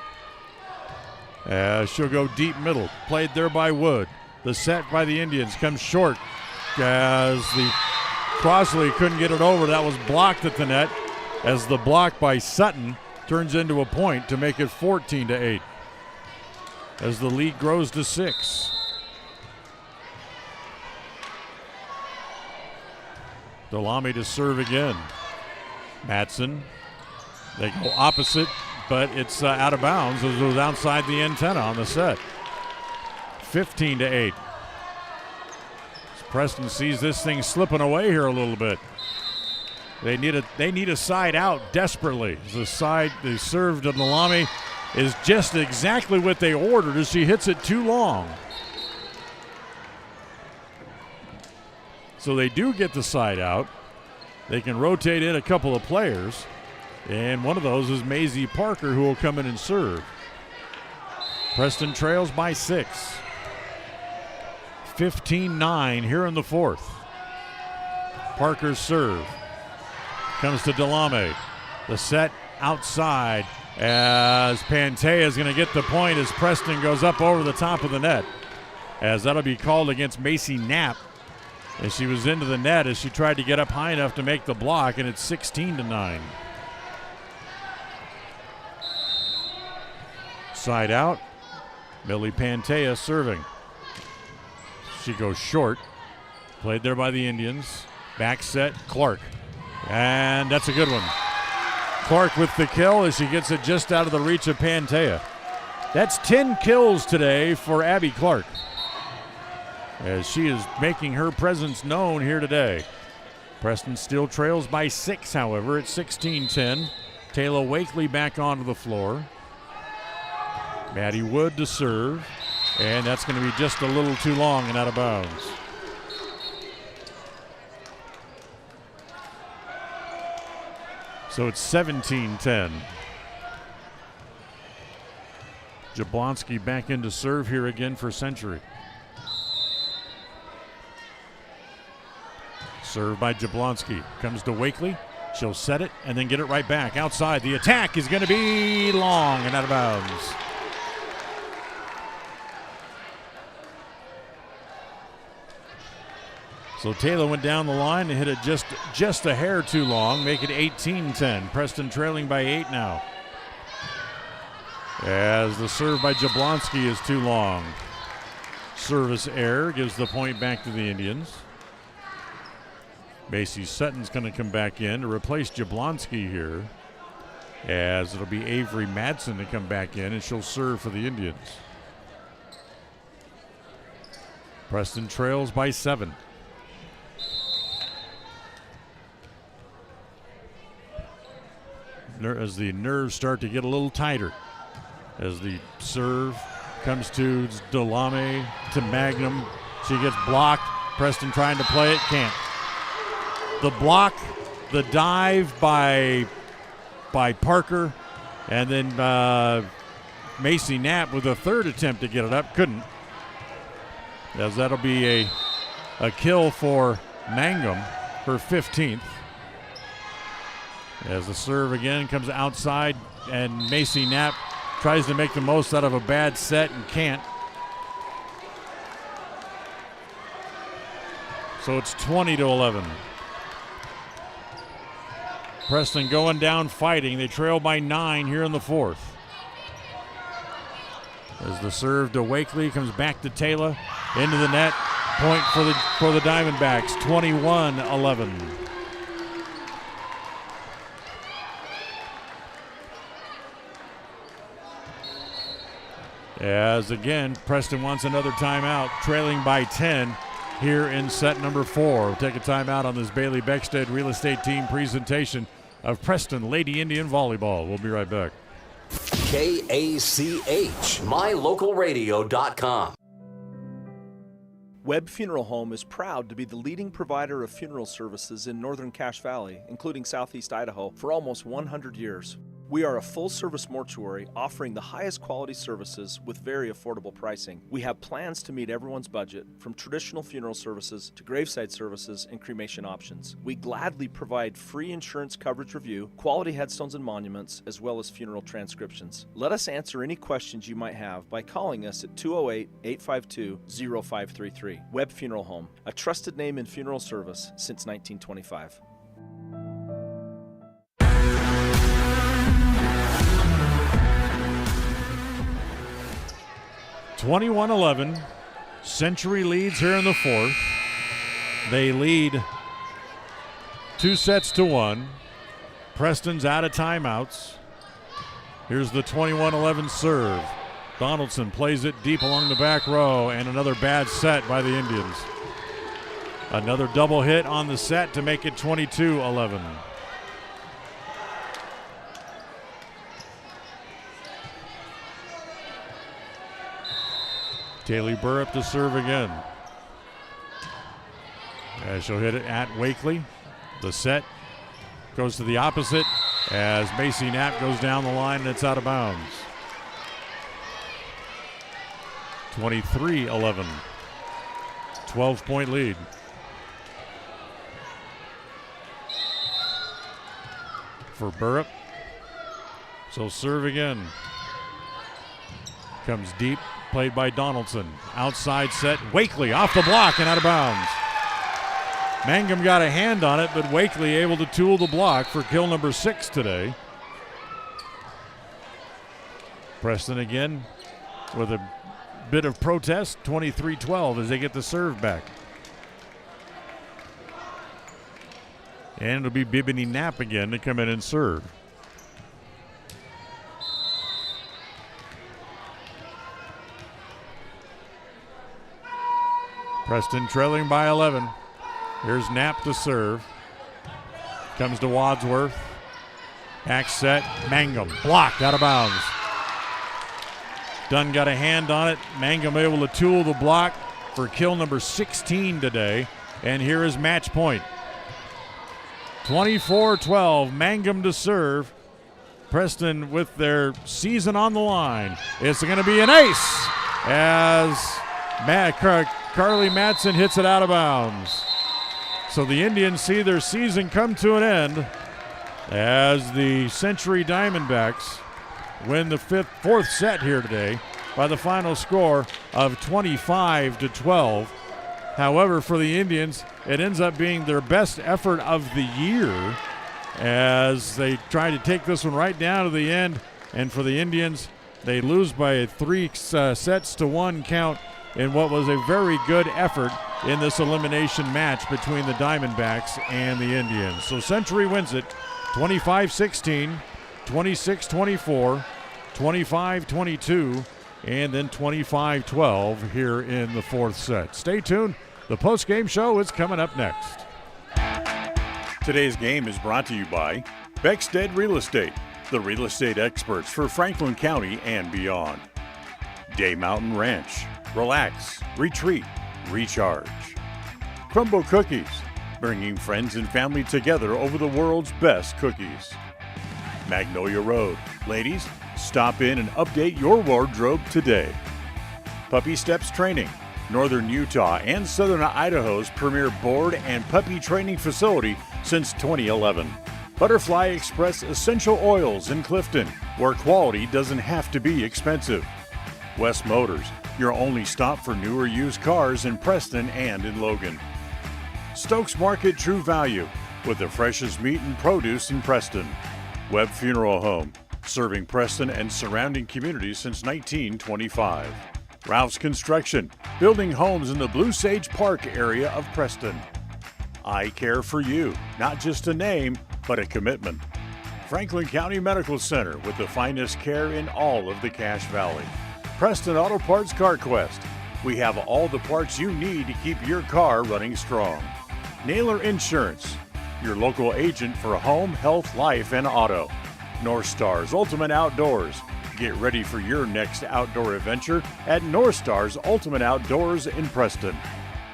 Speaker 12: She'll go deep middle, played there by Wood. The set by the Indians comes short as the Crossley couldn't get it over. That was blocked at the net as the block by Sutton turns into a point to make it 14-8 as the lead grows to 6. Delamy to serve again. Matson, they go opposite, but it's out of bounds as it was outside the antenna on the set. 15-8. Preston sees this thing slipping away here a little bit. They need a side out desperately. The serve to Delamy is just exactly what they ordered as she hits it too long. So they do get the side out. They can rotate in a couple of players, and one of those is Maisie Parker, who will come in and serve. Preston trails by 6. 15-9 here in the fourth. Parker's serve comes to Delamy. The set outside as Pantea is going to get the point as Preston goes up over the top of the net, as that'll be called against Macy Knapp as she was into the net as she tried to get up high enough to make the block, and it's 16-9. Side out, Millie Pantea serving. She goes short, played there by the Indians. Back set, Clark, and that's a good one. Clark with the kill as she gets it just out of the reach of Pantea. That's 10 kills today for Abby Clark, as she is making her presence known here today. Preston still trails by 6, however, at 16-10. Taylor Wakely back onto the floor. Maddie Wood to serve, and that's going to be just a little too long and out of bounds. So it's 17-10. Jablonski back in to serve here again for Century. Serve by Jablonski. Comes to Wakely. She'll set it and then get it right back outside. The attack is going to be long and out of bounds. So Taylor went down the line and hit it just a hair too long, make it 18-10. Preston trailing by 8 now, as the serve by Jablonski is too long. Service error gives the point back to the Indians. Macy Sutton's going to come back in to replace Jablonski here, as it'll be Avery Madsen to come back in, and she'll serve for the Indians. Preston trails by 7. As the nerves start to get a little tighter, as the serve comes to Delamy, to Magnum. She gets blocked. Preston trying to play it, can't. The block, the dive by Parker, and then Macy Knapp with a third attempt to get it up, couldn't. As that'll be a kill for Mangum, her 15th. As the serve again comes outside, and Macy Knapp tries to make the most out of a bad set and can't. So it's 20-11. Preston going down fighting. They trail by 9 here in the fourth. As the serve to Wakely comes back to Taylor into the net. Point for the Diamondbacks, 21-11. As again, Preston wants another timeout, trailing by 10 here in set number 4. We'll take a timeout on this Bailey Beckstead Real Estate Team presentation of Preston Lady Indian Volleyball. We'll be right back.
Speaker 1: KACH, mylocalradio.com.
Speaker 6: Webb Funeral Home is proud to be the leading provider of funeral services in northern Cache Valley, including southeast Idaho, for almost 100 years. We are a full-service mortuary offering the highest quality services with very affordable pricing. We have plans to meet everyone's budget, from traditional funeral services to graveside services and cremation options. We gladly provide free insurance coverage review, quality headstones and monuments, as well as funeral transcriptions. Let us answer any questions you might have by calling us at 208-852-0533. Webb Funeral Home, a trusted name in funeral service since 1925.
Speaker 12: 21-11. Century leads here in the fourth. They lead 2-1. Preston's out of timeouts. Here's the 21-11 serve. Donaldson plays it deep along the back row, and another bad set by the Indians. Another double hit on the set to make it 22-11. Kaylee Burrup to serve again. As she'll hit it at Wakely. The set goes to the opposite as Macy Knapp goes down the line and it's out of bounds. 23-11. 12-point lead. For Burrup. So serve again. Comes deep. Played by Donaldson. Outside set. Wakely off the block and out of bounds. Mangum got a hand on it, but Wakely able to tool the block for kill number 6 today. Preston again with a bit of protest. 23-12 as they get the serve back. And it'll be Bibini Knapp again to come in and serve. Preston trailing by 11. Here's Knapp to serve. Comes to Wadsworth. Back set. Mangum blocked out of bounds. Dunn got a hand on it. Mangum able to tool the block for kill number 16 today. And here is match point. 24-12. Mangum to serve. Preston with their season on the line. It's going to be an ace as Carly Matson hits it out of bounds. So the Indians see their season come to an end as the Century Diamondbacks win the fourth set here today by the final score of 25-12. However, for the Indians, it ends up being their best effort of the year as they try to take this one right down to the end. And for the Indians, they lose by a 3-1 count in what was a very good effort in this elimination match between the Diamondbacks and the Indians. So Century wins it 25-16, 26-24, 25-22, and then 25-12 here in the fourth set. Stay tuned. The post-game show is coming up next.
Speaker 4: Today's game is brought to you by Beckstead Real Estate, the real estate experts for Franklin County and beyond. Day Mountain Ranch. Relax, retreat, recharge. Crumble Cookies, bringing friends and family together over the world's best cookies. Magnolia Road. Ladies, stop in and update your wardrobe today. Puppy Steps Training, Northern Utah and Southern Idaho's premier board and puppy training facility since 2011. Butterfly Express Essential Oils in Clifton, where quality doesn't have to be expensive. West Motors, your only stop for new or used cars in Preston and in Logan. Stokes Market True Value, with the freshest meat and produce in Preston. Webb Funeral Home, serving Preston and surrounding communities since 1925. Ralph's Construction, building homes in the Blue Sage Park area of Preston. I Care for You, not just a name, but a commitment. Franklin County Medical Center, with the finest care in all of the Cache Valley. Preston Auto Parts CarQuest, we have all the parts you need to keep your car running strong. Naylor Insurance, your local agent for home, health, life, and auto. North Stars Ultimate Outdoors. Get ready for your next outdoor adventure at North Stars Ultimate Outdoors in Preston.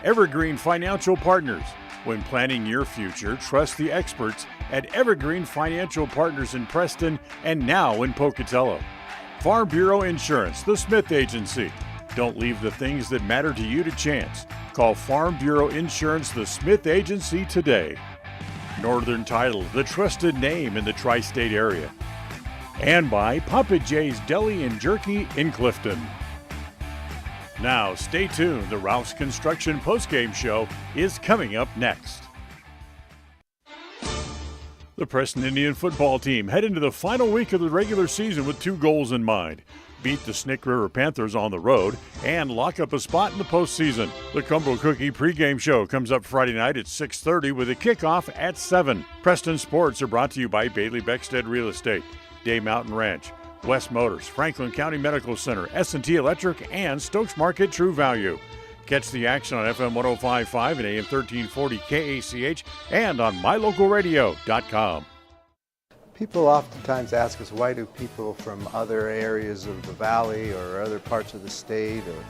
Speaker 4: Evergreen Financial Partners. When planning your future, trust the experts at Evergreen Financial Partners in Preston and now in Pocatello. Farm Bureau Insurance, the Smith Agency. Don't leave the things that matter to you to chance. Call Farm Bureau Insurance, the Smith Agency today. Northern Title, the trusted name in the tri-state area. And by Papa J's Deli and Jerky in Clifton. Now, stay tuned. The Ralph's Construction postgame show is coming up next. The Preston Indian football team head into the final week of the regular season with 2 goals in mind. Beat the Snake River Panthers on the road and lock up a spot in the postseason. The Crumble Cookie pregame show comes up Friday night at 6:30 with a kickoff at 7. Preston Sports are brought to you by Bailey Beckstead Real Estate, Day Mountain Ranch, West Motors, Franklin County Medical Center, S&T Electric, and Stokes Market True Value. Catch the action on FM 105.5 and AM 1340 KACH and on mylocalradio.com.
Speaker 5: People oftentimes ask us, why do people from other areas of the valley or other parts of the state or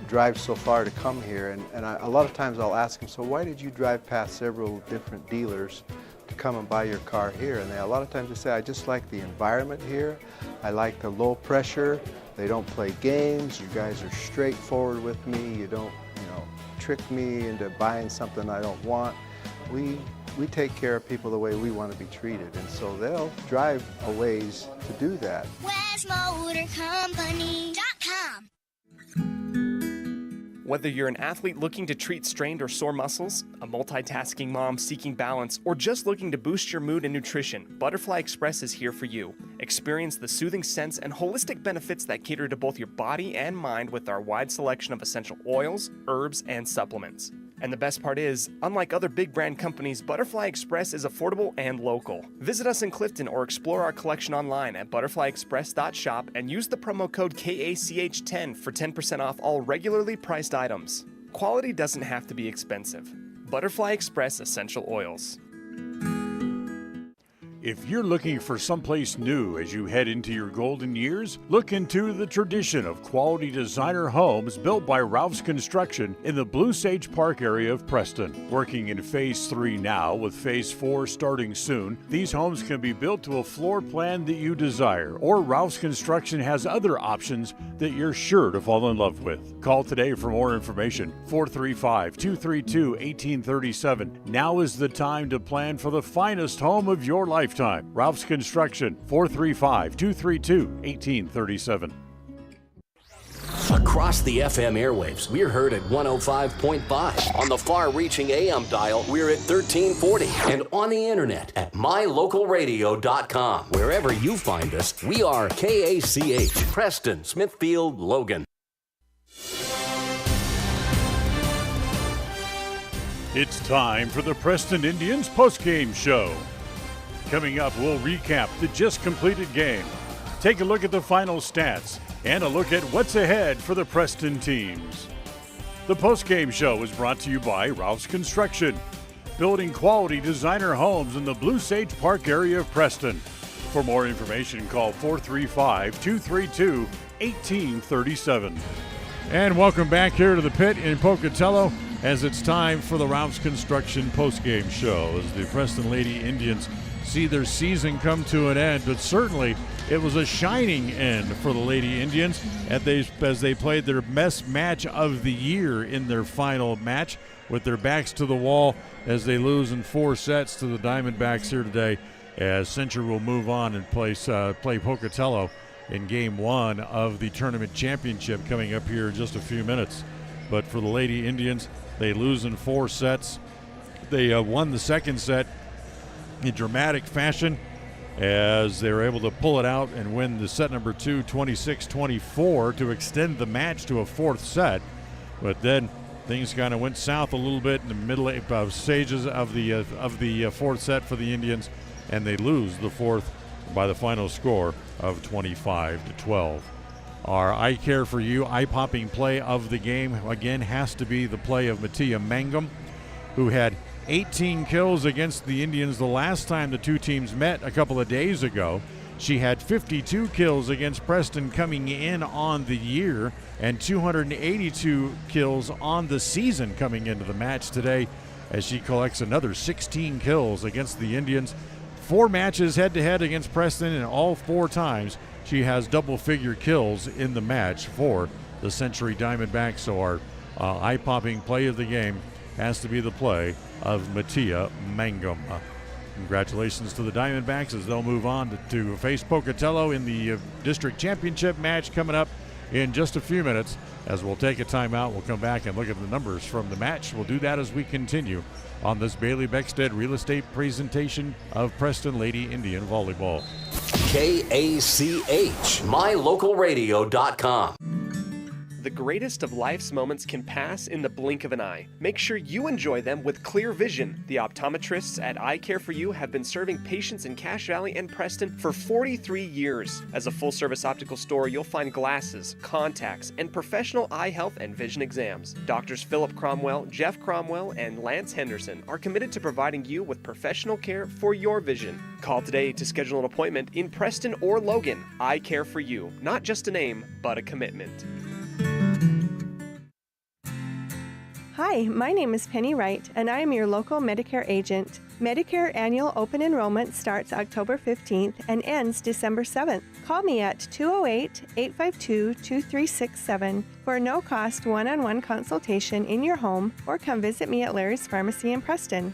Speaker 5: drive so far to come here? And a lot of times I'll ask them, so why did you drive past several different dealers to come and buy your car here? And a lot of times they say, I just like the environment here. I like the low pressure. They don't play games. You guys are straightforward with me. You don't, trick me into buying something I don't want. We take care of people the way we want to be treated, and so they'll drive a ways to do that.
Speaker 17: WestMotorCompany.com.
Speaker 2: Whether you're an athlete looking to treat strained or sore muscles, a multitasking mom seeking balance, or just looking to boost your mood and nutrition, Butterfly Express is here for you. Experience the soothing scents and holistic benefits that cater to both your body and mind with our wide selection of essential oils, herbs, and supplements. And the best part is, unlike other big brand companies, Butterfly Express is affordable and local. Visit us in Clifton or explore our collection online at butterflyexpress.shop and use the promo code KACH10 for 10% off all regularly priced items. Quality doesn't have to be expensive. Butterfly Express Essential Oils.
Speaker 4: If you're looking for someplace new as you head into your golden years, look into the tradition of quality designer homes built by Ralph's Construction in the Blue Sage Park area of Preston. Working in Phase 3 now, with Phase 4 starting soon, these homes can be built to a floor plan that you desire, or Ralph's Construction has other options that you're sure to fall in love with. Call today for more information, 435-232-1837. Now is the time to plan for the finest home of your lifetime. Ralph's Construction, 435-232-1837.
Speaker 1: Across the FM airwaves, we're heard at 105.5. On the far-reaching AM dial, we're at 1340. And on the internet at mylocalradio.com. Wherever you find us, we are KACH, Preston, Smithfield, Logan.
Speaker 4: It's time for the Preston Indians postgame show. Coming up, we'll recap the just completed game, take a look at the final stats, and a look at what's ahead for the Preston teams. The postgame show is brought to you by Ralph's Construction, building quality designer homes in the Blue Sage Park area of Preston. For more information, call 435-232-1837.
Speaker 12: And welcome back here to the pit in Pocatello as it's time for the Ralph's Construction postgame show as the Preston Lady Indians see their season come to an end, but certainly it was a shining end for the Lady Indians as they played their best match of the year in their final match with their backs to the wall as they lose in 4 sets to the Diamondbacks here today. as Century will move on and play Pocatello in Game 1 of the tournament championship coming up here in just a few minutes. But for the Lady Indians, they lose in 4 sets. They won the second set in dramatic fashion as they were able to pull it out and win the set number 2, 26-24, to extend the match to a 4th set. But then things kind of went south a little bit in the middle stages of the 4th set for the Indians, and they lose the 4th by the final score of 25-12. Our I Care For You eye-popping play of the game, again, has to be the play of Mattia Mangum, who had 18 kills against the Indians the last time the two teams met a couple of days ago. She had 52 kills against Preston coming in on the year and 282 kills on the season coming into the match today, as she collects another 16 kills against the Indians. 4 matches head-to-head against Preston, and all 4 times she has double-figure kills in the match for the Century Diamondbacks. So our eye-popping play of the game has to be the play of Mattia Mangum. Congratulations to the Diamondbacks as they'll move on to face Pocatello in the district championship match coming up in just a few minutes. As we'll take a timeout, we'll come back and look at the numbers from the match. We'll do that as we continue on this Bailey Beckstead Real Estate presentation of Preston Lady Indian Volleyball.
Speaker 1: KACH, mylocalradio.com.
Speaker 2: The greatest of life's moments can pass in the blink of an eye. Make sure you enjoy them with clear vision. The optometrists at Eye Care For You have been serving patients in Cache Valley and Preston for 43 years. As a full-service optical store, you'll find glasses, contacts, and professional eye health and vision exams. Doctors Philip Cromwell, Jeff Cromwell, and Lance Henderson are committed to providing you with professional care for your vision. Call today to schedule an appointment in Preston or Logan. Eye Care For You, not just a name, but a commitment.
Speaker 16: Hi, my name is Penny Wright, and I am your local Medicare agent. Medicare annual open enrollment starts October 15th and ends December 7th. Call me at 208-852-2367 for a no-cost one-on-one consultation in your home, or come visit me at Larry's Pharmacy in Preston.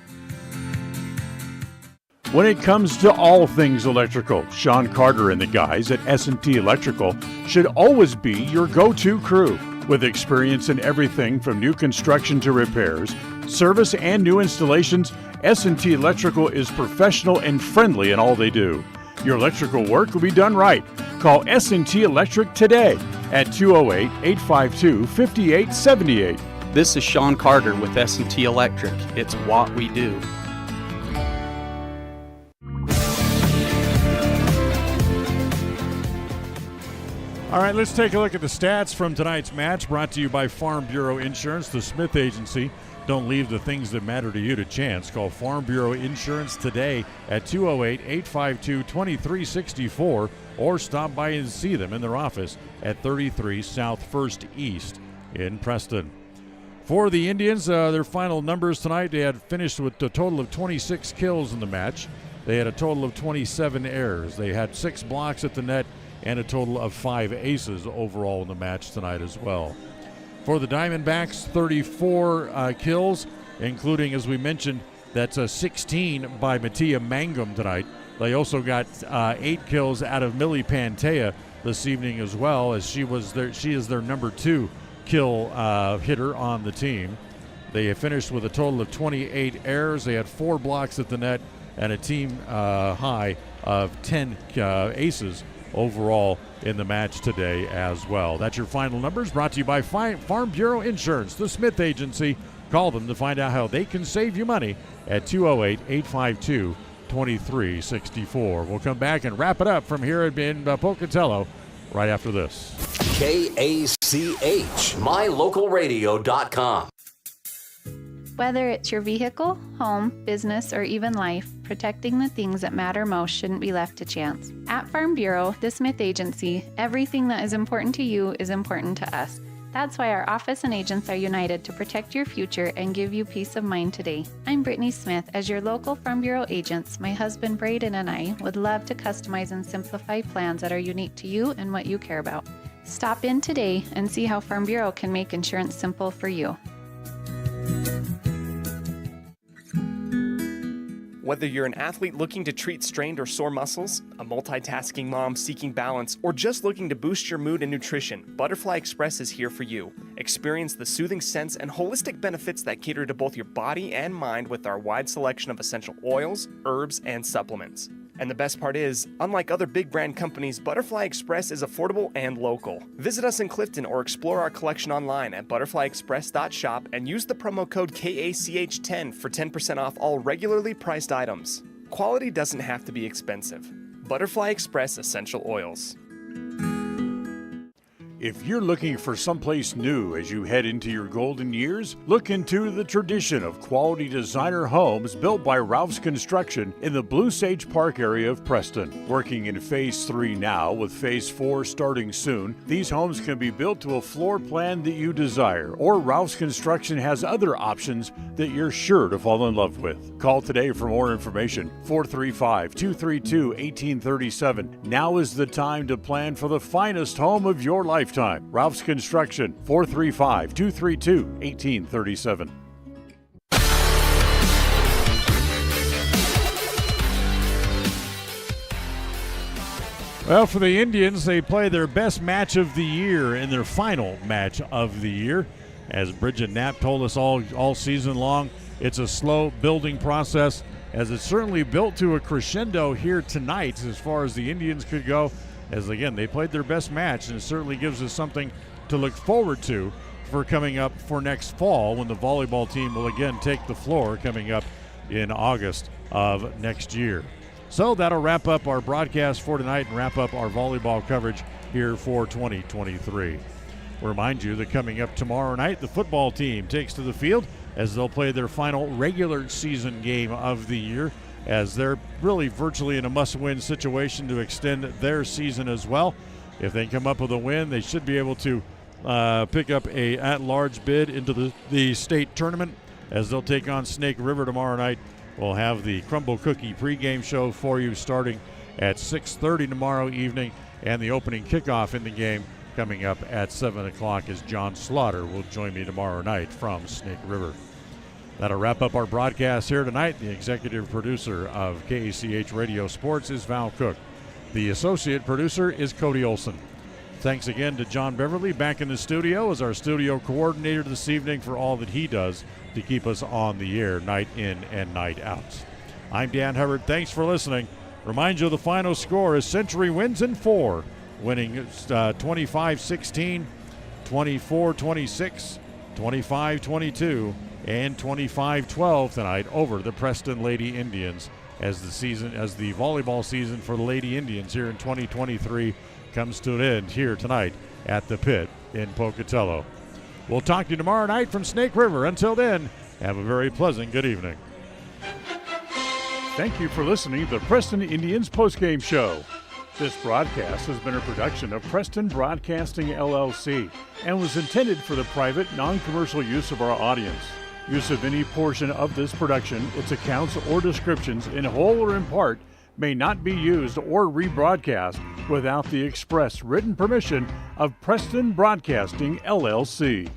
Speaker 4: When it comes to all things electrical, Sean Carter and the guys at S&T Electrical should always be your go-to crew. With experience in everything from new construction to repairs, service, and new installations, S&T Electrical is professional and friendly in all they do. Your electrical work will be done right. Call S&T Electric today at 208-852-5878.
Speaker 17: This is Sean Carter with S&T Electric. It's what we do.
Speaker 12: All right, let's take a look at the stats from tonight's match, brought to you by Farm Bureau Insurance, the Smith Agency. Don't leave the things that matter to you to chance. Call Farm Bureau Insurance today at 208-852-2364 or stop by and see them in their office at 33 South 1st East in Preston. For the Indians, their final numbers tonight, they had finished with a total of 26 kills in the match. They had a total of 27 errors. They had 6 blocks at the net and a total of 5 aces overall in the match tonight as well. For the Diamondbacks, 34 kills, including, as we mentioned, that's 16 by Mattia Mangum tonight. They also got 8 kills out of Millie Pantea this evening as well, as she is their number 2 kill hitter on the team. They finished with a total of 28 errors. They had 4 blocks at the net and a team high of 10 aces overall in the match today as well. That's your final numbers, brought to you by Farm Bureau Insurance, the Smith Agency. Call them to find out how they can save you money at 208-852-2364. We'll come back and wrap it up from here in Pocatello right after this.
Speaker 1: KACH, mylocalradio.com.
Speaker 13: Whether it's your vehicle, home, business, or even life, protecting the things that matter most shouldn't be left to chance. At Farm Bureau, the Smith Agency, everything that is important to you is important to us. That's why our office and agents are united to protect your future and give you peace of mind today. I'm Brittany Smith. As your local Farm Bureau agents, my husband Braden and I would love to customize and simplify plans that are unique to you and what you care about. Stop in today and see how Farm Bureau can make insurance simple for you.
Speaker 2: Whether you're an athlete looking to treat strained or sore muscles, a multitasking mom seeking balance, or just looking to boost your mood and nutrition, Butterfly Express is here for you. Experience the soothing scents and holistic benefits that cater to both your body and mind with our wide selection of essential oils, herbs, and supplements. And the best part is, unlike other big brand companies, Butterfly Express is affordable and local. Visit us in Clifton or explore our collection online at butterflyexpress.shop and use the promo code KACH10 for 10% off all regularly priced items. Quality doesn't have to be expensive. Butterfly Express Essential Oils.
Speaker 4: If you're looking for someplace new as you head into your golden years, look into the tradition of quality designer homes built by Ralph's Construction in the Blue Sage Park area of Preston. Working in Phase 3 now, with Phase 4 starting soon, these homes can be built to a floor plan that you desire, or Ralph's Construction has other options that you're sure to fall in love with. Call today for more information, 435-232-1837. Now is the time to plan for the finest home of your lifetime. Ralph's Construction, 435-232-1837.
Speaker 12: Well, for the Indians, they play their best match of the year in their final match of the year. As Bridget Knapp told us all season long, it's a slow building process, as it's certainly built to a crescendo here tonight as far as the Indians could go. As again, they played their best match, and it certainly gives us something to look forward to for coming up for next fall, when the volleyball team will again take the floor coming up in August of next year. So that'll wrap up our broadcast for tonight and wrap up our volleyball coverage here for 2023. We'll remind you that coming up tomorrow night, the football team takes to the field as they'll play their final regular season game of the year, as they're really virtually in a must-win situation to extend their season as well. If they come up with a win, they should be able to pick up a at-large bid into the state tournament, as they'll take on Snake River tomorrow night. We'll have the Crumble Cookie pregame show for you starting at 6:30 tomorrow evening, and the opening kickoff in the game coming up at 7 o'clock as John Slaughter will join me tomorrow night from Snake River. That'll wrap up our broadcast here tonight. The executive producer of KACH Radio Sports is Val Cook. The associate producer is Cody Olson. Thanks again to John Beverly back in the studio as our studio coordinator this evening for all that he does to keep us on the air night in and night out. I'm Dan Hubbard. Thanks for listening. Remind you the final score is Century wins in 4, winning 25-16, 24-26, 25-22, and 25-12 tonight over the Preston Lady Indians, as the volleyball season for the Lady Indians here in 2023 comes to an end here tonight at the Pit in Pocatello. We'll talk to you tomorrow night from Snake River. Until then, have a very pleasant good evening.
Speaker 4: Thank you for listening to the Preston Indians postgame show. This broadcast has been a production of Preston Broadcasting, LLC, and was intended for the private, non-commercial use of our audience. Use of any portion of this production, its accounts or descriptions, in whole or in part, may not be used or rebroadcast without the express written permission of Preston Broadcasting, LLC.